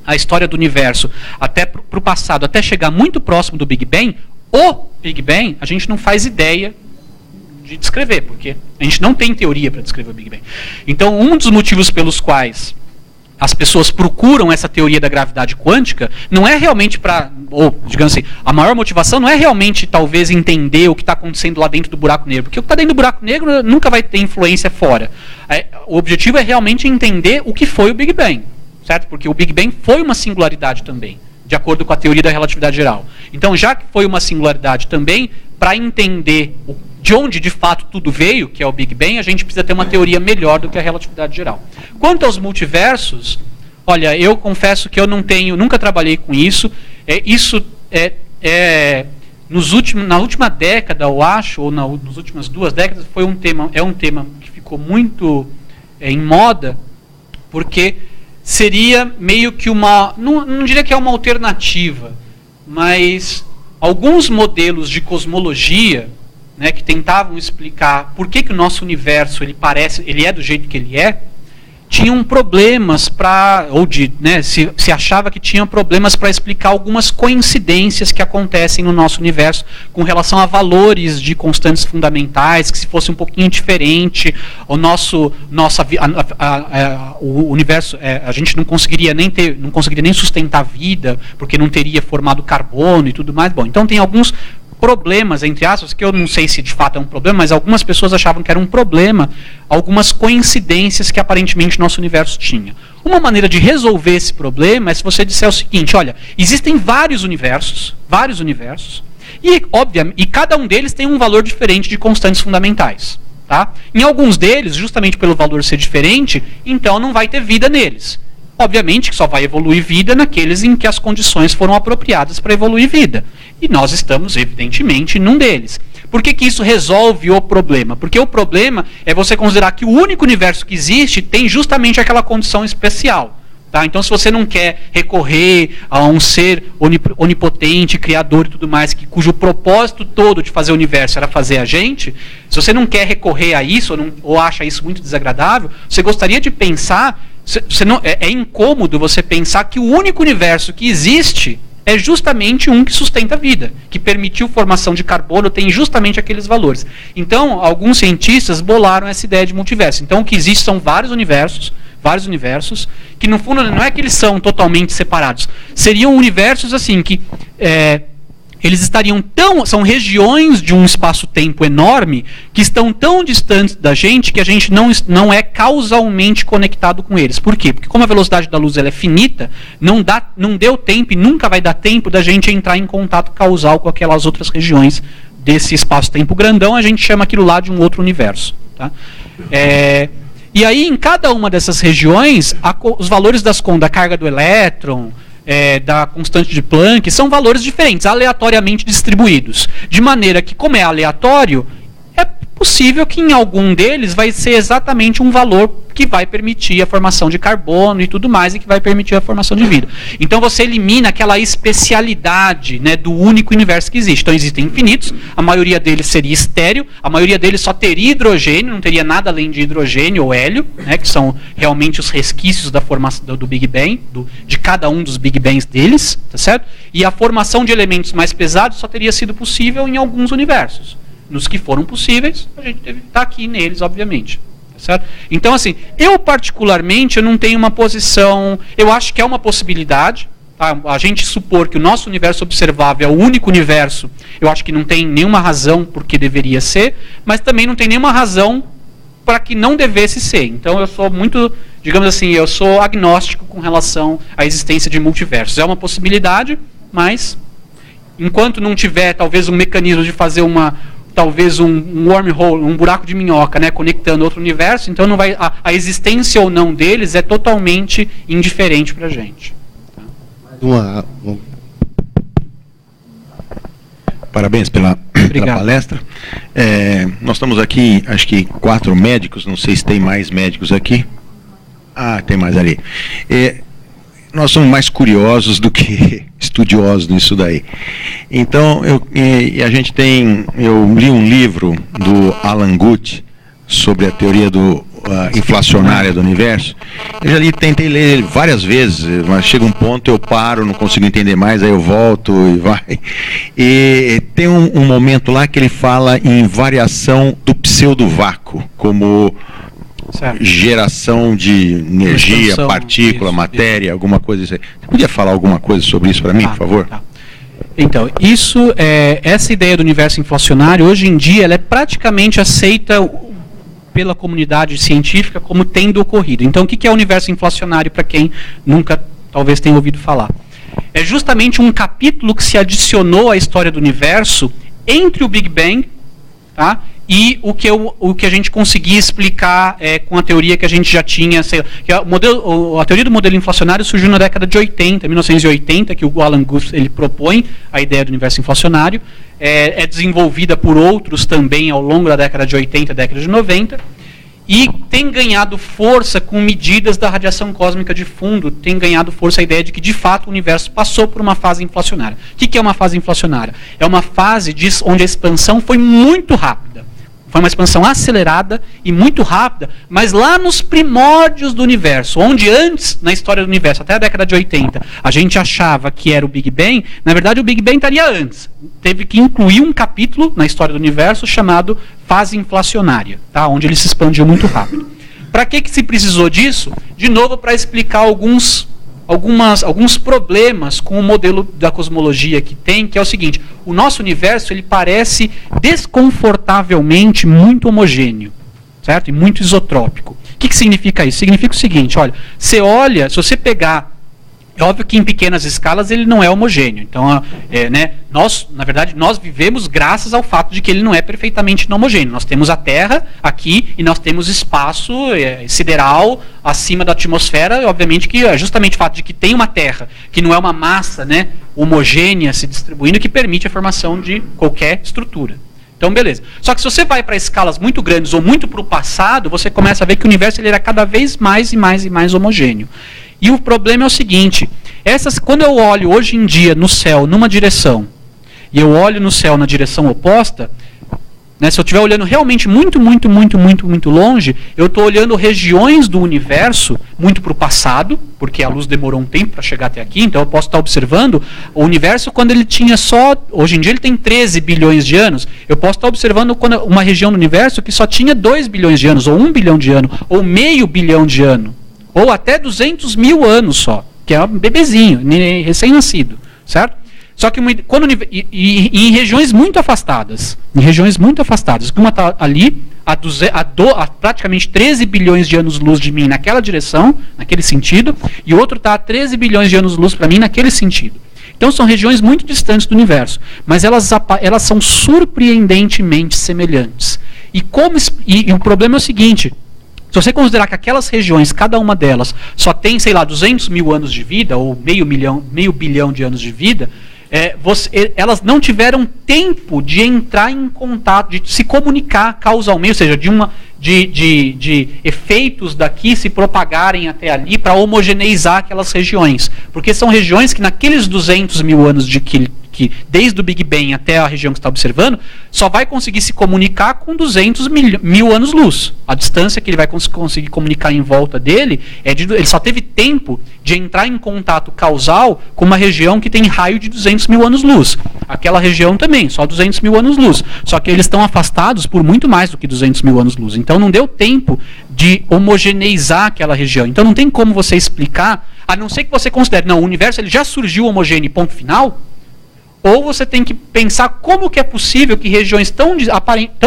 a história do universo até para o passado, até chegar muito próximo do Big Bang, o Big Bang a gente não faz ideia de descrever, porque a gente não tem teoria para descrever o Big Bang. Então, um dos motivos pelos quais as pessoas procuram essa teoria da gravidade quântica não é realmente para, ou digamos assim, a maior motivação não é realmente talvez entender o que está acontecendo lá dentro do buraco negro, porque o que está dentro do buraco negro nunca vai ter influência fora. O objetivo é realmente entender o que foi o Big Bang, certo? Porque o Big Bang foi uma singularidade também, de acordo com a teoria da relatividade geral. Então, já que foi uma singularidade também, para entender de onde de fato tudo veio, que é o Big Bang, a gente precisa ter uma teoria melhor do que a relatividade geral. Quanto aos multiversos, olha, eu confesso que eu nunca trabalhei com isso. Na última década, eu acho, ou nas últimas 2 décadas, é um tema que ficou muito em moda, porque seria meio que não diria que é uma alternativa, mas alguns modelos de cosmologia, né, que tentavam explicar por que o nosso universo ele é do jeito que ele é, tinham problemas se achava que tinham problemas para explicar algumas coincidências que acontecem no nosso universo com relação a valores de constantes fundamentais, que se fosse um pouquinho diferente, o universo, a gente não conseguiria nem sustentar vida, porque não teria formado carbono e tudo mais. Bom, então tem alguns problemas, entre aspas, que eu não sei se de fato é um problema, mas algumas pessoas achavam que era um problema, algumas coincidências que aparentemente nosso universo tinha. Uma maneira de resolver esse problema é se você disser o seguinte: olha, existem vários universos, e cada um deles tem um valor diferente de constantes fundamentais. Tá? Em alguns deles, justamente pelo valor ser diferente, então não vai ter vida neles. Obviamente que só vai evoluir vida naqueles em que as condições foram apropriadas para evoluir vida. E nós estamos, evidentemente, num deles. Por que isso resolve o problema? Porque o problema é você considerar que o único universo que existe tem justamente aquela condição especial. Tá? Então, se você não quer recorrer a um ser onipotente, criador e tudo mais, cujo propósito todo de fazer o universo era fazer a gente, se você não quer recorrer a isso, ou acha isso muito desagradável, você gostaria de pensar... é incômodo você pensar que o único universo que existe é justamente um que sustenta a vida, que permitiu formação de carbono, tem justamente aqueles valores. Então, alguns cientistas bolaram essa ideia de multiverso. Então, o que existe são vários universos, que no fundo não é que eles são totalmente separados. Seriam universos assim que... eles estariam são regiões de um espaço-tempo enorme que estão tão distantes da gente que a gente não é causalmente conectado com eles. Por quê? Porque como a velocidade da luz ela é finita, não deu tempo e nunca vai dar tempo da gente entrar em contato causal com aquelas outras regiões desse espaço-tempo grandão. A gente chama aquilo lá de um outro universo. Tá? E aí, em cada uma dessas regiões, os valores da carga do elétron, da constante de Planck, são valores diferentes, aleatoriamente distribuídos. De maneira que, como é aleatório, é possível que em algum deles vai ser exatamente um valor que vai permitir a formação de carbono e tudo mais, e que vai permitir a formação de vida. Então você elimina aquela especialidade, né, do único universo que existe. Então existem infinitos, a maioria deles seria estéreo, a maioria deles só teria hidrogênio, não teria nada além de hidrogênio ou hélio, né, que são realmente os resquícios da formação do Big Bang, de cada um dos Big Bangs deles, tá certo? E a formação de elementos mais pesados só teria sido possível em alguns universos. Nos que foram possíveis, a gente deve estar aqui neles, obviamente. Certo? Então, assim, eu particularmente eu não tenho uma posição, eu acho que é uma possibilidade, tá? A gente supor que o nosso universo observável é o único universo, eu acho que não tem nenhuma razão por que deveria ser, mas também não tem nenhuma razão para que não devesse ser. Então eu sou muito, digamos assim, eu sou agnóstico com relação à existência de multiversos. É uma possibilidade, mas enquanto não tiver talvez um mecanismo de fazer talvez um wormhole, um buraco de minhoca, né, conectando outro universo, então não vai, a existência ou não deles é totalmente indiferente para a gente. Parabéns pela palestra. Nós estamos aqui, acho que 4 médicos, não sei se tem mais médicos aqui. Ah, tem mais ali. Nós somos mais curiosos do que estudiosos nisso daí. Então, eu li um livro do Alan Guth sobre a teoria inflacionária do universo. Eu já tentei ler ele várias vezes, mas chega um ponto, eu paro, não consigo entender mais, aí eu volto e vai. E tem um momento lá que ele fala em variação do pseudo-vácuo, como geração de energia, partícula, matéria, alguma coisa assim. Você podia falar alguma coisa sobre isso para mim, por favor? Tá. Então, essa ideia do universo inflacionário, hoje em dia, ela é praticamente aceita pela comunidade científica como tendo ocorrido. Então, o que é o universo inflacionário, para quem nunca, talvez, tenha ouvido falar? É justamente um capítulo que se adicionou à história do universo entre o Big Bang, tá, e o que a gente conseguia explicar com a teoria que a gente já tinha. A teoria do modelo inflacionário surgiu na década de 1980, que o Alan Guth ele propõe a ideia do universo inflacionário. É desenvolvida por outros também ao longo da década de 80 e década de 90, e tem ganhado força com medidas da radiação cósmica de fundo, tem ganhado força a ideia de que, de fato, o universo passou por uma fase inflacionária. O que é uma fase inflacionária? É uma fase onde a expansão foi muito rápida. Foi uma expansão acelerada e muito rápida, mas lá nos primórdios do universo, onde antes, na história do universo, até a década de 80, a gente achava que era o Big Bang, na verdade o Big Bang estaria antes. Teve que incluir um capítulo na história do universo chamado fase inflacionária, tá? Onde ele se expandiu muito rápido. Para que se precisou disso? De novo, para explicar alguns problemas com o modelo da cosmologia que tem, que é o seguinte: o nosso universo ele parece desconfortavelmente muito homogêneo, certo? E muito isotrópico. O que significa isso? Significa o seguinte: olha, se você pegar, é óbvio que em pequenas escalas ele não é homogêneo. Então, na verdade, nós vivemos graças ao fato de que ele não é perfeitamente não homogêneo. Nós temos a Terra aqui e nós temos espaço sideral acima da atmosfera. E, obviamente, que é justamente o fato de que tem uma Terra que não é uma massa, né, homogênea se distribuindo, que permite a formação de qualquer estrutura. Então, beleza. Só que se você vai para escalas muito grandes ou muito para o passado, você começa a ver que o universo ele era cada vez mais e mais e mais homogêneo. E o problema é o seguinte: quando eu olho hoje em dia no céu numa direção e eu olho no céu na direção oposta, né, se eu estiver olhando realmente muito longe, eu estou olhando regiões do universo muito para o passado, porque a luz demorou um tempo para chegar até aqui, então eu posso estar observando o universo quando ele tinha hoje em dia ele tem 13 bilhões de anos, eu posso estar observando uma região do universo que só tinha 2 bilhões de anos, ou 1 bilhão de anos, ou meio bilhão de anos, ou até 200 mil anos só, que é um bebezinho, recém-nascido, certo? Só que em regiões muito afastadas, uma está ali a praticamente 13 bilhões de anos-luz de mim naquela direção, naquele sentido, e outro está a 13 bilhões de anos-luz para mim naquele sentido. Então são regiões muito distantes do universo, mas elas são surpreendentemente semelhantes. E o problema é o seguinte: se você considerar que aquelas regiões, cada uma delas, só tem, 200 mil anos de vida, ou meio bilhão de anos de vida, elas não tiveram tempo de entrar em contato, de se comunicar causalmente, ou seja, de efeitos daqui se propagarem até ali para homogeneizar aquelas regiões. Porque são regiões que naqueles 200 mil anos que desde o Big Bang até a região que está observando, só vai conseguir se comunicar com 200 mil anos-luz. A distância que ele vai conseguir comunicar em volta dele, ele só teve tempo de entrar em contato causal com uma região que tem raio de 200 mil anos-luz. Aquela região também, só 200 mil anos-luz. Só que eles estão afastados por muito mais do que 200 mil anos-luz. Então não deu tempo de homogeneizar aquela região. Então não tem como você explicar, a não ser que você considere, não, o universo ele já surgiu homogêneo, ponto final. ou você tem que pensar como que é possível que regiões tão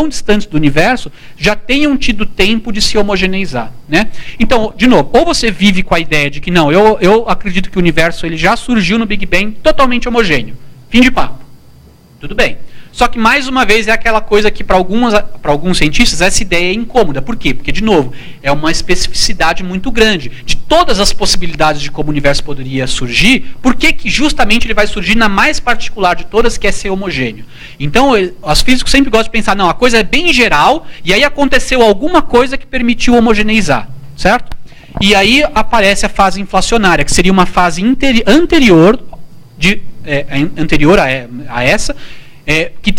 distantes do universo já tenham tido tempo de se homogeneizar, né? Então, de novo, ou você vive com a ideia de que não, eu acredito que o universo ele já surgiu no Big Bang totalmente homogêneo. Fim de papo. Tudo bem. Só que, mais uma vez, é aquela coisa que, para alguns cientistas, essa ideia é incômoda. Por quê? Porque, de novo, é uma especificidade muito grande. De todas as possibilidades de como o universo poderia surgir, por que justamente ele vai surgir na mais particular de todas, que é ser homogêneo? Então, os físicos sempre gostam de pensar, não, a coisa é bem geral, e aí aconteceu alguma coisa que permitiu homogeneizar, certo? E aí aparece a fase inflacionária, que seria uma fase anterior a essa, que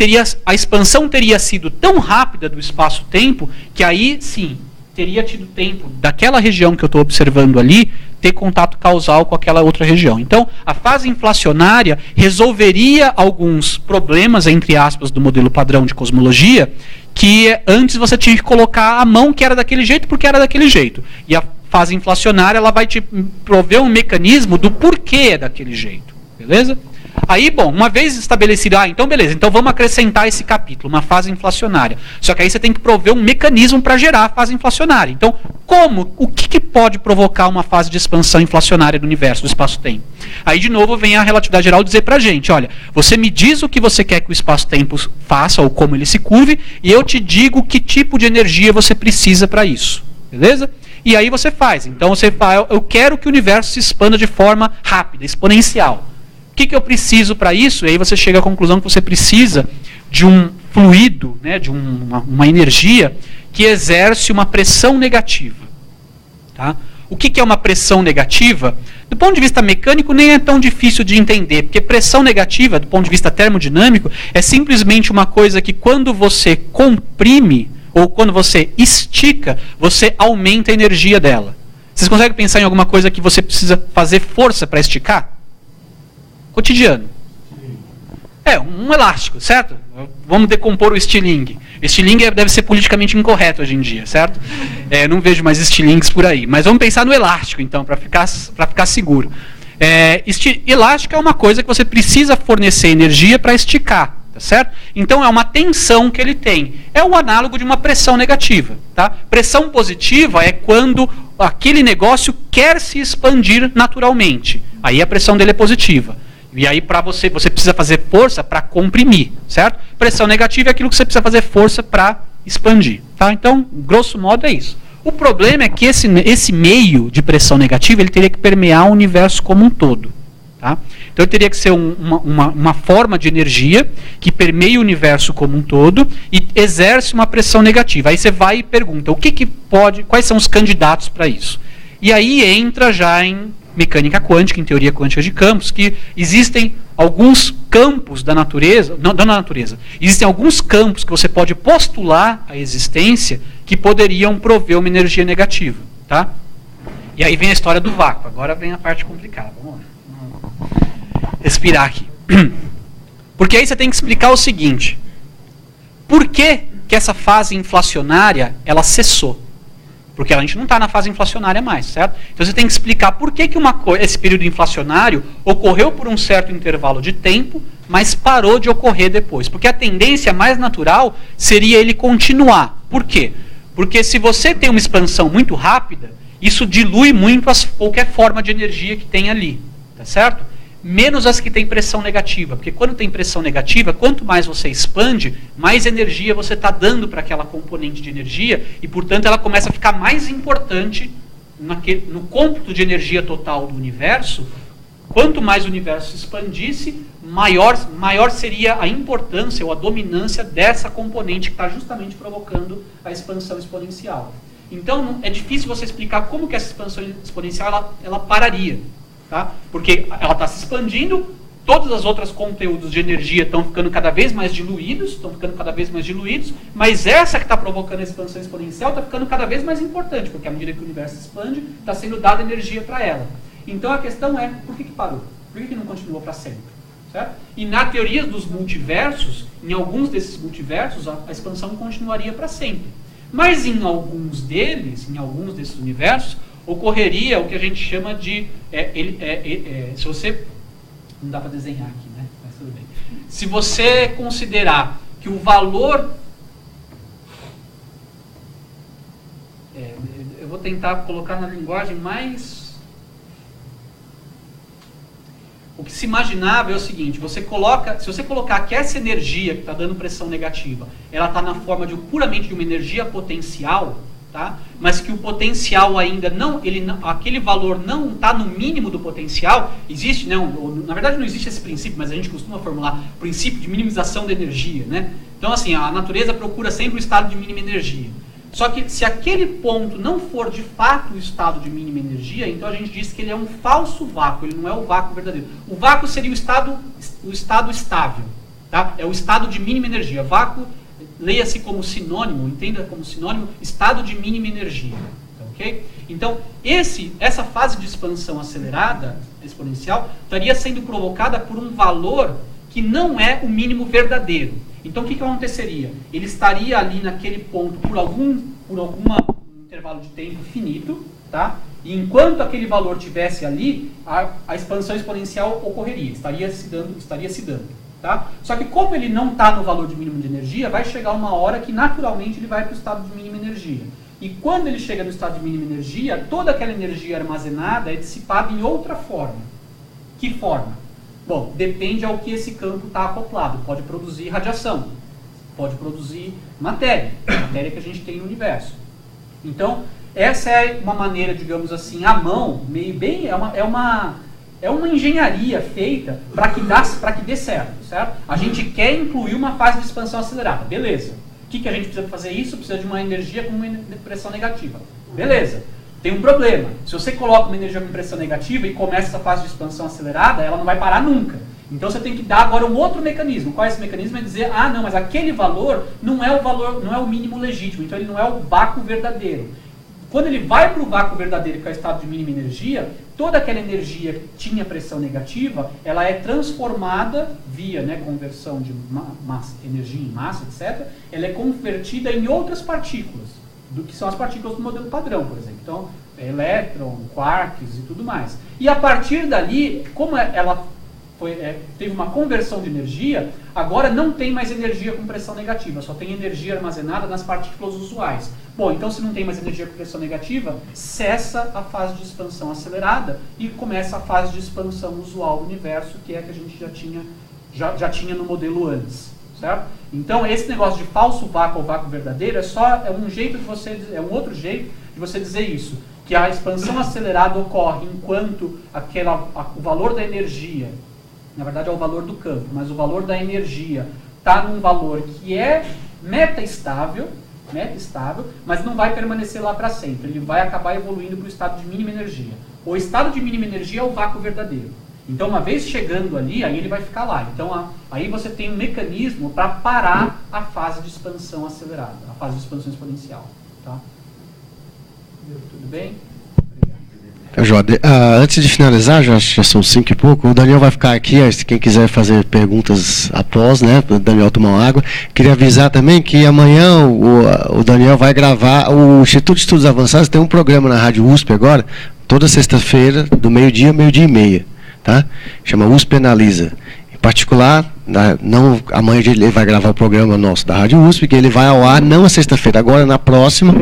a expansão teria sido tão rápida do espaço-tempo que aí sim teria tido tempo daquela região que eu estou observando ali ter contato causal com aquela outra região. Então, a fase inflacionária resolveria alguns problemas, entre aspas, do modelo padrão de cosmologia, que antes você tinha que colocar a mão que era daquele jeito porque era daquele jeito. E a fase inflacionária ela vai te prover um mecanismo do porquê é daquele jeito. Beleza? Aí, bom, uma vez estabelecido, então beleza, então vamos acrescentar esse capítulo, uma fase inflacionária. Só que aí você tem que prover um mecanismo para gerar a fase inflacionária. Então, o que pode provocar uma fase de expansão inflacionária do universo, do espaço-tempo? Aí, de novo, vem a relatividade geral dizer para a gente, olha, você me diz o que você quer que o espaço-tempo faça, ou como ele se curve, e eu te digo que tipo de energia você precisa para isso. Beleza? E aí você faz. Então, você fala, eu quero que o universo se expanda de forma rápida, exponencial. O que eu preciso para isso? E aí você chega à conclusão que você precisa de um fluido, né, de uma energia que exerce uma pressão negativa. Tá? O que é uma pressão negativa? Do ponto de vista mecânico, nem é tão difícil de entender, porque pressão negativa, do ponto de vista termodinâmico, é simplesmente uma coisa que quando você comprime, ou quando você estica, você aumenta a energia dela. Vocês conseguem pensar em alguma coisa que você precisa fazer força para esticar? Cotidiano. Um elástico, certo? Vamos decompor o estilingue. Estilingue deve ser politicamente incorreto hoje em dia, certo? Não vejo mais estilingues por aí. Mas vamos pensar no elástico, então, para ficar seguro. Elástico é uma coisa que você precisa fornecer energia para esticar, tá certo? Então é uma tensão que ele tem. É o análogo de uma pressão negativa. Tá? Pressão positiva é quando aquele negócio quer se expandir naturalmente. Aí a pressão dele é positiva. E aí você precisa fazer força para comprimir, certo? Pressão negativa é aquilo que você precisa fazer força para expandir. Tá? Então, grosso modo é isso. O problema é que esse meio de pressão negativa ele teria que permear o universo como um todo. Tá? Então ele teria que ser uma forma de energia que permeia o universo como um todo e exerce uma pressão negativa. Aí você vai e pergunta, quais são os candidatos para isso? E aí entra já em mecânica quântica, em teoria quântica de campos, que existem alguns campos da natureza, não da natureza, existem alguns campos que você pode postular a existência que poderiam prover uma energia negativa. Tá? E aí vem a história do vácuo, agora vem a parte complicada. Vamos lá. Respirar aqui. Porque aí você tem que explicar o seguinte, por que essa fase inflacionária ela cessou? Porque a gente não está na fase inflacionária mais, certo? Então você tem que explicar por que esse período inflacionário ocorreu por um certo intervalo de tempo, mas parou de ocorrer depois. Porque a tendência mais natural seria ele continuar. Por quê? Porque se você tem uma expansão muito rápida, isso dilui muito qualquer forma de energia que tem ali, tá certo? Menos as que têm pressão negativa, porque quando tem pressão negativa, quanto mais você expande, mais energia você está dando para aquela componente de energia e, portanto, ela começa a ficar mais importante no cômputo de energia total do universo. Quanto mais o universo se expandisse, maior seria a importância ou a dominância dessa componente que está justamente provocando a expansão exponencial. Então, é difícil você explicar como que essa expansão exponencial ela pararia. Tá? Porque ela está se expandindo, todos os outros conteúdos de energia estão ficando cada vez mais diluídos, mas essa que está provocando a expansão exponencial está ficando cada vez mais importante, porque à medida que o universo se expande, está sendo dada energia para ela. Então a questão é, por que parou? Por que não continuou para sempre? Certo? E na teoria dos multiversos, em alguns desses multiversos, a expansão continuaria para sempre. Mas em alguns desses universos, ocorreria o que a gente chama de... se você... Não dá para desenhar aqui, né? Mas tudo bem. se você considerar que o valor... eu vou tentar colocar na linguagem mais... O que se imaginava é o seguinte, se você colocar que essa energia que está dando pressão negativa, ela está na forma puramente de uma energia potencial, tá? Mas que o potencial ainda aquele valor não está no mínimo do potencial, existe, na verdade não existe esse princípio, mas a gente costuma formular o princípio de minimização da energia, né? Então assim, a natureza procura sempre o estado de mínima energia. Só que se aquele ponto não for de fato o estado de mínima energia, então a gente diz que ele é um falso vácuo, ele não é o vácuo verdadeiro. O vácuo seria o estado estável, tá? É o estado de mínima energia. Vácuo, leia-se como sinônimo, entenda como sinônimo, estado de mínima energia. Okay? Então, essa fase de expansão acelerada, exponencial, estaria sendo provocada por um valor que não é o mínimo verdadeiro. Então, o que aconteceria? Ele estaria ali naquele ponto por algum intervalo de tempo finito, tá? E enquanto aquele valor estivesse ali, a expansão exponencial ocorreria, estaria se dando. Tá? Só que como ele não está no valor de mínimo de energia, vai chegar uma hora que naturalmente ele vai para o estado de mínima energia. E quando ele chega no estado de mínima energia, toda aquela energia armazenada é dissipada em outra forma. Que forma? Bom, depende ao que esse campo está acoplado. Pode produzir radiação, pode produzir matéria que a gente tem no universo. Então, essa é uma maneira, digamos assim, à mão, é uma engenharia feita para que dê certo. A gente quer incluir uma fase de expansão acelerada, beleza. O que a gente precisa fazer isso? Precisa de uma energia com uma pressão negativa. Beleza. Tem um problema. Se você coloca uma energia com pressão negativa e começa essa fase de expansão acelerada, ela não vai parar nunca. Então você tem que dar agora um outro mecanismo. Qual é esse mecanismo? É dizer, não, mas aquele valor não é o mínimo legítimo, então ele não é o vácuo verdadeiro. Quando ele vai para o vácuo verdadeiro, que é o estado de mínima energia, toda aquela energia que tinha pressão negativa, ela é transformada via conversão de energia em massa, etc. Ela é convertida em outras partículas, do que são as partículas do modelo padrão, por exemplo. Então, elétron, quarks e tudo mais. E a partir dali, como ela teve uma conversão de energia, agora não tem mais energia com pressão negativa, só tem energia armazenada nas partículas usuais. Bom, então se não tem mais energia com pressão negativa, cessa a fase de expansão acelerada e começa a fase de expansão usual do universo, que é a que a gente já tinha no modelo antes. Certo? Então esse negócio de falso vácuo ou vácuo verdadeiro é um outro jeito de você dizer isso, que a expansão acelerada ocorre enquanto o valor da energia, na verdade é o valor do campo, mas o valor da energia está num valor que é meta-estável, mas não vai permanecer lá para sempre, ele vai acabar evoluindo para o estado de mínima energia. O estado de mínima energia é o vácuo verdadeiro. Então, uma vez chegando ali, aí ele vai ficar lá. Então, aí você tem um mecanismo para parar a fase de expansão acelerada, a fase de expansão exponencial. Tá? Tudo bem? Obrigado. Antes de finalizar, já são 5 e pouco, o Daniel vai ficar aqui, quem quiser fazer perguntas após, o Daniel tomar uma água. Queria avisar também que amanhã o Daniel vai gravar, o Instituto de Estudos Avançados tem um programa na Rádio USP agora, toda sexta-feira, do meio-dia e meia. Tá? Chama USP Analisa. Em particular, amanhã ele vai gravar o programa nosso da Rádio USP, que ele vai ao ar não na sexta-feira, agora na próxima.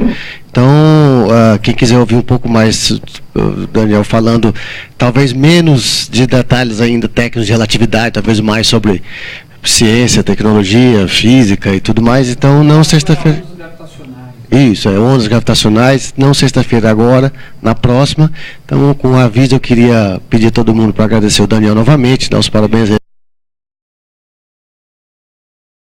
Então, quem quiser ouvir um pouco mais o Daniel falando, talvez menos de detalhes ainda técnicos de relatividade, talvez mais sobre ciência, tecnologia, física e tudo mais, então não sexta-feira. Isso, ondas gravitacionais, não sexta-feira agora, na próxima. Então, com o aviso, eu queria pedir a todo mundo para agradecer o Daniel novamente, dar os parabéns a ele.